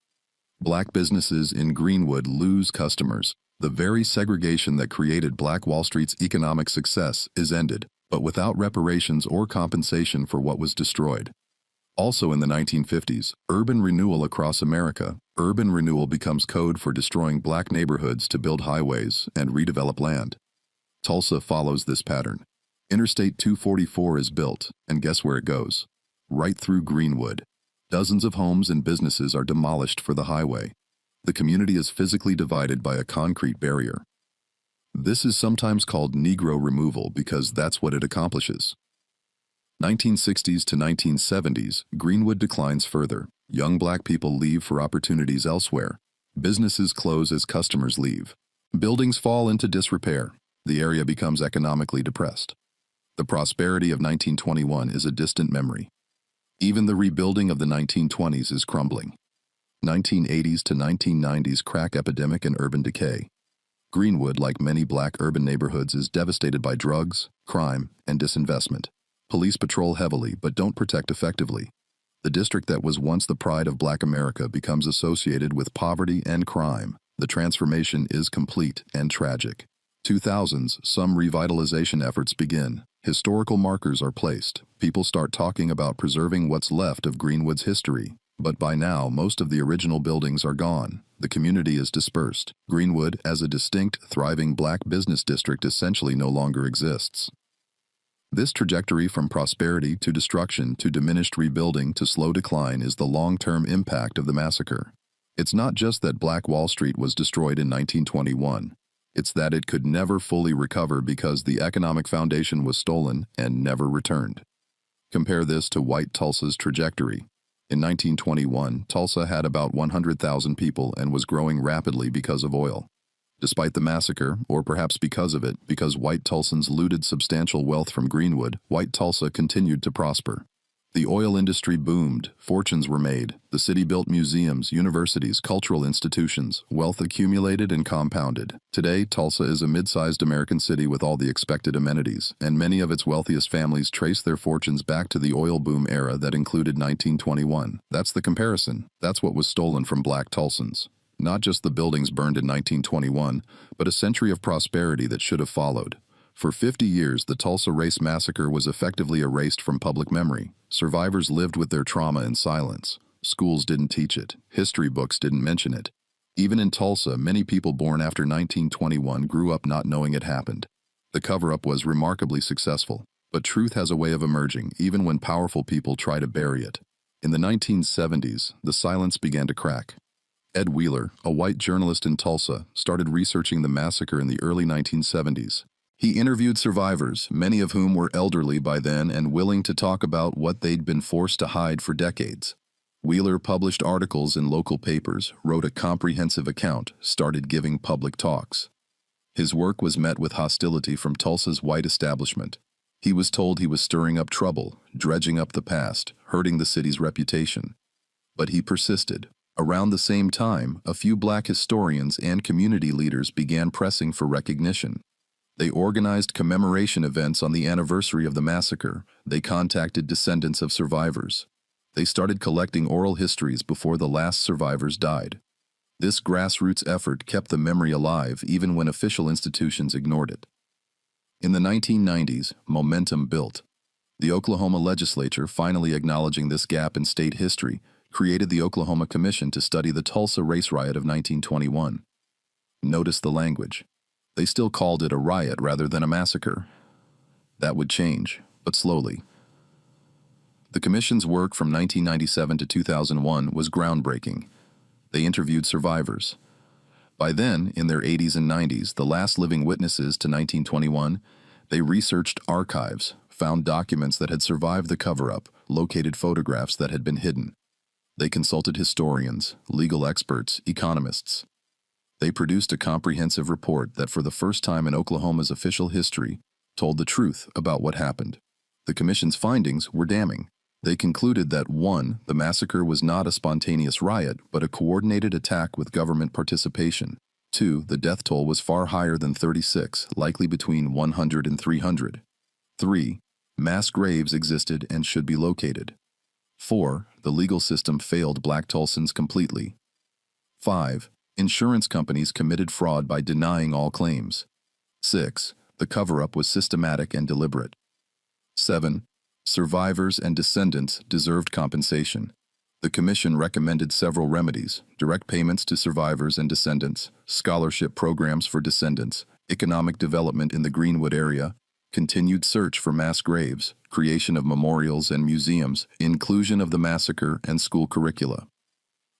Black businesses in Greenwood lose customers. The very segregation that created Black Wall Street's economic success is ended, but without reparations or compensation for what was destroyed. Also in the 1950s, urban renewal across America. Urban renewal becomes code for destroying Black neighborhoods to build highways and redevelop land. Tulsa follows this pattern. Interstate 244 is built, and guess where it goes? Right through Greenwood. Dozens of homes and businesses are demolished for the highway. The community is physically divided by a concrete barrier. This is sometimes called Negro removal because that's what it accomplishes. 1960s to 1970s, Greenwood declines further. Young Black people leave for opportunities elsewhere. Businesses close as customers leave. Buildings fall into disrepair. The area becomes economically depressed. The prosperity of 1921 is a distant memory. Even the rebuilding of the 1920s is crumbling. 1980s to 1990s crack epidemic and urban decay. Greenwood, like many Black urban neighborhoods, is devastated by drugs, crime, and disinvestment. Police patrol heavily but don't protect effectively. The district that was once the pride of Black America becomes associated with poverty and crime. The transformation is complete and tragic. 2000s, some revitalization efforts begin. Historical markers are placed. People start talking about preserving what's left of Greenwood's history. But by now, most of the original buildings are gone. The community is dispersed. Greenwood, as a distinct, thriving Black business district, essentially no longer exists. This trajectory from prosperity to destruction to diminished rebuilding to slow decline is the long-term impact of the massacre. It's not just that Black Wall Street was destroyed in 1921. It's that it could never fully recover because the economic foundation was stolen and never returned. Compare this to white Tulsa's trajectory. In 1921, Tulsa had about 100,000 people and was growing rapidly because of oil. Despite the massacre, or perhaps because of it, because white Tulsans looted substantial wealth from Greenwood, white Tulsa continued to prosper. The oil industry boomed, fortunes were made, the city built museums, universities, cultural institutions, wealth accumulated and compounded. Today, Tulsa is a mid-sized American city with all the expected amenities, and many of its wealthiest families trace their fortunes back to the oil boom era that included 1921. That's the comparison. That's what was stolen from Black Tulsans. Not just the buildings burned in 1921, but a century of prosperity that should have followed. For 50 years, the Tulsa Race Massacre was effectively erased from public memory. Survivors lived with their trauma in silence. Schools didn't teach it. History books didn't mention it. Even in Tulsa, many people born after 1921 grew up not knowing it happened. The cover-up was remarkably successful, but truth has a way of emerging, even when powerful people try to bury it. In the 1970s, the silence began to crack. Ed Wheeler, a white journalist in Tulsa, started researching the massacre in the early 1970s. He interviewed survivors, many of whom were elderly by then and willing to talk about what they'd been forced to hide for decades. Wheeler published articles in local papers, wrote a comprehensive account, started giving public talks. His work was met with hostility from Tulsa's white establishment. He was told he was stirring up trouble, dredging up the past, hurting the city's reputation. But he persisted. Around the same time, a few Black historians and community leaders began pressing for recognition. They organized commemoration events on the anniversary of the massacre. They contacted descendants of survivors. They started collecting oral histories before the last survivors died. This grassroots effort kept the memory alive even when official institutions ignored it. In the 1990s, momentum built. The Oklahoma legislature, finally acknowledging this gap in state history, created the Oklahoma Commission to study the Tulsa race riot of 1921. Notice the language. They still called it a riot rather than a massacre. That would change, but slowly. The Commission's work from 1997 to 2001 was groundbreaking. They interviewed survivors. By then, in their 80s and 90s, the last living witnesses to 1921, they researched archives, found documents that had survived the cover-up, located photographs that had been hidden. They consulted historians, legal experts, economists. They produced a comprehensive report that for the first time in Oklahoma's official history told the truth about what happened. The Commission's findings were damning. They concluded that 1. The massacre was not a spontaneous riot, but a coordinated attack with government participation. 2. The death toll was far higher than 36, likely between 100 and 300. 3. Mass graves existed and should be located. 4. The legal system failed Black Tulsans completely. 5. Insurance companies committed fraud by denying all claims. 6. The cover-up was systematic and deliberate. 7. Survivors and descendants deserved compensation. The Commission recommended several remedies: direct payments to survivors and descendants, scholarship programs for descendants, economic development in the Greenwood area, continued search for mass graves, creation of memorials and museums, inclusion of the massacre and school curricula.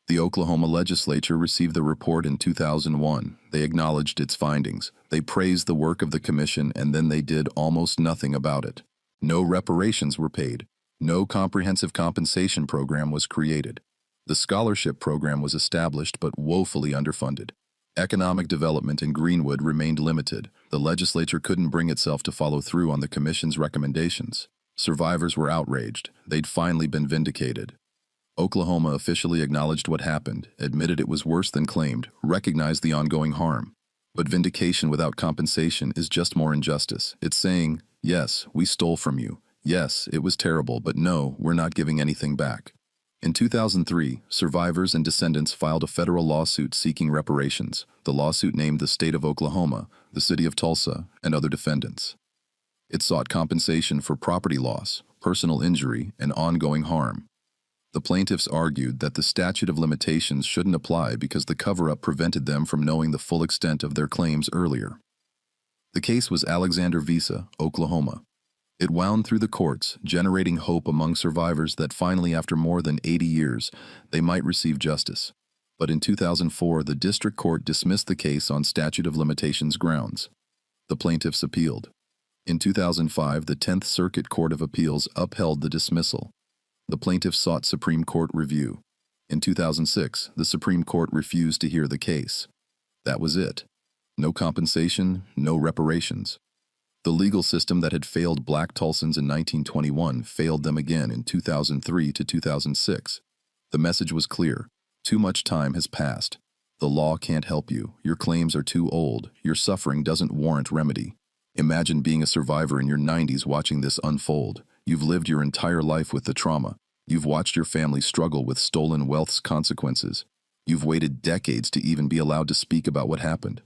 The Oklahoma legislature received the report in 2001. They acknowledged its findings. They praised the work of the Commission, and then they did almost nothing about it. No reparations were paid. No comprehensive compensation program was created. The scholarship program was established but woefully underfunded. Economic development in Greenwood remained limited. The legislature couldn't bring itself to follow through on the Commission's recommendations. Survivors were outraged. They'd finally been vindicated. Oklahoma officially acknowledged what happened, admitted it was worse than claimed, recognized the ongoing harm. But vindication without compensation is just more injustice. It's saying, yes, we stole from you. Yes, it was terrible, but no, we're not giving anything back. In 2003, survivors and descendants filed a federal lawsuit seeking reparations. The lawsuit named the state of Oklahoma, the city of Tulsa, and other defendants. It sought compensation for property loss, personal injury, and ongoing harm. The plaintiffs argued that the statute of limitations shouldn't apply because the cover-up prevented them from knowing the full extent of their claims earlier. The case was Alexander Visa, Oklahoma. It wound through the courts, generating hope among survivors that finally, after more than 80 years, they might receive justice. But in 2004, the district court dismissed the case on statute of limitations grounds. The plaintiffs appealed. In 2005, the 10th Circuit Court of Appeals upheld the dismissal. The plaintiffs sought Supreme Court review. In 2006, the Supreme Court refused to hear the case. That was it. No compensation, no reparations. The legal system that had failed Black Tulsans in 1921 failed them again in 2003 to 2006. The message was clear. Too much time has passed. The law can't help you. Your claims are too old. Your suffering doesn't warrant remedy. Imagine being a survivor in your 90s watching this unfold. You've lived your entire life with the trauma. You've watched your family struggle with stolen wealth's consequences. You've waited decades to even be allowed to speak about what happened.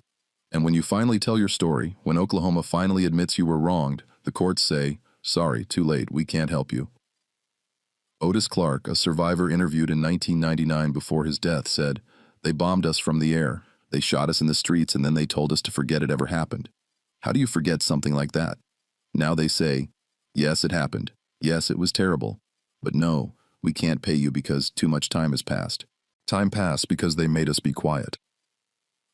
And when you finally tell your story, when Oklahoma finally admits you were wronged, the courts say, sorry, too late, we can't help you. Otis Clark, a survivor interviewed in 1999 before his death, said, "They bombed us from the air. They shot us in the streets and then they told us to forget it ever happened. How do you forget something like that? Now they say, yes, it happened. Yes, it was terrible. But no, we can't pay you because too much time has passed. Time passed because they made us be quiet."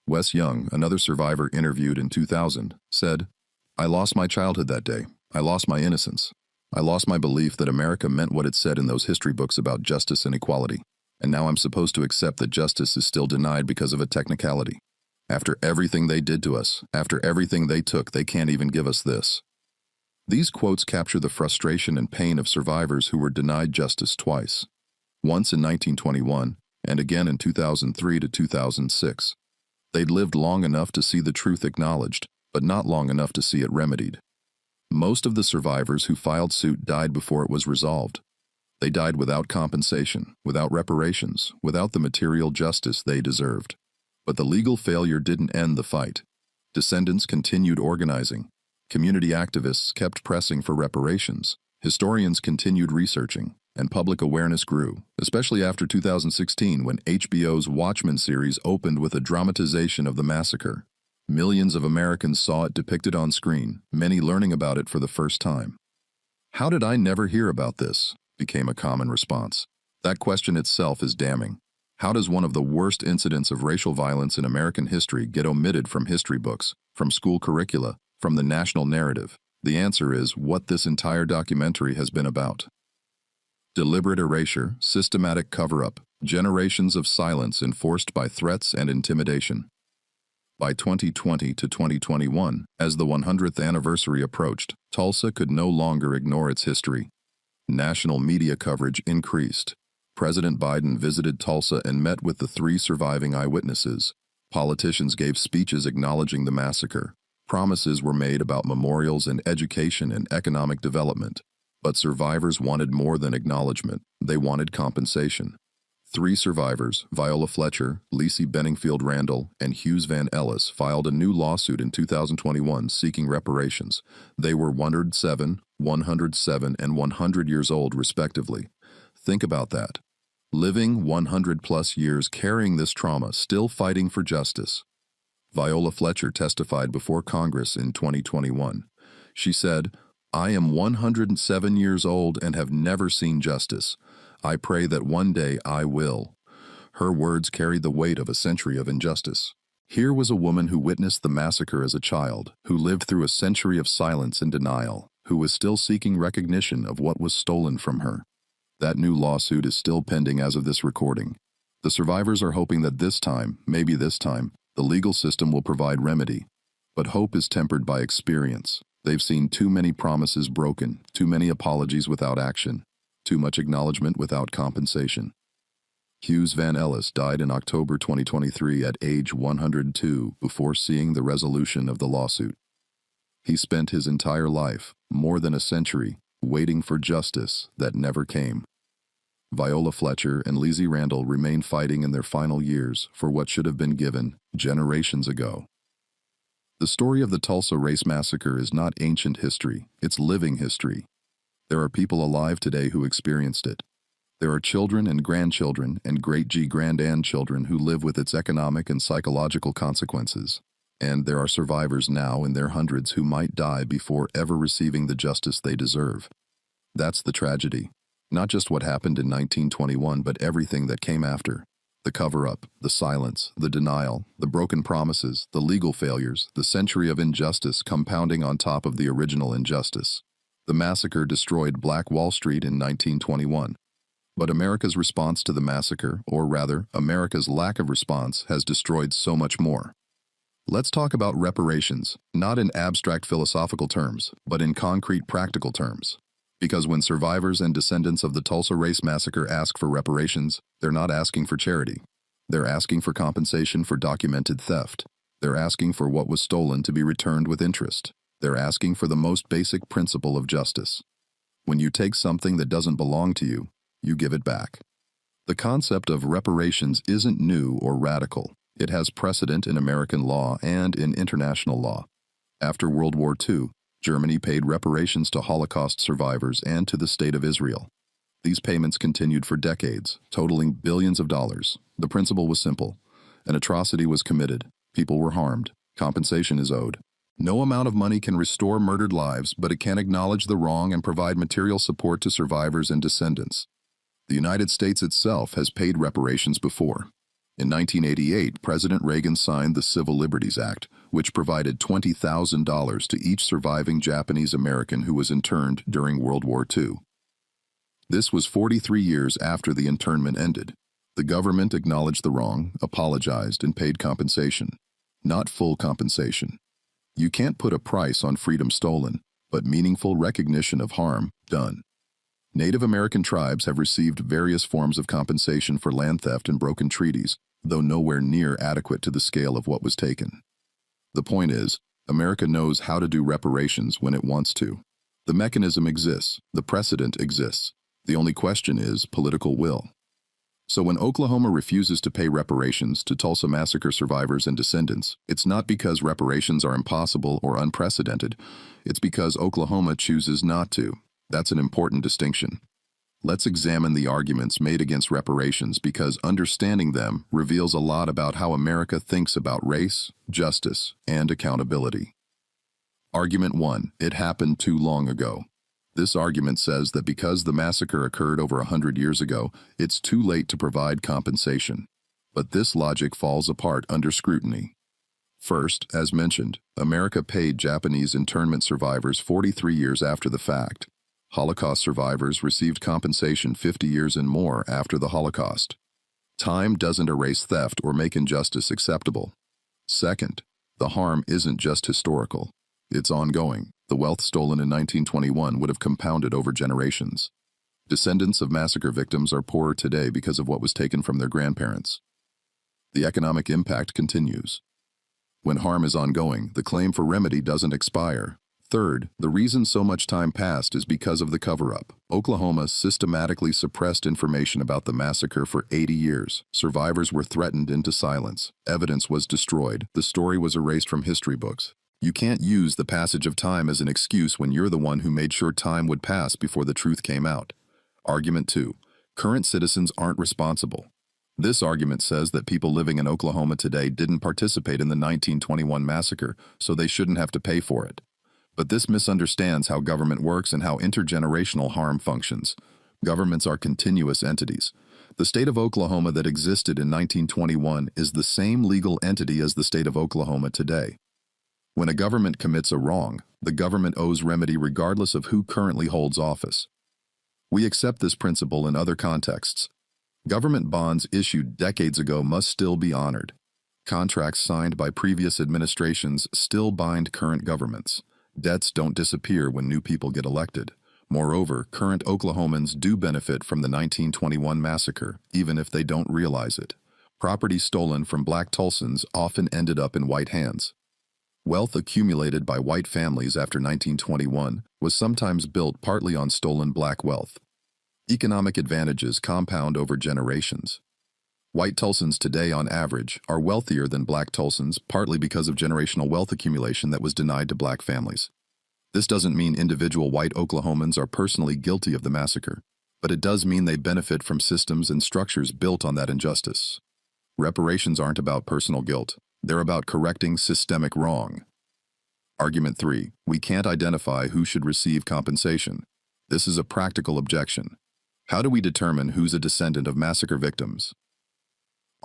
Wes Young, another survivor interviewed in 2000, said, "I lost my childhood that day. I lost my innocence. I lost my belief that America meant what it said in those history books about justice and equality. And now I'm supposed to accept that justice is still denied because of a technicality. After everything they did to us, after everything they took, they can't even give us this." These quotes capture the frustration and pain of survivors who were denied justice twice. Once in 1921, and again in 2003 to 2006. They'd lived long enough to see the truth acknowledged, but not long enough to see it remedied. Most of the survivors who filed suit died before it was resolved. They died without compensation, without reparations, without the material justice they deserved. But the legal failure didn't end the fight. Descendants continued organizing. Community activists kept pressing for reparations. Historians continued researching, and public awareness grew, especially after 2016 when HBO's Watchmen series opened with a dramatization of the massacre. Millions of Americans saw it depicted on screen, many learning about it for the first time. "How did I never hear about this?" became a common response. That question itself is damning. How does one of the worst incidents of racial violence in American history get omitted from history books, from school curricula, from the national narrative? The answer is what this entire documentary has been about. Deliberate erasure, systematic cover-up, generations of silence enforced by threats and intimidation. By 2020 to 2021, as the 100th anniversary approached, Tulsa could no longer ignore its history. National media coverage increased. President Biden visited Tulsa and met with the 3 surviving eyewitnesses. Politicians gave speeches acknowledging the massacre. Promises were made about memorials and education and economic development. But survivors wanted more than acknowledgement. They wanted compensation. 3 survivors, Viola Fletcher, Lacey Benningfield Randall, and Hughes Van Ellis, filed a new lawsuit in 2021 seeking reparations. They were 107, 107, and 100 years old, respectively. Think about that. Living 100-plus years carrying this trauma, still fighting for justice. Viola Fletcher testified before Congress in 2021. She said, "I am 107 years old and have never seen justice. I pray that one day I will." Her words carried the weight of a century of injustice. Here was a woman who witnessed the massacre as a child, who lived through a century of silence and denial, who was still seeking recognition of what was stolen from her. That new lawsuit is still pending as of this recording. The survivors are hoping that this time, maybe this time, the legal system will provide remedy. But hope is tempered by experience. They've seen too many promises broken, too many apologies without action, too much acknowledgement without compensation. Hughes Van Ellis died in October 2023 at age 102 before seeing the resolution of the lawsuit. He spent his entire life, more than a century, waiting for justice that never came. Viola Fletcher and Lacey Randall remain fighting in their final years for what should have been given generations ago. The story of the Tulsa Race Massacre is not ancient history, it's living history. There are people alive today who experienced it. There are children and grandchildren and great-grandchildren who live with its economic and psychological consequences. And there are survivors now in their hundreds who might die before ever receiving the justice they deserve. That's the tragedy. Not just what happened in 1921, but everything that came after. The cover-up, the silence, the denial, the broken promises, the legal failures, the century of injustice compounding on top of the original injustice. The massacre destroyed Black Wall Street in 1921. But America's response to the massacre, or rather, America's lack of response, has destroyed so much more. Let's talk about reparations, not in abstract philosophical terms, but in concrete practical terms. Because when survivors and descendants of the Tulsa Race Massacre ask for reparations, they're not asking for charity. They're asking for compensation for documented theft. They're asking for what was stolen to be returned with interest. They're asking for the most basic principle of justice. When you take something that doesn't belong to you, you give it back. The concept of reparations isn't new or radical. It has precedent in American law and in international law. After World War II, Germany paid reparations to Holocaust survivors and to the State of Israel. These payments continued for decades, totaling billions of dollars. The principle was simple. An atrocity was committed. People were harmed. Compensation is owed. No amount of money can restore murdered lives, but it can acknowledge the wrong and provide material support to survivors and descendants. The United States itself has paid reparations before. In 1988, President Reagan signed the Civil Liberties Act, which provided $20,000 to each surviving Japanese American who was interned during World War II. This was 43 years after the internment ended. The government acknowledged the wrong, apologized, and paid compensation. Not full compensation. You can't put a price on freedom stolen, but meaningful recognition of harm done. Native American tribes have received various forms of compensation for land theft and broken treaties, though nowhere near adequate to the scale of what was taken. The point is, America knows how to do reparations when it wants to. The mechanism exists, the precedent exists. The only question is political will. So when Oklahoma refuses to pay reparations to Tulsa Massacre survivors and descendants, it's not because reparations are impossible or unprecedented. It's because Oklahoma chooses not to. That's an important distinction. Let's examine the arguments made against reparations because understanding them reveals a lot about how America thinks about race, justice, and accountability. Argument 1. It happened too long ago. This argument says that because the massacre occurred over 100 years ago, it's too late to provide compensation. But this logic falls apart under scrutiny. First, as mentioned, America paid Japanese internment survivors 43 years after the fact. Holocaust survivors received compensation 50 years and more after the Holocaust. Time doesn't erase theft or make injustice acceptable. Second, the harm isn't just historical. It's ongoing. The wealth stolen in 1921 would have compounded over generations. Descendants of massacre victims are poorer today because of what was taken from their grandparents. The economic impact continues. When harm is ongoing, the claim for remedy doesn't expire. Third, the reason so much time passed is because of the cover-up. Oklahoma systematically suppressed information about the massacre for 80 years. Survivors were threatened into silence. Evidence was destroyed. The story was erased from history books. You can't use the passage of time as an excuse when you're the one who made sure time would pass before the truth came out. Argument 2. Current citizens aren't responsible. This argument says that people living in Oklahoma today didn't participate in the 1921 massacre, so they shouldn't have to pay for it. But this misunderstands how government works and how intergenerational harm functions. Governments are continuous entities. The state of Oklahoma that existed in 1921 is the same legal entity as the state of Oklahoma today. When a government commits a wrong, the government owes remedy regardless of who currently holds office. We accept this principle in other contexts. Government bonds issued decades ago must still be honored. Contracts signed by previous administrations still bind current governments. Debts don't disappear when new people get elected. Moreover, current Oklahomans do benefit from the 1921 massacre, even if they don't realize it. Property stolen from black Tulsans often ended up in white hands. Wealth accumulated by white families after 1921 was sometimes built partly on stolen black wealth. Economic advantages compound over generations. White Tulsans today, on average, are wealthier than black Tulsans, partly because of generational wealth accumulation that was denied to black families. This doesn't mean individual white Oklahomans are personally guilty of the massacre, but it does mean they benefit from systems and structures built on that injustice. Reparations aren't about personal guilt. They're about correcting systemic wrong. Argument 3. We can't identify who should receive compensation. This is a practical objection. How do we determine who's a descendant of massacre victims?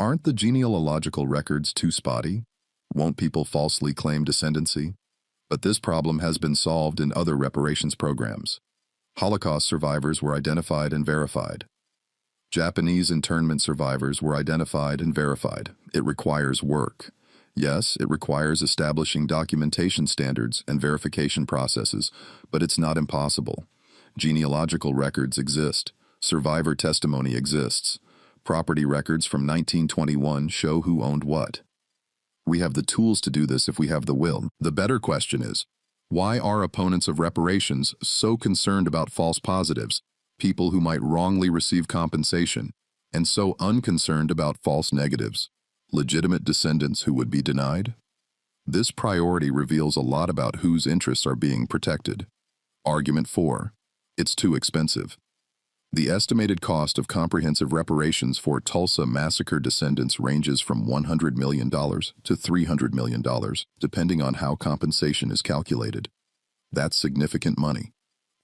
Aren't the genealogical records too spotty? Won't people falsely claim descendancy? But this problem has been solved in other reparations programs. Holocaust survivors were identified and verified. Japanese internment survivors were identified and verified. It requires work. Yes, it requires establishing documentation standards and verification processes, but it's not impossible. Genealogical records exist. Survivor testimony exists. Property records from 1921 show who owned what. We have the tools to do this if we have the will. The better question is, why are opponents of reparations so concerned about false positives, people who might wrongly receive compensation, and so unconcerned about false negatives, legitimate descendants who would be denied? This priority reveals a lot about whose interests are being protected. Argument 4. It's too expensive. The estimated cost of comprehensive reparations for Tulsa massacre descendants ranges from $100 million to $300 million, depending on how compensation is calculated. That's significant money.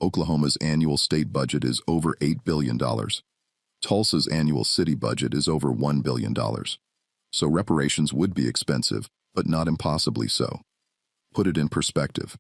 Oklahoma's annual state budget is over $8 billion. Tulsa's annual city budget is over $1 billion. So reparations would be expensive, but not impossibly so. Put it in perspective.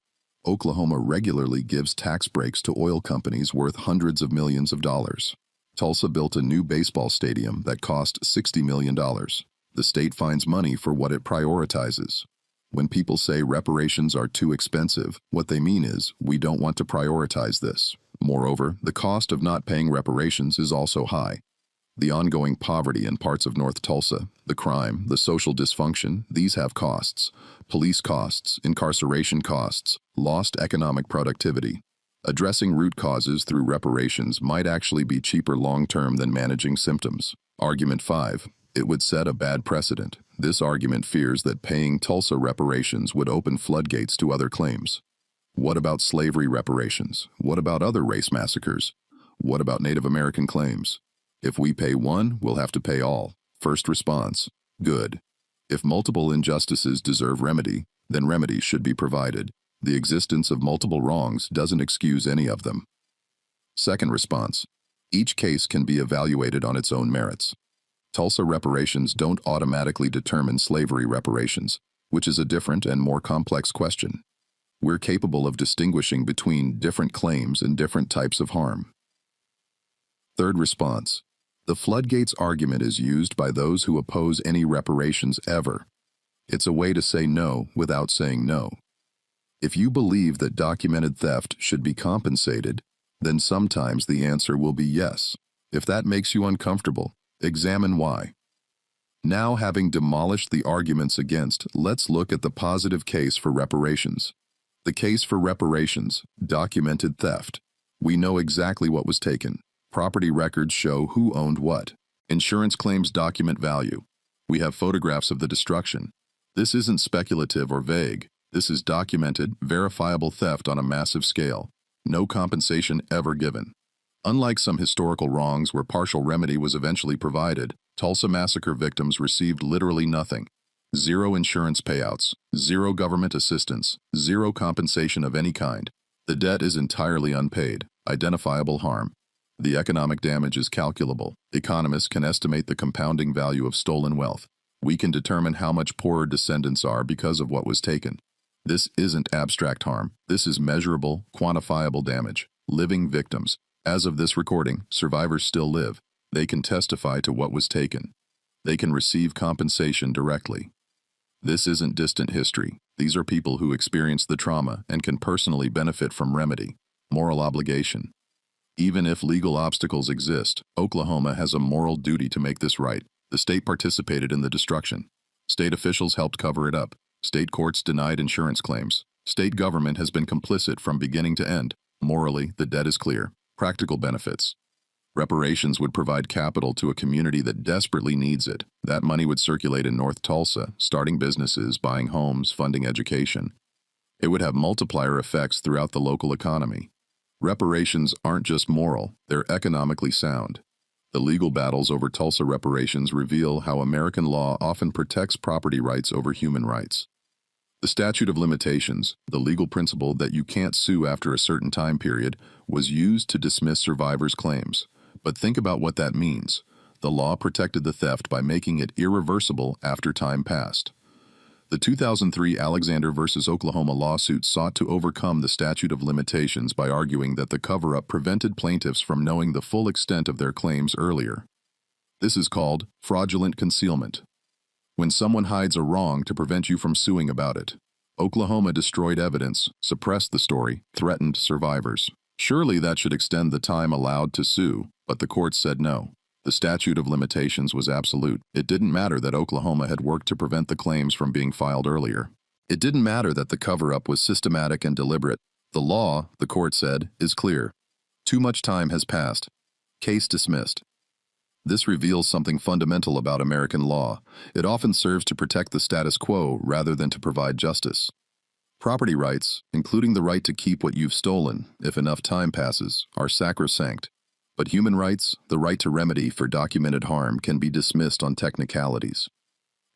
Oklahoma regularly gives tax breaks to oil companies worth hundreds of millions of dollars. Tulsa built a new baseball stadium that cost $60 million. The state finds money for what it prioritizes. When people say reparations are too expensive, what they mean is, we don't want to prioritize this. Moreover, the cost of not paying reparations is also high. The ongoing poverty in parts of North Tulsa, the crime, the social dysfunction, these have costs. Police costs, incarceration costs, lost economic productivity. Addressing root causes through reparations might actually be cheaper long-term than managing symptoms. Argument 5. It would set a bad precedent. This argument fears that paying Tulsa reparations would open floodgates to other claims. What about slavery reparations? What about other race massacres? What about Native American claims? If we pay one, we'll have to pay all. First response: good. If multiple injustices deserve remedy, then remedy should be provided. The existence of multiple wrongs doesn't excuse any of them. Second response: each case can be evaluated on its own merits. Tulsa reparations don't automatically determine slavery reparations, which is a different and more complex question. We're capable of distinguishing between different claims and different types of harm. Third response: the floodgates argument is used by those who oppose any reparations ever. It's a way to say no without saying no. If you believe that documented theft should be compensated, then sometimes the answer will be yes. If that makes you uncomfortable, examine why. Now, having demolished the arguments against, let's look at the positive case for reparations. The case for reparations: documented theft. We know exactly what was taken. Property records show who owned what. Insurance claims document value. We have photographs of the destruction. This isn't speculative or vague. This is documented, verifiable theft on a massive scale. No compensation ever given. Unlike some historical wrongs where partial remedy was eventually provided, Tulsa Massacre victims received literally nothing. Zero insurance payouts, zero government assistance, zero compensation of any kind. The debt is entirely unpaid, identifiable harm. The economic damage is calculable. Economists can estimate the compounding value of stolen wealth. We can determine how much poorer descendants are because of what was taken. This isn't abstract harm. This is measurable, quantifiable damage. Living victims. As of this recording, survivors still live. They can testify to what was taken. They can receive compensation directly. This isn't distant history. These are people who experienced the trauma and can personally benefit from remedy. Moral obligation. Even if legal obstacles exist, Oklahoma has a moral duty to make this right. The state participated in the destruction. State officials helped cover it up. State courts denied insurance claims. State government has been complicit from beginning to end. Morally, the debt is clear. Practical benefits. Reparations would provide capital to a community that desperately needs it. That money would circulate in North Tulsa, starting businesses, buying homes, funding education. It would have multiplier effects throughout the local economy. Reparations aren't just moral, they're economically sound. The legal battles over Tulsa reparations reveal how American law often protects property rights over human rights. The statute of limitations, the legal principle that you can't sue after a certain time period, was used to dismiss survivors' claims. But think about what that means. The law protected the theft by making it irreversible after time passed. The 2003 Alexander v. Oklahoma lawsuit sought to overcome the statute of limitations by arguing that the cover-up prevented plaintiffs from knowing the full extent of their claims earlier. This is called fraudulent concealment. When someone hides a wrong to prevent you from suing about it. Oklahoma destroyed evidence, suppressed the story, threatened survivors. Surely that should extend the time allowed to sue, but the courts said no. The statute of limitations was absolute. It didn't matter that Oklahoma had worked to prevent the claims from being filed earlier. It didn't matter that the cover-up was systematic and deliberate. The law, the court said, is clear. Too much time has passed. Case dismissed. This reveals something fundamental about American law. It often serves to protect the status quo rather than to provide justice. Property rights, including the right to keep what you've stolen, if enough time passes, are sacrosanct. But human rights, the right to remedy for documented harm, can be dismissed on technicalities.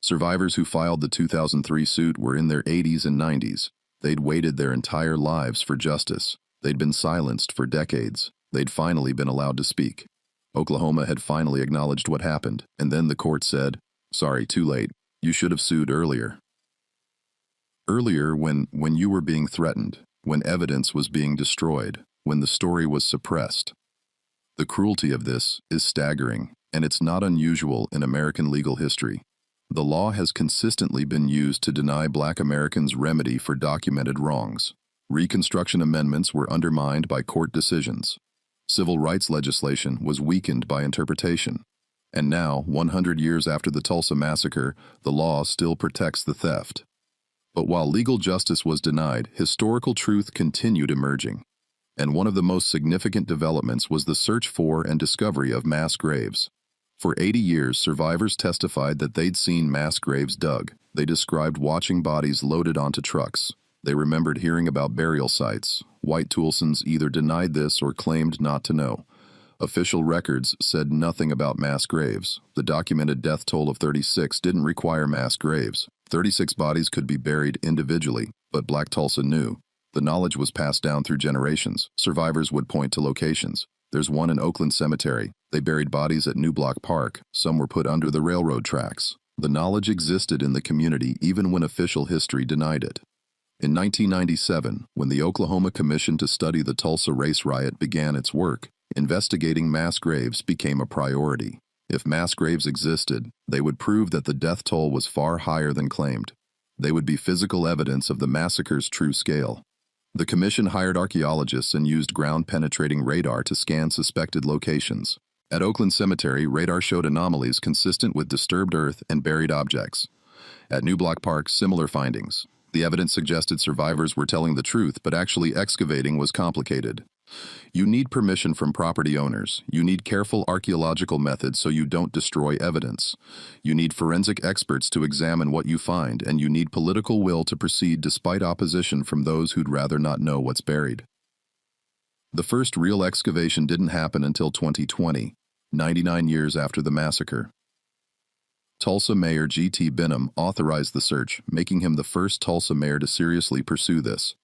Survivors who filed the 2003 suit were in their 80s and 90s. They'd waited their entire lives for justice. They'd been silenced for decades. They'd finally been allowed to speak. Oklahoma had finally acknowledged what happened, and then the court said, "Sorry, too late. You should have sued earlier." Earlier when you were being threatened, when evidence was being destroyed, when the story was suppressed. The cruelty of this is staggering, and it's not unusual in American legal history. The law has consistently been used to deny Black Americans remedy for documented wrongs. Reconstruction amendments were undermined by court decisions. Civil rights legislation was weakened by interpretation. And now, 100 years after the Tulsa Massacre, the law still protects the theft. But while legal justice was denied, historical truth continued emerging. And one of the most significant developments was the search for and discovery of mass graves. For 80 years, survivors testified that they'd seen mass graves dug. They described watching bodies loaded onto trucks. They remembered hearing about burial sites. White Tulsans either denied this or claimed not to know. Official records said nothing about mass graves. The documented death toll of 36 didn't require mass graves. 36 bodies could be buried individually, but Black Tulsa knew. The knowledge was passed down through generations. Survivors would point to locations. There's one in Oakland Cemetery. They buried bodies at New Block Park. Some were put under the railroad tracks. The knowledge existed in the community even when official history denied it. In 1997, when the Oklahoma Commission to Study the Tulsa Race Riot began its work, investigating mass graves became a priority. If mass graves existed, they would prove that the death toll was far higher than claimed. They would be physical evidence of the massacre's true scale. The commission hired archaeologists and used ground-penetrating radar to scan suspected locations. At Oakland Cemetery, radar showed anomalies consistent with disturbed earth and buried objects. At New Block Park, similar findings. The evidence suggested survivors were telling the truth, but actually excavating was complicated. You need permission from property owners. You need careful archaeological methods so you don't destroy evidence. You need forensic experts to examine what you find, and you need political will to proceed despite opposition from those who'd rather not know what's buried. The first real excavation didn't happen until 2020, 99 years after the massacre. Tulsa Mayor G.T. Benham authorized the search, making him the first Tulsa mayor to seriously pursue this.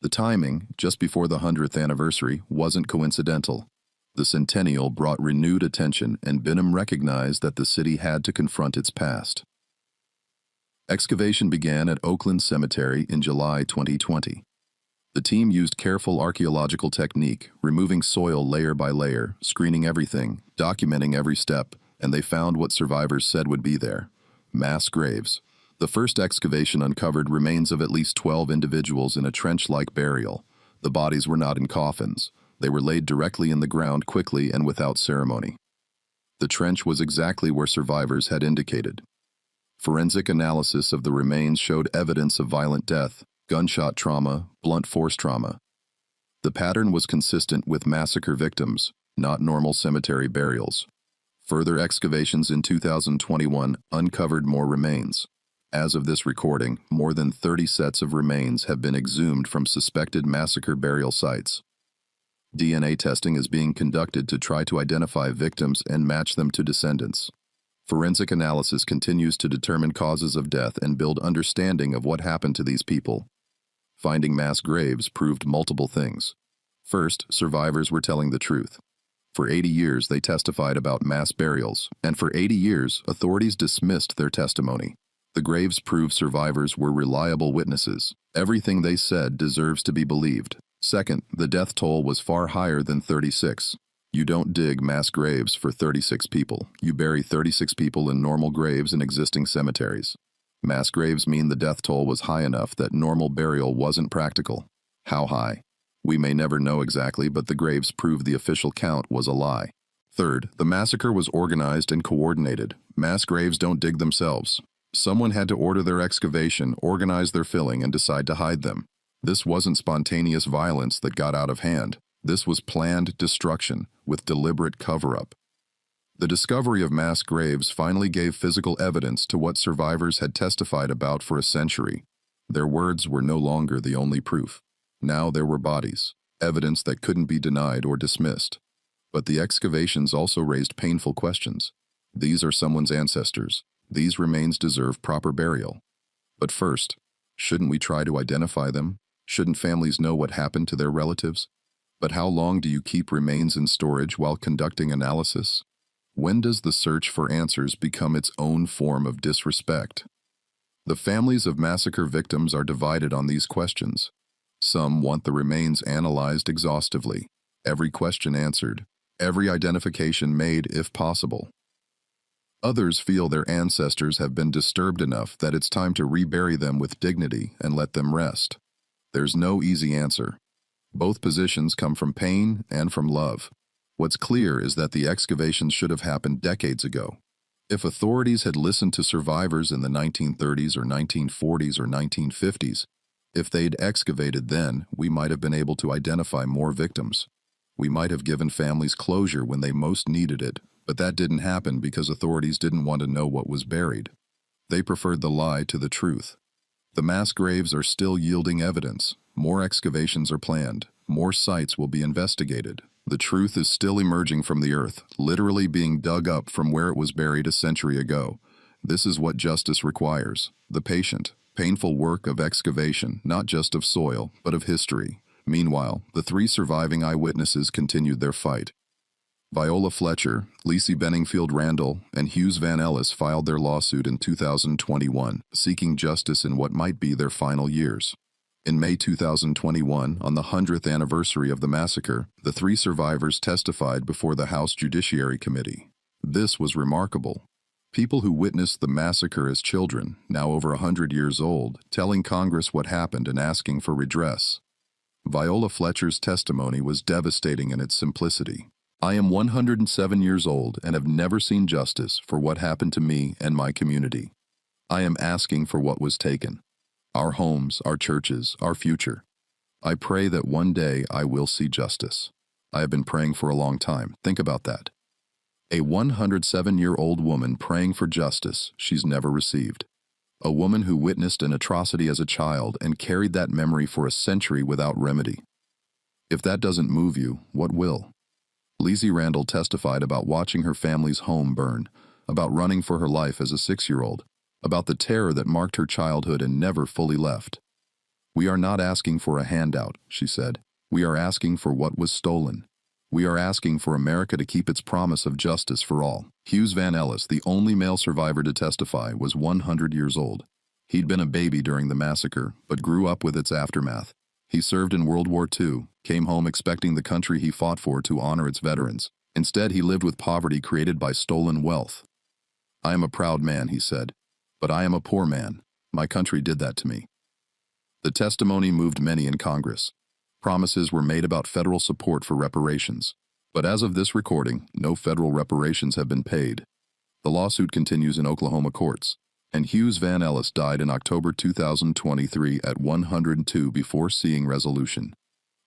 The timing, just before the 100th anniversary, wasn't coincidental. The centennial brought renewed attention, and Benham recognized that the city had to confront its past. Excavation began at Oakland Cemetery in July 2020. The team used careful archaeological technique, removing soil layer by layer, screening everything, documenting every step, and they found what survivors said would be there: mass graves. The first excavation uncovered remains of at least 12 individuals in a trench-like burial. The bodies were not in coffins. They were laid directly in the ground quickly and without ceremony. The trench was exactly where survivors had indicated. Forensic analysis of the remains showed evidence of violent death, gunshot trauma, blunt force trauma. The pattern was consistent with massacre victims, not normal cemetery burials. Further excavations in 2021 uncovered more remains. As of this recording, more than 30 sets of remains have been exhumed from suspected massacre burial sites. DNA testing is being conducted to try to identify victims and match them to descendants. Forensic analysis continues to determine causes of death and build understanding of what happened to these people. Finding mass graves proved multiple things. First, survivors were telling the truth. For 80 years, they testified about mass burials, and for 80 years, authorities dismissed their testimony. The graves prove survivors were reliable witnesses. Everything they said deserves to be believed. Second, the death toll was far higher than 36. You don't dig mass graves for 36 people. You bury 36 people in normal graves in existing cemeteries. Mass graves mean the death toll was high enough that normal burial wasn't practical. How high? We may never know exactly, but the graves prove the official count was a lie. Third, the massacre was organized and coordinated. Mass graves don't dig themselves. Someone had to order their excavation, organize their filling, and decide to hide them. This wasn't spontaneous violence that got out of hand. This was planned destruction with deliberate cover-up. The discovery of mass graves finally gave physical evidence to what survivors had testified about for a century. Their words were no longer the only proof. Now there were bodies, evidence that couldn't be denied or dismissed. But the excavations also raised painful questions. These are someone's ancestors. These remains deserve proper burial. But first, shouldn't we try to identify them? Shouldn't families know what happened to their relatives? But how long do you keep remains in storage while conducting analysis? When does the search for answers become its own form of disrespect? The families of massacre victims are divided on these questions. Some want the remains analyzed exhaustively, every question answered, every identification made if possible. Others feel their ancestors have been disturbed enough that it's time to rebury them with dignity and let them rest. There's no easy answer. Both positions come from pain and from love. What's clear is that the excavations should have happened decades ago. If authorities had listened to survivors in the 1930s or 1940s or 1950s, if they'd excavated then, we might have been able to identify more victims. We might have given families closure when they most needed it, but that didn't happen because authorities didn't want to know what was buried. They preferred the lie to the truth. The mass graves are still yielding evidence. More excavations are planned. More sites will be investigated. The truth is still emerging from the earth, literally being dug up from where it was buried a century ago. This is what justice requires: the patient, painful work of excavation, not just of soil, but of history. Meanwhile, the three surviving eyewitnesses continued their fight. Viola Fletcher, Lacey Benningfield Randall, and Hughes Van Ellis filed their lawsuit in 2021, seeking justice in what might be their final years. In May 2021, on the 100th anniversary of the massacre, the three survivors testified before the House Judiciary Committee. This was remarkable. People who witnessed the massacre as children, now over 100 years old, telling Congress what happened and asking for redress. Viola Fletcher's testimony was devastating in its simplicity. "I am 107 years old and have never seen justice for what happened to me and my community. I am asking for what was taken. Our homes, our churches, our future. I pray that one day I will see justice. I have been praying for a long time. Think about that. A 107-year-old woman praying for justice she's never received. A woman who witnessed an atrocity as a child and carried that memory for a century without remedy. If that doesn't move you, what will?" Lacey Randall testified about watching her family's home burn, about running for her life as a 6-year-old, about the terror that marked her childhood and never fully left. "We are not asking for a handout," she said. "We are asking for what was stolen. We are asking for America to keep its promise of justice for all." Hughes Van Ellis, the only male survivor to testify, was 100 years old. He'd been a baby during the massacre, but grew up with its aftermath. He served in World War II, came home expecting the country he fought for to honor its veterans. Instead, he lived with poverty created by stolen wealth. "I am a proud man," he said, "but I am a poor man. My country did that to me." The testimony moved many in Congress. Promises were made about federal support for reparations. But as of this recording, no federal reparations have been paid. The lawsuit continues in Oklahoma courts, and Hughes Van Ellis died in October 2023 at 102 before seeing resolution.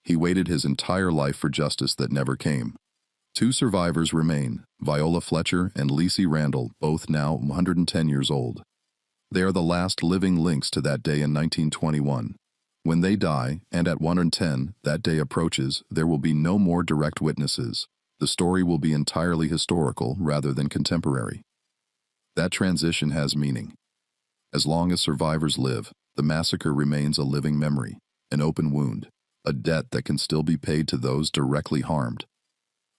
He waited his entire life for justice that never came. Two survivors remain, Viola Fletcher and Lacey Randall, both now 110 years old. They are the last living links to that day in 1921. When they die, and at 110, that day approaches, there will be no more direct witnesses. The story will be entirely historical rather than contemporary. That transition has meaning. As long as survivors live, the massacre remains a living memory, an open wound, a debt that can still be paid to those directly harmed.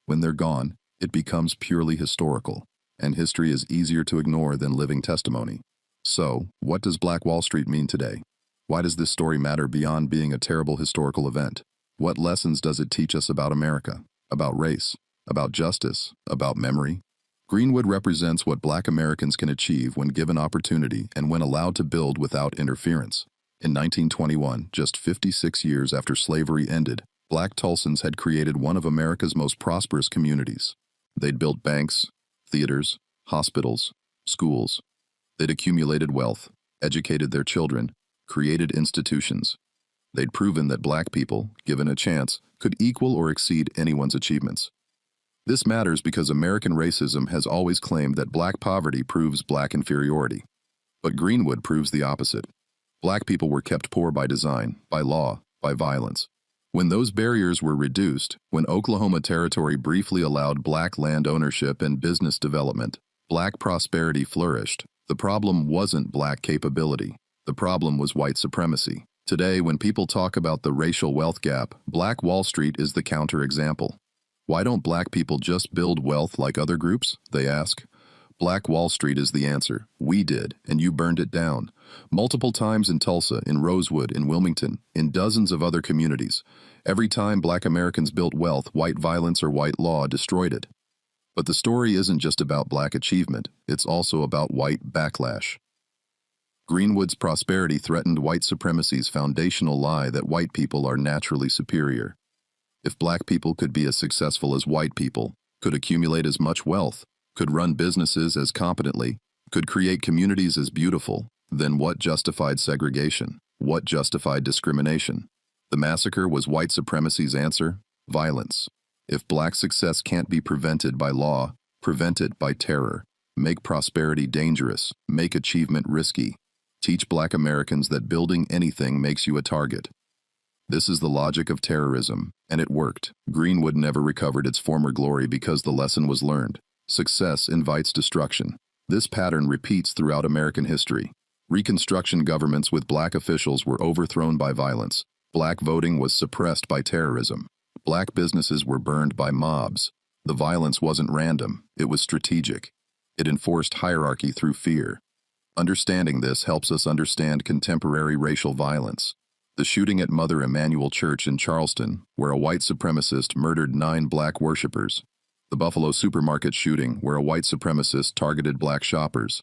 When they're gone, it becomes purely historical, and history is easier to ignore than living testimony. So, what does Black Wall Street mean today? Why does this story matter beyond being a terrible historical event? What lessons does it teach us about America, about race, about justice, about memory? Greenwood represents what Black Americans can achieve when given opportunity and when allowed to build without interference. In 1921, just 56 years after slavery ended, Black Tulsans had created one of America's most prosperous communities. They'd built banks, theaters, hospitals, schools. They'd accumulated wealth, educated their children, created institutions. They'd proven that Black people, given a chance, could equal or exceed anyone's achievements. This matters because American racism has always claimed that Black poverty proves Black inferiority. But Greenwood proves the opposite. Black people were kept poor by design, by law, by violence. When those barriers were reduced, when Oklahoma Territory briefly allowed Black land ownership and business development, Black prosperity flourished. The problem wasn't Black capability. The problem was white supremacy. Today, when people talk about the racial wealth gap, Black Wall Street is the counterexample. Why don't Black people just build wealth like other groups? They ask. Black Wall Street is the answer. We did, and you burned it down. Multiple times in Tulsa, in Rosewood, in Wilmington, in dozens of other communities. Every time Black Americans built wealth, white violence or white law destroyed it. But the story isn't just about Black achievement, it's also about white backlash. Greenwood's prosperity threatened white supremacy's foundational lie that white people are naturally superior. If Black people could be as successful as white people, could accumulate as much wealth, could run businesses as competently, could create communities as beautiful, then what justified segregation? What justified discrimination? The massacre was white supremacy's answer: violence. If Black success can't be prevented by law, prevent it by terror. Make prosperity dangerous, make achievement risky. Teach Black Americans that building anything makes you a target. This is the logic of terrorism, and it worked. Greenwood never recovered its former glory because the lesson was learned. Success invites destruction. This pattern repeats throughout American history. Reconstruction governments with black officials were overthrown by violence. Black voting was suppressed by terrorism. Black businesses were burned by mobs. The violence wasn't random, it was strategic. It enforced hierarchy through fear. Understanding this helps us understand contemporary racial violence. The shooting at Mother Emanuel Church in Charleston, where a white supremacist murdered 9 black worshippers. The Buffalo supermarket shooting, where a white supremacist targeted black shoppers.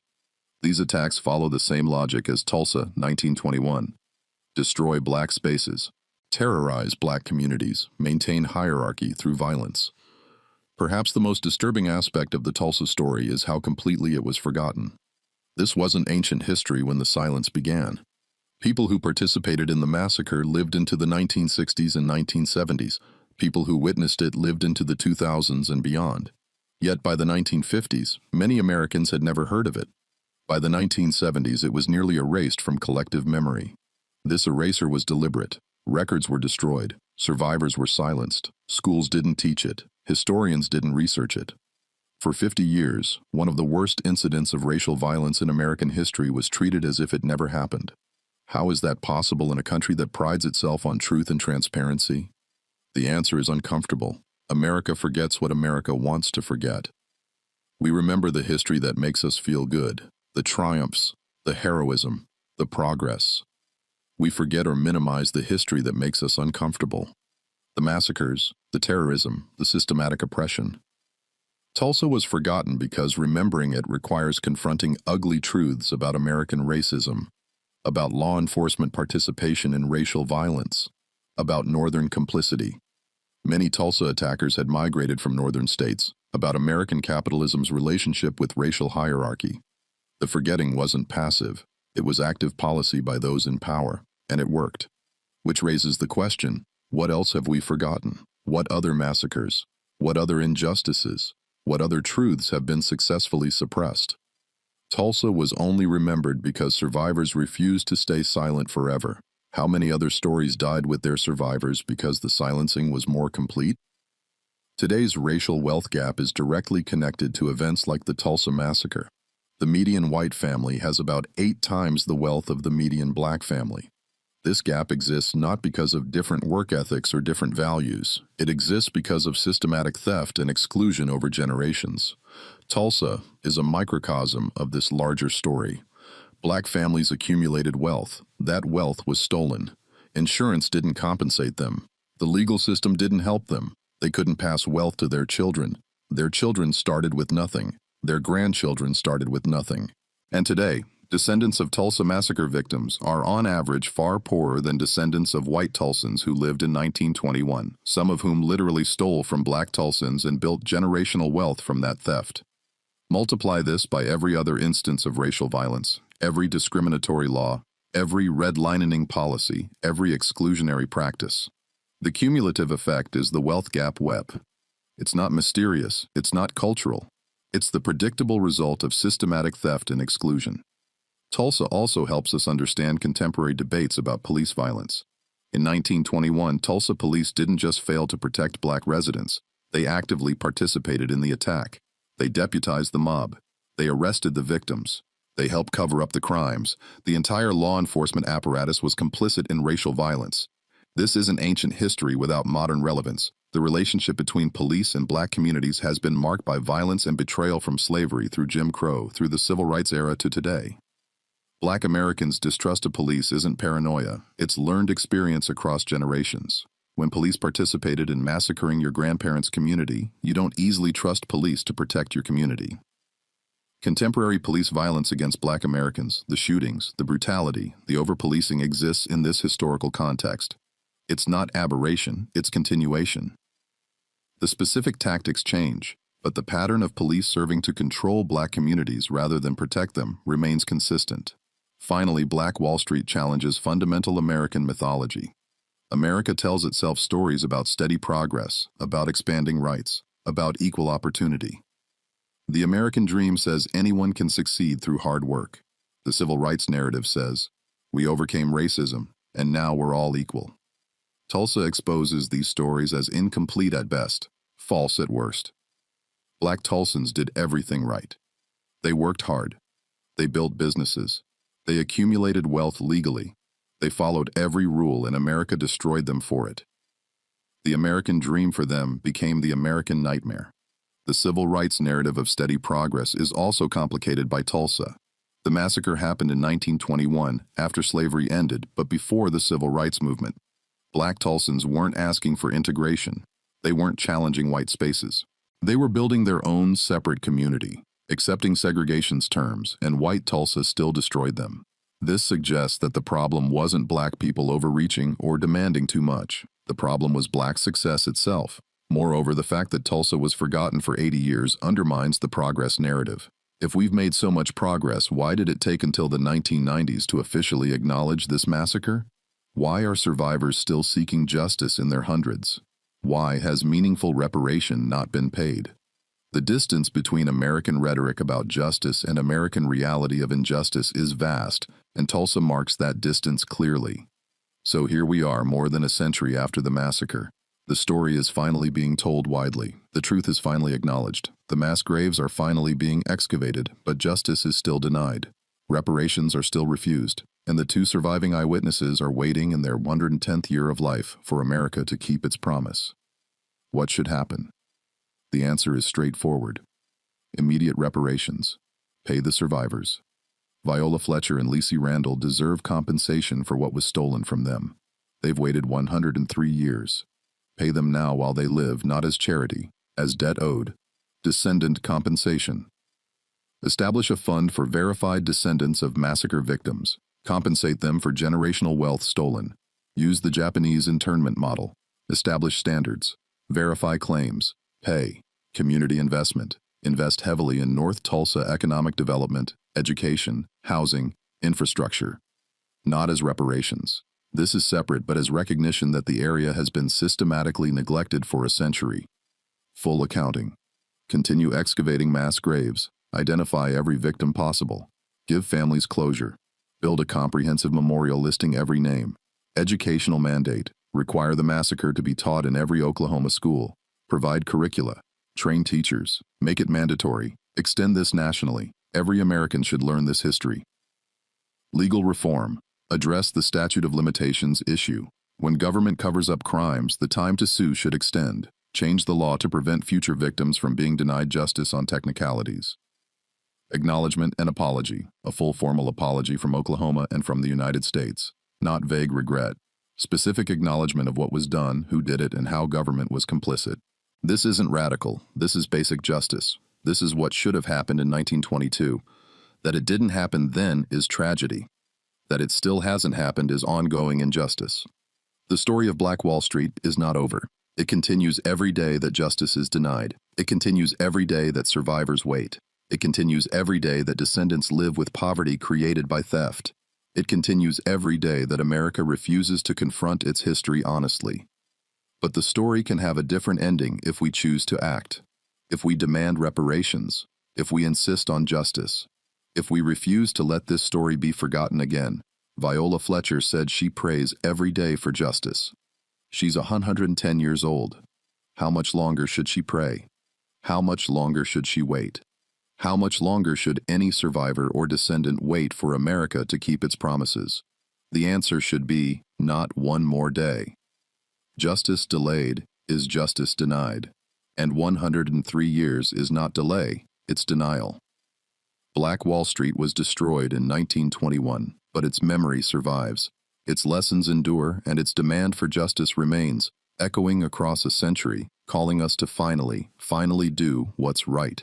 These attacks follow the same logic as Tulsa, 1921. Destroy black spaces. Terrorize black communities. Maintain hierarchy through violence. Perhaps the most disturbing aspect of the Tulsa story is how completely it was forgotten. This wasn't ancient history when the silence began. People who participated in the massacre lived into the 1960s and 1970s. People who witnessed it lived into the 2000s and beyond. Yet by the 1950s, many Americans had never heard of it. By the 1970s, it was nearly erased from collective memory. This erasure was deliberate. Records were destroyed. Survivors were silenced. Schools didn't teach it. Historians didn't research it. For 50 years, one of the worst incidents of racial violence in American history was treated as if it never happened. How is that possible in a country that prides itself on truth and transparency? The answer is uncomfortable. America forgets what America wants to forget. We remember the history that makes us feel good, the triumphs, the heroism, the progress. We forget or minimize the history that makes us uncomfortable. The massacres, the terrorism, the systematic oppression. Tulsa was forgotten because remembering it requires confronting ugly truths about American racism, about law enforcement participation in racial violence, about Northern complicity. Many Tulsa attackers had migrated from northern states, about American capitalism's relationship with racial hierarchy. The forgetting wasn't passive, it was active policy by those in power, and it worked. Which raises the question, what else have we forgotten? What other massacres? What other injustices? What other truths have been successfully suppressed? Tulsa was only remembered because survivors refused to stay silent forever. How many other stories died with their survivors because the silencing was more complete? Today's racial wealth gap is directly connected to events like the Tulsa Massacre. The median white family has about 8 times the wealth of the median black family. This gap exists not because of different work ethics or different values. It exists because of systematic theft and exclusion over generations. Tulsa is a microcosm of this larger story. Black families accumulated wealth. That wealth was stolen. Insurance didn't compensate them. The legal system didn't help them. They couldn't pass wealth to their children. Their children started with nothing. Their grandchildren started with nothing. And today, descendants of Tulsa Massacre victims are on average far poorer than descendants of white Tulsans who lived in 1921, some of whom literally stole from black Tulsans and built generational wealth from that theft. Multiply this by every other instance of racial violence, every discriminatory law, every redlining policy, every exclusionary practice. The cumulative effect is the wealth gap web. It's not mysterious, it's not cultural. It's the predictable result of systematic theft and exclusion. Tulsa also helps us understand contemporary debates about police violence. In 1921, Tulsa police didn't just fail to protect black residents, they actively participated in the attack. They deputized the mob. They arrested the victims. They helped cover up the crimes. The entire law enforcement apparatus was complicit in racial violence. This isn't ancient history without modern relevance. The relationship between police and black communities has been marked by violence and betrayal from slavery through Jim Crow, through the Civil Rights era to today. Black Americans' distrust of police isn't paranoia, it's learned experience across generations. When police participated in massacring your grandparents' community, you don't easily trust police to protect your community. Contemporary police violence against black Americans, the shootings, the brutality, the over-policing exists in this historical context. It's not aberration, it's continuation. The specific tactics change, but the pattern of police serving to control black communities rather than protect them remains consistent. Finally, Black Wall Street challenges fundamental American mythology. America tells itself stories about steady progress, about expanding rights, about equal opportunity. The American dream says anyone can succeed through hard work. The civil rights narrative says, we overcame racism, and now we're all equal. Tulsa exposes these stories as incomplete at best, false at worst. Black Tulsans did everything right. They worked hard. They built businesses. They accumulated wealth legally. They followed every rule, and America destroyed them for it. The American dream for them became the American nightmare. The civil rights narrative of steady progress is also complicated by Tulsa. The massacre happened in 1921, after slavery ended, but before the civil rights movement. Black Tulsans weren't asking for integration. They weren't challenging white spaces. They were building their own separate community, accepting segregation's terms, and white Tulsa still destroyed them. This suggests that the problem wasn't black people overreaching or demanding too much. The problem was black success itself. Moreover, the fact that Tulsa was forgotten for 80 years undermines the progress narrative. If we've made so much progress, why did it take until the 1990s to officially acknowledge this massacre? Why are survivors still seeking justice in their hundreds? Why has meaningful reparation not been paid? The distance between American rhetoric about justice and American reality of injustice is vast, and Tulsa marks that distance clearly. So here we are, more than a century after the massacre. The story is finally being told widely. The truth is finally acknowledged. The mass graves are finally being excavated, but justice is still denied. Reparations are still refused, and the two surviving eyewitnesses are waiting in their 110th year of life for America to keep its promise. What should happen? The answer is straightforward. Immediate reparations. Pay the survivors. Viola Fletcher and Lacey Randall deserve compensation for what was stolen from them. They've waited 103 years. Pay them now while they live, not as charity, as debt owed. Descendant compensation. Establish a fund for verified descendants of massacre victims. Compensate them for generational wealth stolen. Use the Japanese internment model. Establish standards. Verify claims. Pay. Community investment. Invest heavily in North Tulsa economic development, education, housing, infrastructure. Not as reparations. This is separate, but as recognition that the area has been systematically neglected for a century. Full accounting. Continue excavating mass graves. Identify every victim possible. Give families closure. Build a comprehensive memorial listing every name. Educational mandate. Require the massacre to be taught in every Oklahoma school. Provide curricula. Train teachers. Make it mandatory. Extend this nationally. Every American should learn this history. Legal reform. Address the statute of limitations issue. When government covers up crimes, the time to sue should extend. Change the law to prevent future victims from being denied justice on technicalities. Acknowledgement and apology. A full formal apology from Oklahoma and from the United States. Not vague regret. Specific acknowledgement of what was done, who did it, and how government was complicit. This isn't radical. This is basic justice. This is what should have happened in 1922. That it didn't happen then is tragedy. That it still hasn't happened is ongoing injustice. The story of Black Wall Street is not over. It continues every day that justice is denied. It continues every day that survivors wait. It continues every day that descendants live with poverty created by theft. It continues every day that America refuses to confront its history honestly. But the story can have a different ending if we choose to act. If we demand reparations. If we insist on justice. If we refuse to let this story be forgotten again. Viola Fletcher said she prays every day for justice. She's 110 years old. How much longer should she pray? How much longer should she wait? How much longer should any survivor or descendant wait for America to keep its promises? The answer should be, not one more day. Justice delayed is justice denied. And 103 years is not delay, it's denial. Black Wall Street was destroyed in 1921, but its memory survives. Its lessons endure, and its demand for justice remains, echoing across a century, calling us to finally do what's right.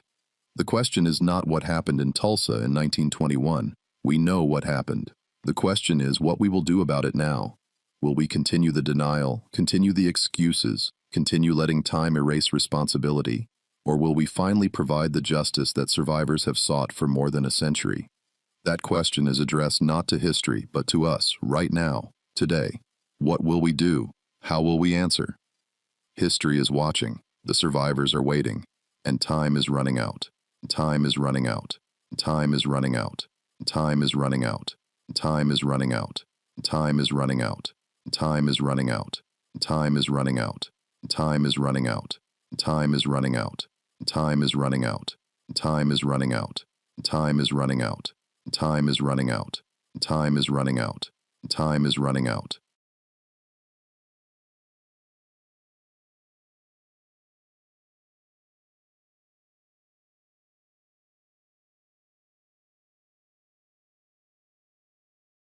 The question is not what happened in Tulsa in 1921. We know what happened. The question is what we will do about it now. Will we continue the denial, continue the excuses, continue letting time erase responsibility? Or will we finally provide the justice that survivors have sought for more than a century? That question is addressed not to history, but to us, right now, today. What will we do? How will we answer? History is watching, the survivors are waiting, and time is running out. Time is running out. Time is running out. Time is running out. Time is running out. Time is running out. Time is running out. Time is running out. Time is running out. Time is running out. Time is running out. Time is running out. Time is running out. Time is running out. Time is running out. Time is running out.